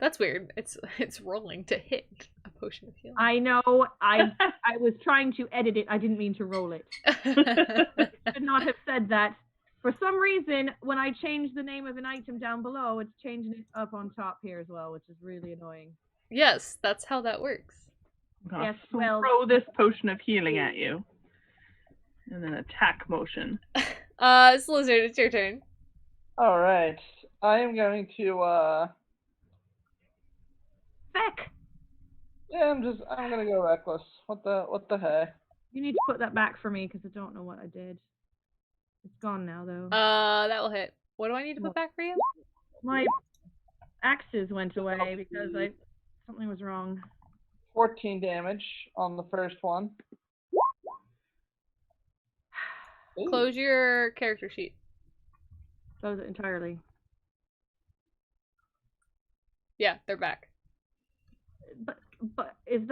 [SPEAKER 1] That's weird. It's rolling to hit a potion of healing.
[SPEAKER 2] I know, I was trying to edit it, I didn't mean to roll it. Should not have said that. For some reason, when I change the name of an item down below, it's changing it up on top here as well, which is really annoying.
[SPEAKER 1] Yes, that's how that works.
[SPEAKER 3] I'm gonna
[SPEAKER 2] Yes, well-
[SPEAKER 3] throw this potion of healing at you. And then attack motion.
[SPEAKER 1] Slizard, it's your turn.
[SPEAKER 4] Alright. I am going to,
[SPEAKER 2] Feck!
[SPEAKER 4] yeah, I'm gonna go reckless. What the heck?
[SPEAKER 2] You need to put that back for me, because I don't know what I did. It's gone now, though.
[SPEAKER 1] That will hit. What do I need to put back for you?
[SPEAKER 2] My axes went away because something was wrong.
[SPEAKER 4] 14 damage on the first one. Ooh.
[SPEAKER 1] Close your character sheet.
[SPEAKER 2] Close it entirely.
[SPEAKER 1] Yeah, they're back.
[SPEAKER 2] But it's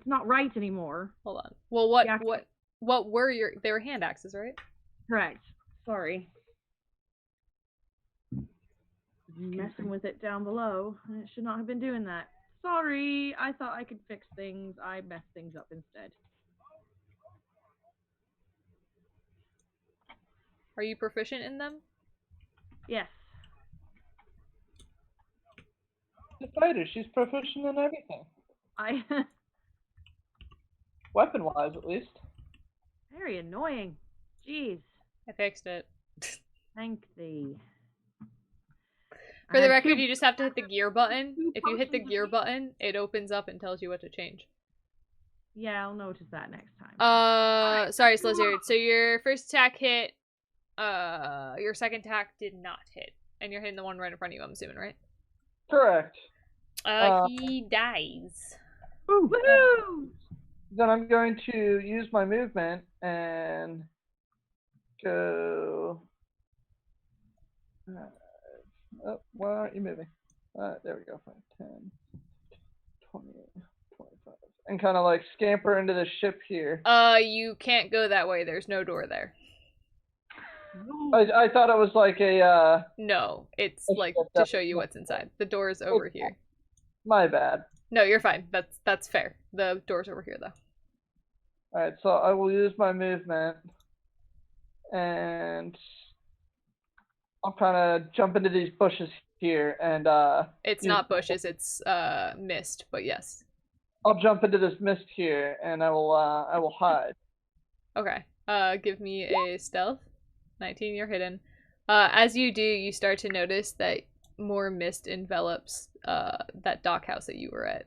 [SPEAKER 2] not right anymore.
[SPEAKER 1] Hold on. Well,
[SPEAKER 2] Yeah.
[SPEAKER 1] what were they were hand axes, right?
[SPEAKER 2] Correct. Sorry. Messing with it down below. And it should not have been doing that. Sorry. I thought I could fix things. I messed things up instead.
[SPEAKER 1] Are you proficient in them?
[SPEAKER 2] Yes.
[SPEAKER 4] The fighter, she's proficient in everything.
[SPEAKER 2] I
[SPEAKER 4] Weapon-wise, at least.
[SPEAKER 2] very annoying. Jeez.
[SPEAKER 1] I fixed it.
[SPEAKER 2] Thank thee.
[SPEAKER 1] For the record, you just have to hit the gear button. If you hit the gear button, it opens up and tells you what to change.
[SPEAKER 2] Yeah, I'll notice that next time.
[SPEAKER 1] Sorry, Slizard. So your first attack hit. Your second attack did not hit, and you're hitting the one right in front of you. I'm assuming, right?
[SPEAKER 4] Correct.
[SPEAKER 1] He dies.
[SPEAKER 2] Woohoo!
[SPEAKER 4] Then I'm going to use my movement and go. Oh, why aren't you moving? There we go. 5, 10, 20, 25. And kind of like scamper into the ship here.
[SPEAKER 1] You can't go that way. There's no door there.
[SPEAKER 4] I thought it was like a.
[SPEAKER 1] No, it's like to show you what's inside. The door is over here.
[SPEAKER 4] My bad.
[SPEAKER 1] No, you're fine. That's fair. The door's over here, though.
[SPEAKER 4] Alright, so I will use my movement. And I'll kind of jump into these bushes here and
[SPEAKER 1] It's not bushes, it's mist, but yes.
[SPEAKER 4] I'll jump into this mist here and I will hide.
[SPEAKER 1] Okay. Give me a stealth. 19, you're hidden. As you do, you start to notice that more mist envelops that dock house that you were at.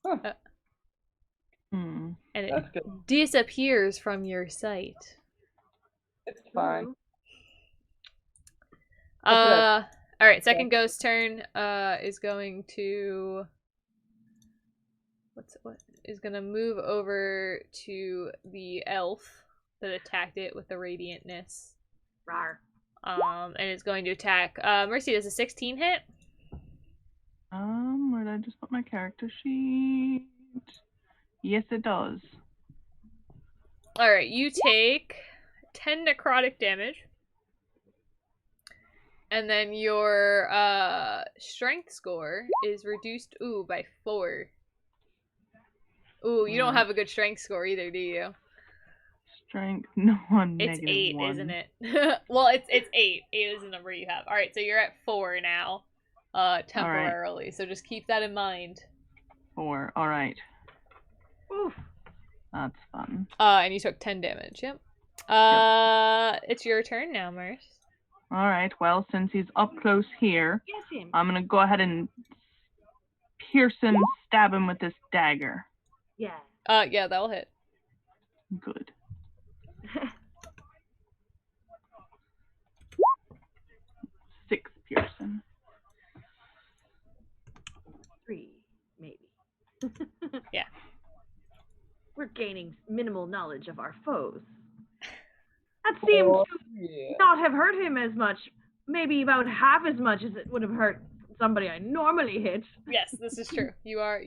[SPEAKER 4] Huh.
[SPEAKER 1] And it
[SPEAKER 4] That's good.
[SPEAKER 1] disappears from your sight.
[SPEAKER 4] It's fine.
[SPEAKER 1] Alright, second ghost turn is going to is gonna move over to the elf that attacked it with the radiantness.
[SPEAKER 2] Rawr.
[SPEAKER 1] And it's going to attack Mercy. Does a 16 hit?
[SPEAKER 3] Where did I just put my character sheet? Yes, it does.
[SPEAKER 1] Alright, you take 10 necrotic damage. And then your strength score is reduced by 4. Ooh, you don't have a good strength score either, do you?
[SPEAKER 3] Strength, no one.
[SPEAKER 1] It's
[SPEAKER 3] negative
[SPEAKER 1] 8,
[SPEAKER 3] 1.
[SPEAKER 1] isn't it? Well, it's 8. 8 is the number you have. All right, so you're at 4 now, temporarily. So just keep that in mind.
[SPEAKER 3] 4. All right.
[SPEAKER 2] Oof.
[SPEAKER 3] That's fun.
[SPEAKER 1] And you took 10 damage. Yep. It's your turn now, Merce.
[SPEAKER 3] All right. Well, since he's up close here,
[SPEAKER 2] Get him.
[SPEAKER 3] I'm gonna go ahead and pierce him, stab him with this dagger.
[SPEAKER 2] Yeah.
[SPEAKER 1] Yeah, that'll hit.
[SPEAKER 3] Good. 6 piercing.
[SPEAKER 2] 3, maybe.
[SPEAKER 1] Yeah.
[SPEAKER 2] We're gaining minimal knowledge of our foes. That seems to not have hurt him as much. Maybe about half as much as it would have hurt somebody I normally hit.
[SPEAKER 1] Yes, this is true. You are.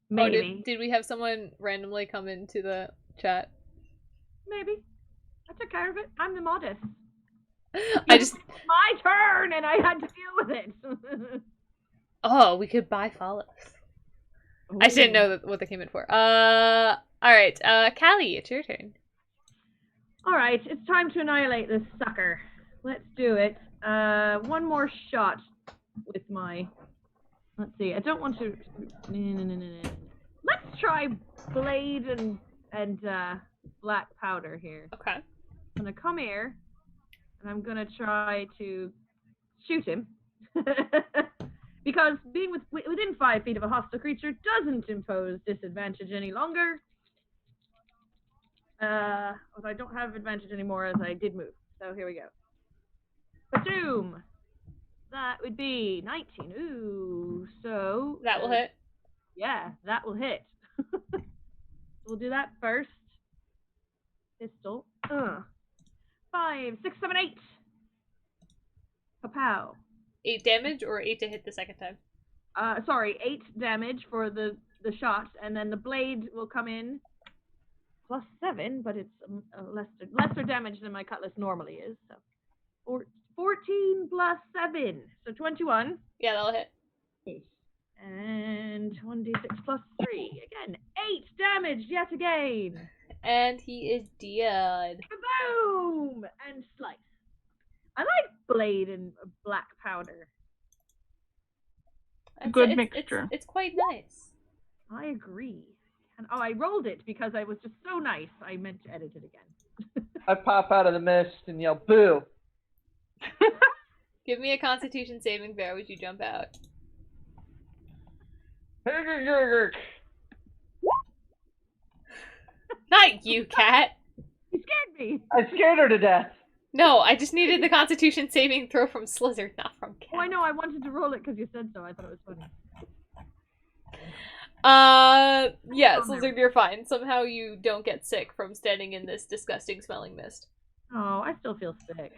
[SPEAKER 2] Maybe.
[SPEAKER 1] Oh, did we have someone randomly come into the chat?
[SPEAKER 2] Maybe. I took care of it. I'm the modest.
[SPEAKER 1] I just.
[SPEAKER 2] My turn, and I had to deal with it.
[SPEAKER 1] Oh, we could buy follows. I just didn't know what they came in for. All right. Callie, it's your turn.
[SPEAKER 2] All right, it's time to annihilate this sucker. Let's do it. One more shot with my. Let's see. I don't want to. Let's try blade and black powder here.
[SPEAKER 1] Okay.
[SPEAKER 2] I'm gonna come here, and I'm gonna try to shoot him. Because being within 5 feet of a hostile creature doesn't impose disadvantage any longer. Although I don't have advantage anymore as I did move. So here we go. Ba-doom! That would be 19. Ooh, so...
[SPEAKER 1] That will hit.
[SPEAKER 2] Yeah, that will hit. We'll do that first. Pistol. 5, 6, 7, 8. Pow.
[SPEAKER 1] 8 damage or 8 to hit the second time?
[SPEAKER 2] Sorry, 8 damage for the shot, and then the blade will come in plus 7, but it's lesser damage than my cutlass normally is. So 14 plus 7, so 21.
[SPEAKER 1] Yeah, that'll hit.
[SPEAKER 2] And 1d6 plus 3. Again, 8 damage yet again.
[SPEAKER 1] And he is dead.
[SPEAKER 2] Boom! And slice. I like blade and black powder.
[SPEAKER 3] Good mixture.
[SPEAKER 1] It's quite nice.
[SPEAKER 2] I agree. And I rolled it because I was just so nice. I meant to edit it again.
[SPEAKER 4] I pop out of the mist and yell, boo!
[SPEAKER 1] Give me a Constitution saving throw as you jump out. Not you, cat.
[SPEAKER 2] You scared me.
[SPEAKER 4] I scared her to death.
[SPEAKER 1] No, I just needed the Constitution saving throw from Slizard, not from cat.
[SPEAKER 2] Oh, I know. I wanted to roll it because you said so. I thought it was funny.
[SPEAKER 1] Yeah, Slizard, you're fine. Somehow you don't get sick from standing in this disgusting smelling mist.
[SPEAKER 2] Oh, I still feel sick.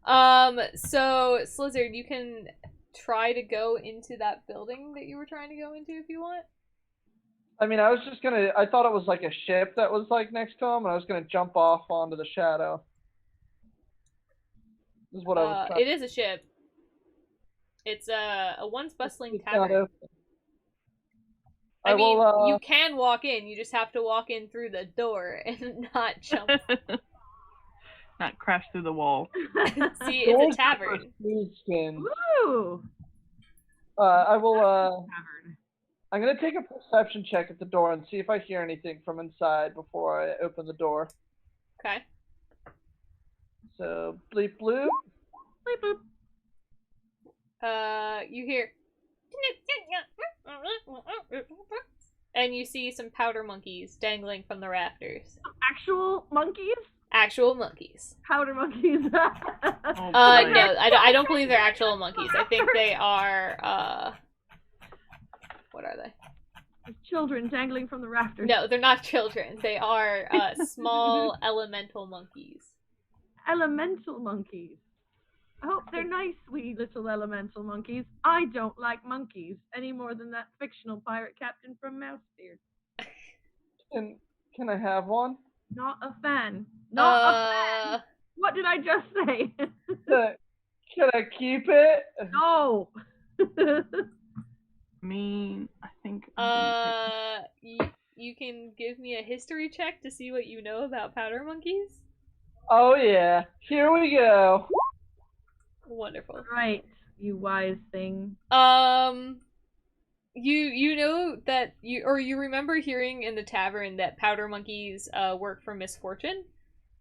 [SPEAKER 1] So, Slizard, you can try to go into that building that you were trying to go into if you want.
[SPEAKER 4] I mean, I thought it was like a ship that was like next to him, and I was gonna jump off onto the shadow. This is what I was
[SPEAKER 1] It is a ship. It's a once bustling tavern. I mean, you can walk in, you just have to walk in through the door and not jump.
[SPEAKER 3] Not crash through the wall.
[SPEAKER 1] See, it's a tavern.
[SPEAKER 2] Woo!
[SPEAKER 4] I'm gonna take a perception check at the door and see if I hear anything from inside before I open the door.
[SPEAKER 1] Okay.
[SPEAKER 4] So, bleep bloop.
[SPEAKER 2] Bleep bloop.
[SPEAKER 1] You hear... And you see some powder monkeys dangling from the rafters.
[SPEAKER 2] Actual monkeys?
[SPEAKER 1] Actual monkeys.
[SPEAKER 2] Powder monkeys.
[SPEAKER 3] Oh,
[SPEAKER 1] no, I don't believe they're actual monkeys. I think they are, what are they?
[SPEAKER 2] Children dangling from the rafters.
[SPEAKER 1] No, they're not children. They are, small elemental monkeys.
[SPEAKER 2] Elemental monkeys. I hope they're nice, wee little elemental monkeys. I don't like monkeys any more than that fictional pirate captain from Mousebeard.
[SPEAKER 4] Can I have one?
[SPEAKER 2] Not a fan. Not a fan. What did I just say?
[SPEAKER 4] Can I keep it?
[SPEAKER 2] No.
[SPEAKER 3] mean, I think. I'm
[SPEAKER 1] you can give me a history check to see what you know about powder monkeys.
[SPEAKER 4] Oh yeah, here we go.
[SPEAKER 1] Wonderful.
[SPEAKER 2] Right, you wise thing.
[SPEAKER 1] You know that you remember hearing in the tavern that powder monkeys work for misfortune.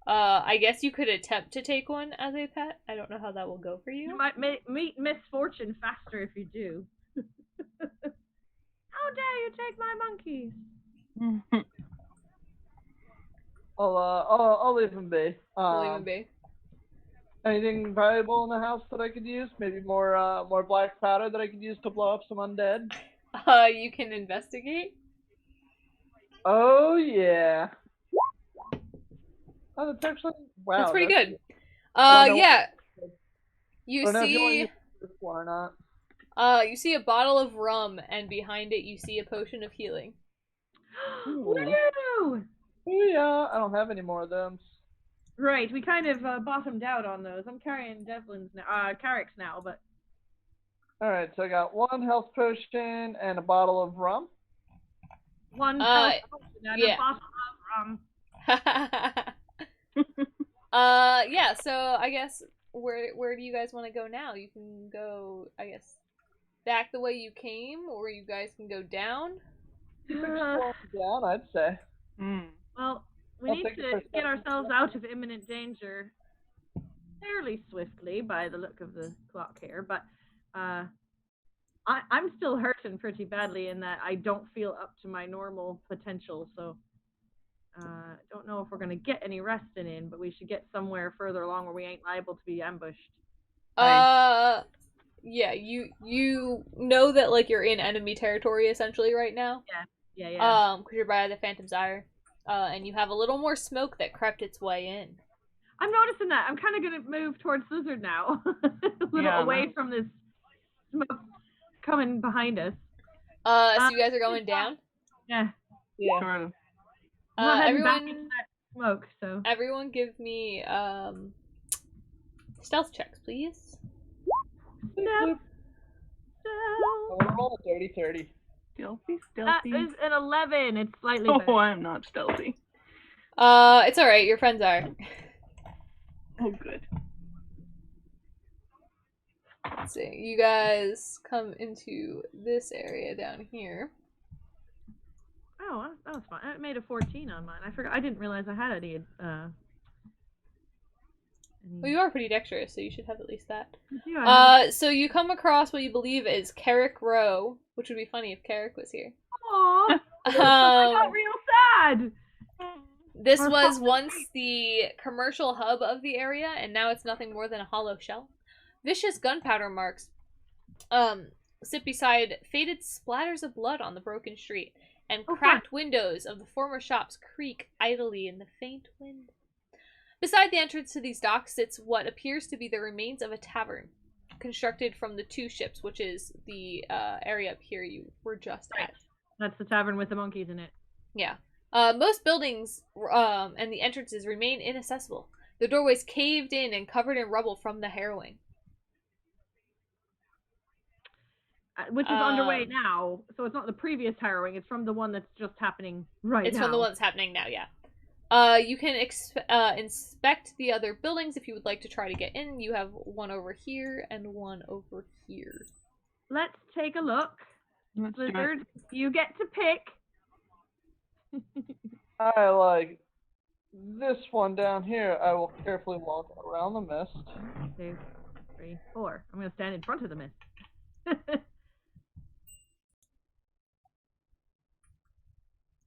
[SPEAKER 1] I guess you could attempt to take one as a pet. I don't know how that will go for you.
[SPEAKER 2] You might meet misfortune faster if you do. How dare you take my monkeys?
[SPEAKER 4] I'll leave him be.
[SPEAKER 1] Leave him be.
[SPEAKER 4] Anything valuable in the house that I could use? Maybe more black powder that I could use to blow up some undead.
[SPEAKER 1] You can investigate.
[SPEAKER 4] Oh yeah. Oh, that's actually wow.
[SPEAKER 1] That's pretty good.
[SPEAKER 4] I don't know-
[SPEAKER 1] Yeah.
[SPEAKER 4] I don't know if you want to
[SPEAKER 1] You
[SPEAKER 4] use this one or not.
[SPEAKER 1] see, you see a bottle of rum, and behind it, you see a potion of healing.
[SPEAKER 2] Woo!
[SPEAKER 4] Oh yeah, I don't have any more of them.
[SPEAKER 2] Right, we kind of bottomed out on those. I'm carrying Devlin's now, Carrick's now, but
[SPEAKER 4] All right, so I got one health potion and a bottle of rum.
[SPEAKER 2] one health potion and
[SPEAKER 1] yeah.
[SPEAKER 2] a bottle of rum.
[SPEAKER 1] Yeah, so I guess where do you guys want to go now? You can go, I guess, back the way you came, or you guys can go down.
[SPEAKER 4] Down, I'd say.
[SPEAKER 2] Well, we
[SPEAKER 4] I'll
[SPEAKER 2] need
[SPEAKER 4] take the
[SPEAKER 2] to
[SPEAKER 4] first
[SPEAKER 2] get
[SPEAKER 4] step.
[SPEAKER 2] ourselves out of imminent danger fairly swiftly by the look of the clock here, but I'm still hurting pretty badly in that I don't feel up to my normal potential, so don't know if we're going to get any resting in, but we should get somewhere further along where we ain't liable to be ambushed.
[SPEAKER 1] Yeah, you know that, like, you're in enemy territory, essentially, right now.
[SPEAKER 2] Yeah.
[SPEAKER 1] Because you're by the Phantom's Ire. And you have a little more smoke that crept its way in.
[SPEAKER 2] I'm noticing that. I'm kind of going to move towards Slizard now. A little away from this smoke coming behind us.
[SPEAKER 1] So you guys are going down?
[SPEAKER 2] Yeah.
[SPEAKER 4] Yeah.
[SPEAKER 3] Sort of.
[SPEAKER 2] I'm not heading back
[SPEAKER 1] Everyone,
[SPEAKER 2] into that smoke, so.
[SPEAKER 1] everyone give me, stealth checks, please.
[SPEAKER 2] Nope.
[SPEAKER 4] I'm gonna roll a dirty 30.
[SPEAKER 3] Stealthy.
[SPEAKER 2] That is an 11. It's slightly better.
[SPEAKER 3] Oh, I'm not stealthy.
[SPEAKER 1] It's alright, your friends are.
[SPEAKER 3] Oh, good.
[SPEAKER 1] Let's see, you guys come into this area down here.
[SPEAKER 2] Oh, that was fine. I made a 14 on mine. I forgot. I didn't realize I had any.
[SPEAKER 1] Well, you are pretty dexterous, so you should have at least that.
[SPEAKER 2] Yeah,
[SPEAKER 1] So you come across what you believe is Carrick Row, which would be funny if Carrick was here.
[SPEAKER 2] Aww. I got real sad.
[SPEAKER 1] This was once the commercial hub of the area, and now it's nothing more than a hollow shell. Vicious gunpowder marks sit beside faded splatters of blood on the broken street, and cracked windows of the former shops creak idly in the faint wind. Beside the entrance to these docks sits what appears to be the remains of a tavern, constructed from the two ships, which is the area up here you were just at.
[SPEAKER 2] That's the tavern with the monkeys in it.
[SPEAKER 1] Yeah. Most buildings and the entrances remain inaccessible. The doorways caved in and covered in rubble from the harrowing.
[SPEAKER 2] Which is underway now, so it's not the previous harrowing, it's from the one that's just happening right now.
[SPEAKER 1] It's from the one that's happening now, yeah. You can inspect the other buildings if you would like to try to get in. You have one over here and one over here.
[SPEAKER 2] Let's take a look.
[SPEAKER 3] Let's do it.
[SPEAKER 2] Slizard, you get to pick.
[SPEAKER 4] I like this one down here. I will carefully walk around the mist.
[SPEAKER 2] 1, 2, 3, 4. I'm going to stand in front of the mist.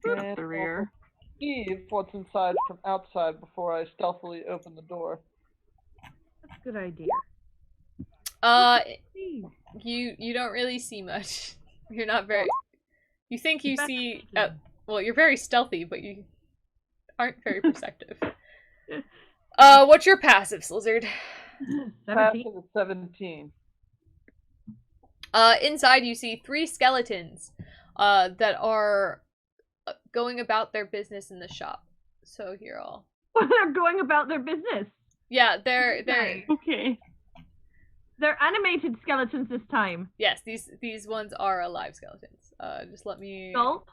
[SPEAKER 3] That's the rear.
[SPEAKER 4] See what's inside from outside before I stealthily open the door.
[SPEAKER 2] That's a good idea.
[SPEAKER 1] You don't really see much. You're not very. You think you see.
[SPEAKER 2] Perception.
[SPEAKER 1] Well, you're very stealthy, but you aren't very perceptive. What's your passive, Slizard?
[SPEAKER 2] 17.
[SPEAKER 4] Passive is 17.
[SPEAKER 1] Inside you see 3 skeletons, that are going about their business in the shop. So here
[SPEAKER 2] They're going about their business.
[SPEAKER 1] Yeah, they're
[SPEAKER 3] Okay.
[SPEAKER 2] They're animated skeletons this time.
[SPEAKER 1] Yes, these ones are alive skeletons. Just let me.
[SPEAKER 2] Gulp.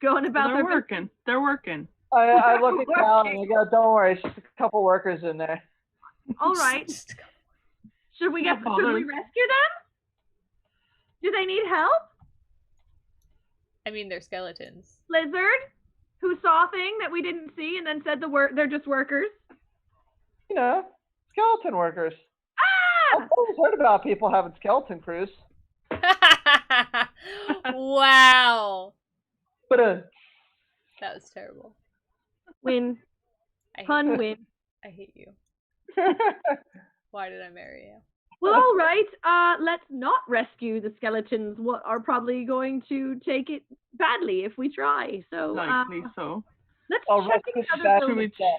[SPEAKER 2] Going about
[SPEAKER 3] They're
[SPEAKER 2] their
[SPEAKER 3] working. They're working.
[SPEAKER 4] I look at Cal and I go, don't worry, it's just a couple workers in there.
[SPEAKER 2] All right. Should we
[SPEAKER 3] No
[SPEAKER 2] rescue
[SPEAKER 3] problem.
[SPEAKER 2] them? Do they need help?
[SPEAKER 1] I mean, they're skeletons.
[SPEAKER 2] Slizard, who saw a thing that we didn't see and then said they're just workers.
[SPEAKER 4] You know, skeleton workers.
[SPEAKER 2] Ah!
[SPEAKER 4] I've always heard about people having skeleton crews.
[SPEAKER 1] Wow.
[SPEAKER 4] But
[SPEAKER 1] That was terrible.
[SPEAKER 2] Win.
[SPEAKER 1] I hate
[SPEAKER 2] Pun
[SPEAKER 1] you.
[SPEAKER 2] win.
[SPEAKER 1] I hate you. Why did I marry you?
[SPEAKER 2] Well, all right. Let's not rescue the skeletons. What are probably going to take it badly if we try. So
[SPEAKER 3] Likely so.
[SPEAKER 2] let's
[SPEAKER 4] I'll
[SPEAKER 2] check
[SPEAKER 4] rescue
[SPEAKER 2] the other
[SPEAKER 4] Saturn
[SPEAKER 2] buildings
[SPEAKER 4] instead.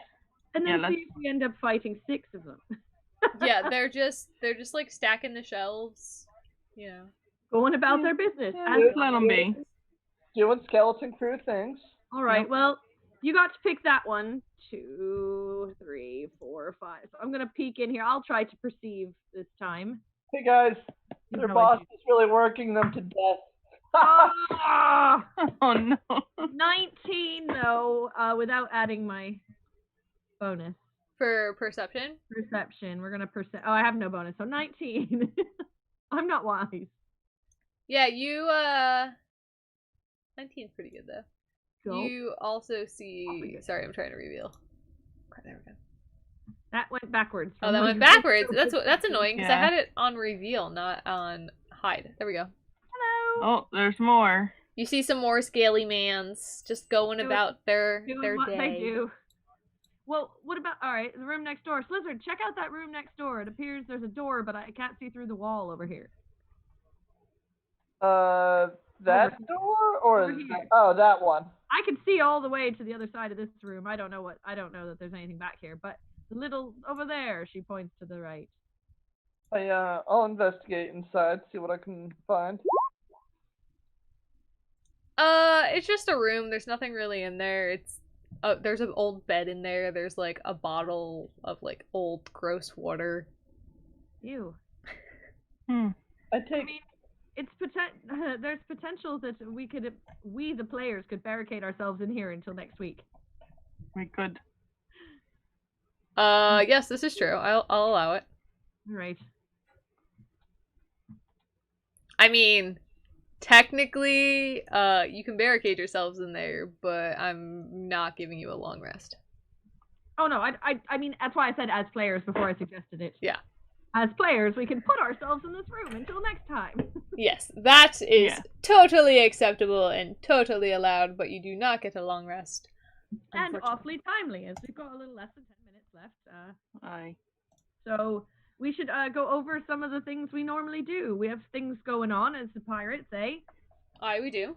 [SPEAKER 2] and then
[SPEAKER 3] Yeah,
[SPEAKER 2] see if we end up fighting 6 of them.
[SPEAKER 1] Yeah, they're just like stacking the shelves. You know.
[SPEAKER 2] Going about their business.
[SPEAKER 4] Yeah,
[SPEAKER 2] As
[SPEAKER 3] Just let them be.
[SPEAKER 4] Doing skeleton crew things.
[SPEAKER 2] All right. Well, you got to pick that one. 2, 3, 4, 5. So I'm gonna peek in here. I'll try to perceive this time.
[SPEAKER 4] Hey guys,
[SPEAKER 2] You
[SPEAKER 4] their
[SPEAKER 2] know
[SPEAKER 4] boss
[SPEAKER 2] I do.
[SPEAKER 4] is really working them to death.
[SPEAKER 2] Ah!
[SPEAKER 3] Oh no.
[SPEAKER 2] 19 though, without adding my bonus.
[SPEAKER 1] For perception.
[SPEAKER 2] Perception. We're gonna Oh, I have no bonus, so 19. I'm not wise.
[SPEAKER 1] Yeah, you 19's pretty good though.
[SPEAKER 2] Go.
[SPEAKER 1] You also see. Sorry, I'm trying to reveal. Okay, there we go.
[SPEAKER 2] That went backwards.
[SPEAKER 1] Oh,
[SPEAKER 2] from
[SPEAKER 1] that
[SPEAKER 2] what
[SPEAKER 1] went
[SPEAKER 2] you
[SPEAKER 1] backwards.
[SPEAKER 2] said.
[SPEAKER 1] That's annoying because I
[SPEAKER 3] Yeah.
[SPEAKER 1] had it on reveal, not on hide. There we go.
[SPEAKER 2] Hello.
[SPEAKER 3] Oh, there's more.
[SPEAKER 1] You see some more scaly mans just going
[SPEAKER 2] Doing-
[SPEAKER 1] about their
[SPEAKER 2] Doing what
[SPEAKER 1] day.
[SPEAKER 2] they do. Well, what about, alright, the room next door. Slizard, check out that room next door. It appears there's a door, but I can't see through the wall over here.
[SPEAKER 4] That door or
[SPEAKER 2] Over here.
[SPEAKER 4] that one.
[SPEAKER 2] I can see all the way to the other side of this room. I don't know that there's anything back here, but the little over there, she points to the right.
[SPEAKER 4] I'll investigate inside, see what I can find.
[SPEAKER 1] It's just a room. There's nothing really in there. There's an old bed in there. There's like a bottle of like old gross water.
[SPEAKER 2] Ew.
[SPEAKER 4] I take.
[SPEAKER 2] mean, it's there's potential that we the players could barricade ourselves in here until next week.
[SPEAKER 3] We could.
[SPEAKER 1] Yes, this is true. I'll allow it.
[SPEAKER 2] Right.
[SPEAKER 1] I mean, technically, you can barricade yourselves in there, but I'm not giving you a long rest.
[SPEAKER 2] Oh no, I mean that's why I said as players before I suggested it.
[SPEAKER 1] Yeah.
[SPEAKER 2] As players, we can put ourselves in this room until next time.
[SPEAKER 1] Yes, that is
[SPEAKER 3] Yeah.
[SPEAKER 1] totally acceptable and totally allowed, but you do not get a long rest.
[SPEAKER 2] And
[SPEAKER 1] unfortunately.
[SPEAKER 2] awfully timely, as we've got a little less than 10 minutes left.
[SPEAKER 3] Aye.
[SPEAKER 2] So we should go over some of the things we normally do. We have things going on as the pirates, eh?
[SPEAKER 1] Aye, we do.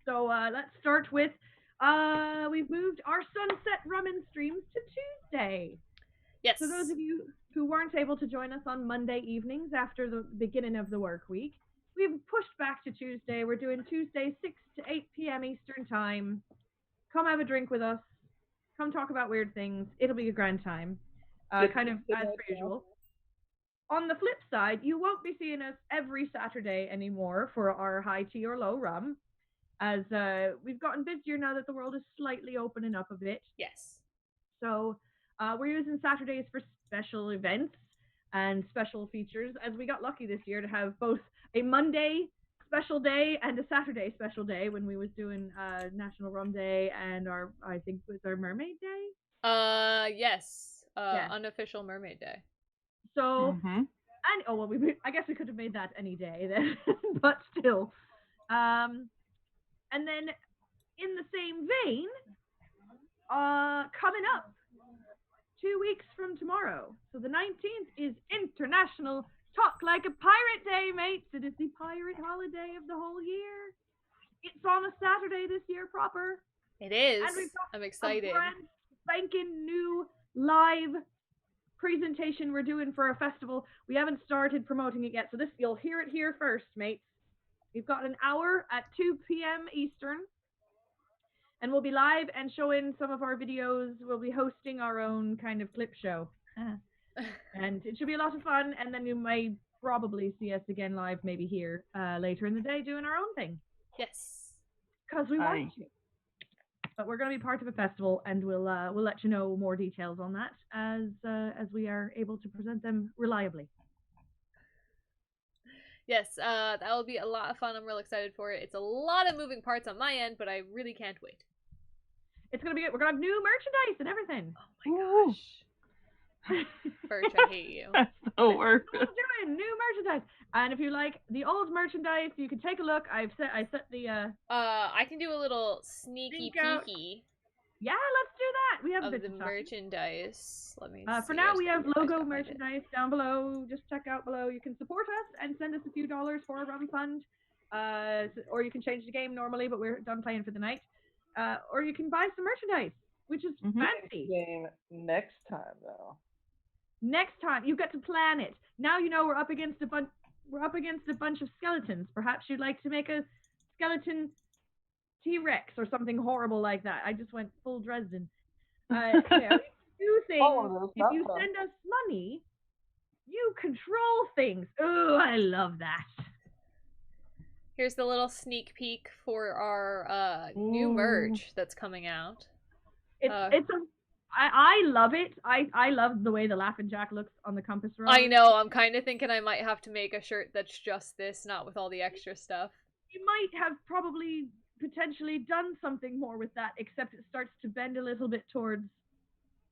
[SPEAKER 2] So let's start with we've moved our Sunset Ramen streams to Tuesday.
[SPEAKER 1] Yes.
[SPEAKER 2] So those of you who weren't able to join us on Monday evenings after the beginning of the work week, we've pushed back to Tuesday. We're doing Tuesday 6 to 8 p.m. Eastern Time. Come have a drink with us. Come talk about weird things. It'll be a grand time. Kind of as per usual. On the flip side, you won't be seeing us every Saturday anymore for our high tea or low rum, as we've gotten busier now that the world is slightly opening up a bit.
[SPEAKER 1] Yes.
[SPEAKER 2] So we're using Saturdays for special events and special features, as we got lucky this year to have both a Monday special day and a Saturday special day when we was doing National Rum Day and I think it was our Mermaid Day.
[SPEAKER 1] Yes.
[SPEAKER 2] Yeah.
[SPEAKER 1] Unofficial Mermaid Day.
[SPEAKER 2] So,
[SPEAKER 3] Mhm.
[SPEAKER 2] and I guess we could have made that any day then, but still. And then in the same vein, coming up 2 weeks from tomorrow, so the 19th is International Talk Like a Pirate Day, mates. It is the pirate holiday of the whole year. It's on a Saturday this year proper.
[SPEAKER 1] It is.
[SPEAKER 2] And we've got
[SPEAKER 1] I'm excited.
[SPEAKER 2] A brand spanking new live presentation we're doing for our festival. We haven't started promoting it yet, so you'll hear it here first, mates. We've got an hour at 2 p.m. Eastern, and we'll be live and showing some of our videos. We'll be hosting our own kind of clip show. And it should be a lot of fun, and then you may probably see us again live, maybe here later in the day doing our own thing.
[SPEAKER 1] Yes.
[SPEAKER 2] Because we
[SPEAKER 3] Aye.
[SPEAKER 2] want to. But we're going to be part of a festival, and we'll let you know more details on that as we are able to present them reliably.
[SPEAKER 1] Yes, that will be a lot of fun. I'm real excited for it. It's a lot of moving parts on my end, but I really can't wait.
[SPEAKER 2] It's going to be good. We're going to have new merchandise and everything.
[SPEAKER 1] Oh my gosh. Birch, I hate you.
[SPEAKER 3] That's so worth
[SPEAKER 2] We're
[SPEAKER 3] it.
[SPEAKER 2] doing new merchandise. And if you like the old merchandise, you can take a look. I set the
[SPEAKER 1] I can do a little sneaky
[SPEAKER 2] Sneak out.
[SPEAKER 1] peeky
[SPEAKER 2] yeah, let's do that. We have a
[SPEAKER 1] of
[SPEAKER 2] bit
[SPEAKER 1] the
[SPEAKER 2] of time.
[SPEAKER 1] merchandise. Let me
[SPEAKER 2] For
[SPEAKER 1] see,
[SPEAKER 2] now,
[SPEAKER 1] I
[SPEAKER 2] we have
[SPEAKER 1] just gotta
[SPEAKER 2] logo
[SPEAKER 1] find it.
[SPEAKER 2] merchandise down below. Just check out below. You can support us and send us a few dollars for a rum fund. Or you can change the game normally, but we're done playing for the night. Or you can buy some merchandise, which is fancy.
[SPEAKER 4] Game next time though.
[SPEAKER 2] Next time, you get to plan it. Now you know we're up against a bunch. We're up against a bunch of skeletons. Perhaps you'd like to make a skeleton T-Rex or something horrible like that. I just went full Dresden. You do things. If you send us money, you control things. Oh, I love that.
[SPEAKER 1] Here's the little sneak peek for our new merch that's coming out.
[SPEAKER 2] I love it. I love the way the Laughing Jack looks on the compass rod.
[SPEAKER 1] I know, I'm kind of thinking I might have to make a shirt that's just this, not with all the extra stuff.
[SPEAKER 2] You might have probably potentially done something more with that, except it starts to bend a little bit towards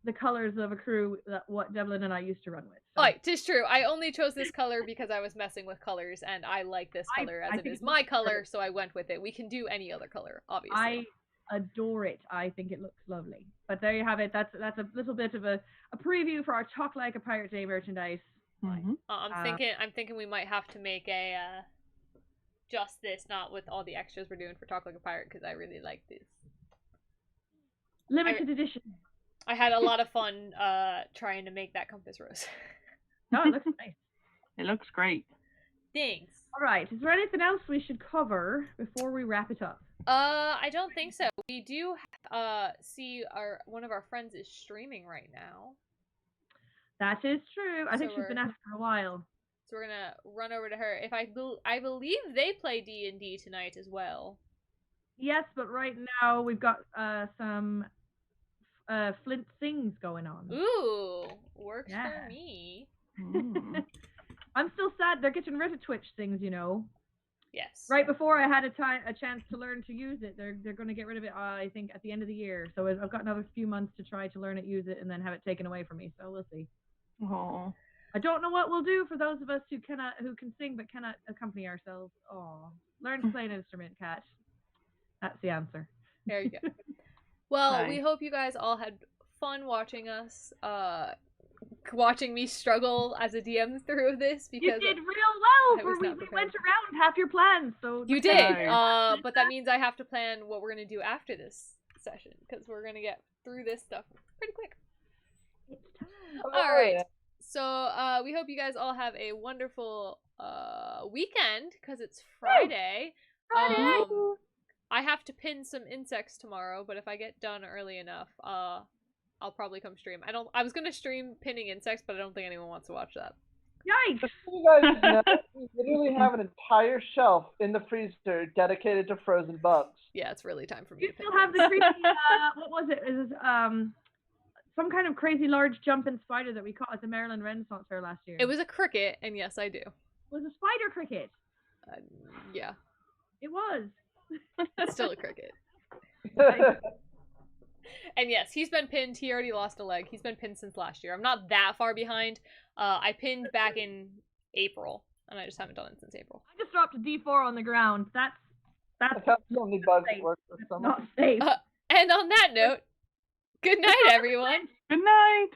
[SPEAKER 2] the colors of a crew that what Devlin and I used to run with. So.
[SPEAKER 1] Oh, 'tis true. I only chose this color because I was messing with colors, and I like this color as it is my color, so I went with it. We can do any other color, obviously.
[SPEAKER 2] I adore it. I think it looks lovely. But there you have it. That's a little bit of a preview for our Talk Like a Pirate Day merchandise.
[SPEAKER 1] I'm thinking we might have to make a just this, not with all the extras we're doing for Talk Like a Pirate, because I really like this.
[SPEAKER 2] Limited edition.
[SPEAKER 1] I had a lot of fun trying to make that compass rose.
[SPEAKER 2] No, it looks nice.
[SPEAKER 3] It looks great.
[SPEAKER 1] Thanks.
[SPEAKER 2] All right. Is there anything else we should cover before we wrap it up?
[SPEAKER 1] I don't think so. We do see one of our friends is streaming right now.
[SPEAKER 2] That is true. I think she's been at it for a while.
[SPEAKER 1] So we're gonna run over to her. If I believe they play D&D tonight as well. Yes,
[SPEAKER 2] but right now we've got some Flint Sings going on.
[SPEAKER 1] Ooh, works for me.
[SPEAKER 2] I'm still sad they're getting rid of Twitch Sings, you know.
[SPEAKER 1] Yes.
[SPEAKER 2] Right before I had a chance to learn to use it, they're going to get rid of it. I think at the end of the year. So I've got another few months to try to learn it, use it, and then have it taken away from me. So we'll see.
[SPEAKER 3] Oh.
[SPEAKER 2] I don't know what we'll do for those of us who can sing but cannot accompany ourselves. Oh, learn to play an instrument, Kat. That's the answer.
[SPEAKER 1] There you go. Well, we hope you guys all had fun watching us. Watching me struggle as a DM through this, because
[SPEAKER 2] you did real well. We went around half your plans, so
[SPEAKER 1] you did. But that means I have to plan what we're gonna do after this session, because we're gonna get through this stuff pretty quick.
[SPEAKER 2] It's time.
[SPEAKER 1] All right. So we hope you guys all have a wonderful weekend, because it's Friday.
[SPEAKER 2] Friday.
[SPEAKER 1] I have to pin some insects tomorrow, but if I get done early enough, I'll probably come stream. I was gonna stream pinning insects, but I don't think anyone wants to watch that.
[SPEAKER 2] Yikes!
[SPEAKER 4] You guys know, we literally have an entire shelf in the freezer dedicated to frozen bugs.
[SPEAKER 1] Yeah, it's really time for me.
[SPEAKER 2] You still have the creepy, what was it? It was some kind of crazy large jumping spider that we caught at the Maryland Renaissance Fair last year.
[SPEAKER 1] It was a cricket, and yes, I do.
[SPEAKER 2] It was a spider cricket.
[SPEAKER 1] Yeah.
[SPEAKER 2] It was.
[SPEAKER 1] It's still a cricket. And yes, he's been pinned. He already lost a leg. He's been pinned since last year. I'm not that far behind. I pinned back in April, and I just haven't done it since April.
[SPEAKER 2] I just dropped a D4 on the ground. That's
[SPEAKER 4] how many bugs work this summer.
[SPEAKER 2] Not safe.
[SPEAKER 1] And on that note, good night, everyone.
[SPEAKER 3] Good night.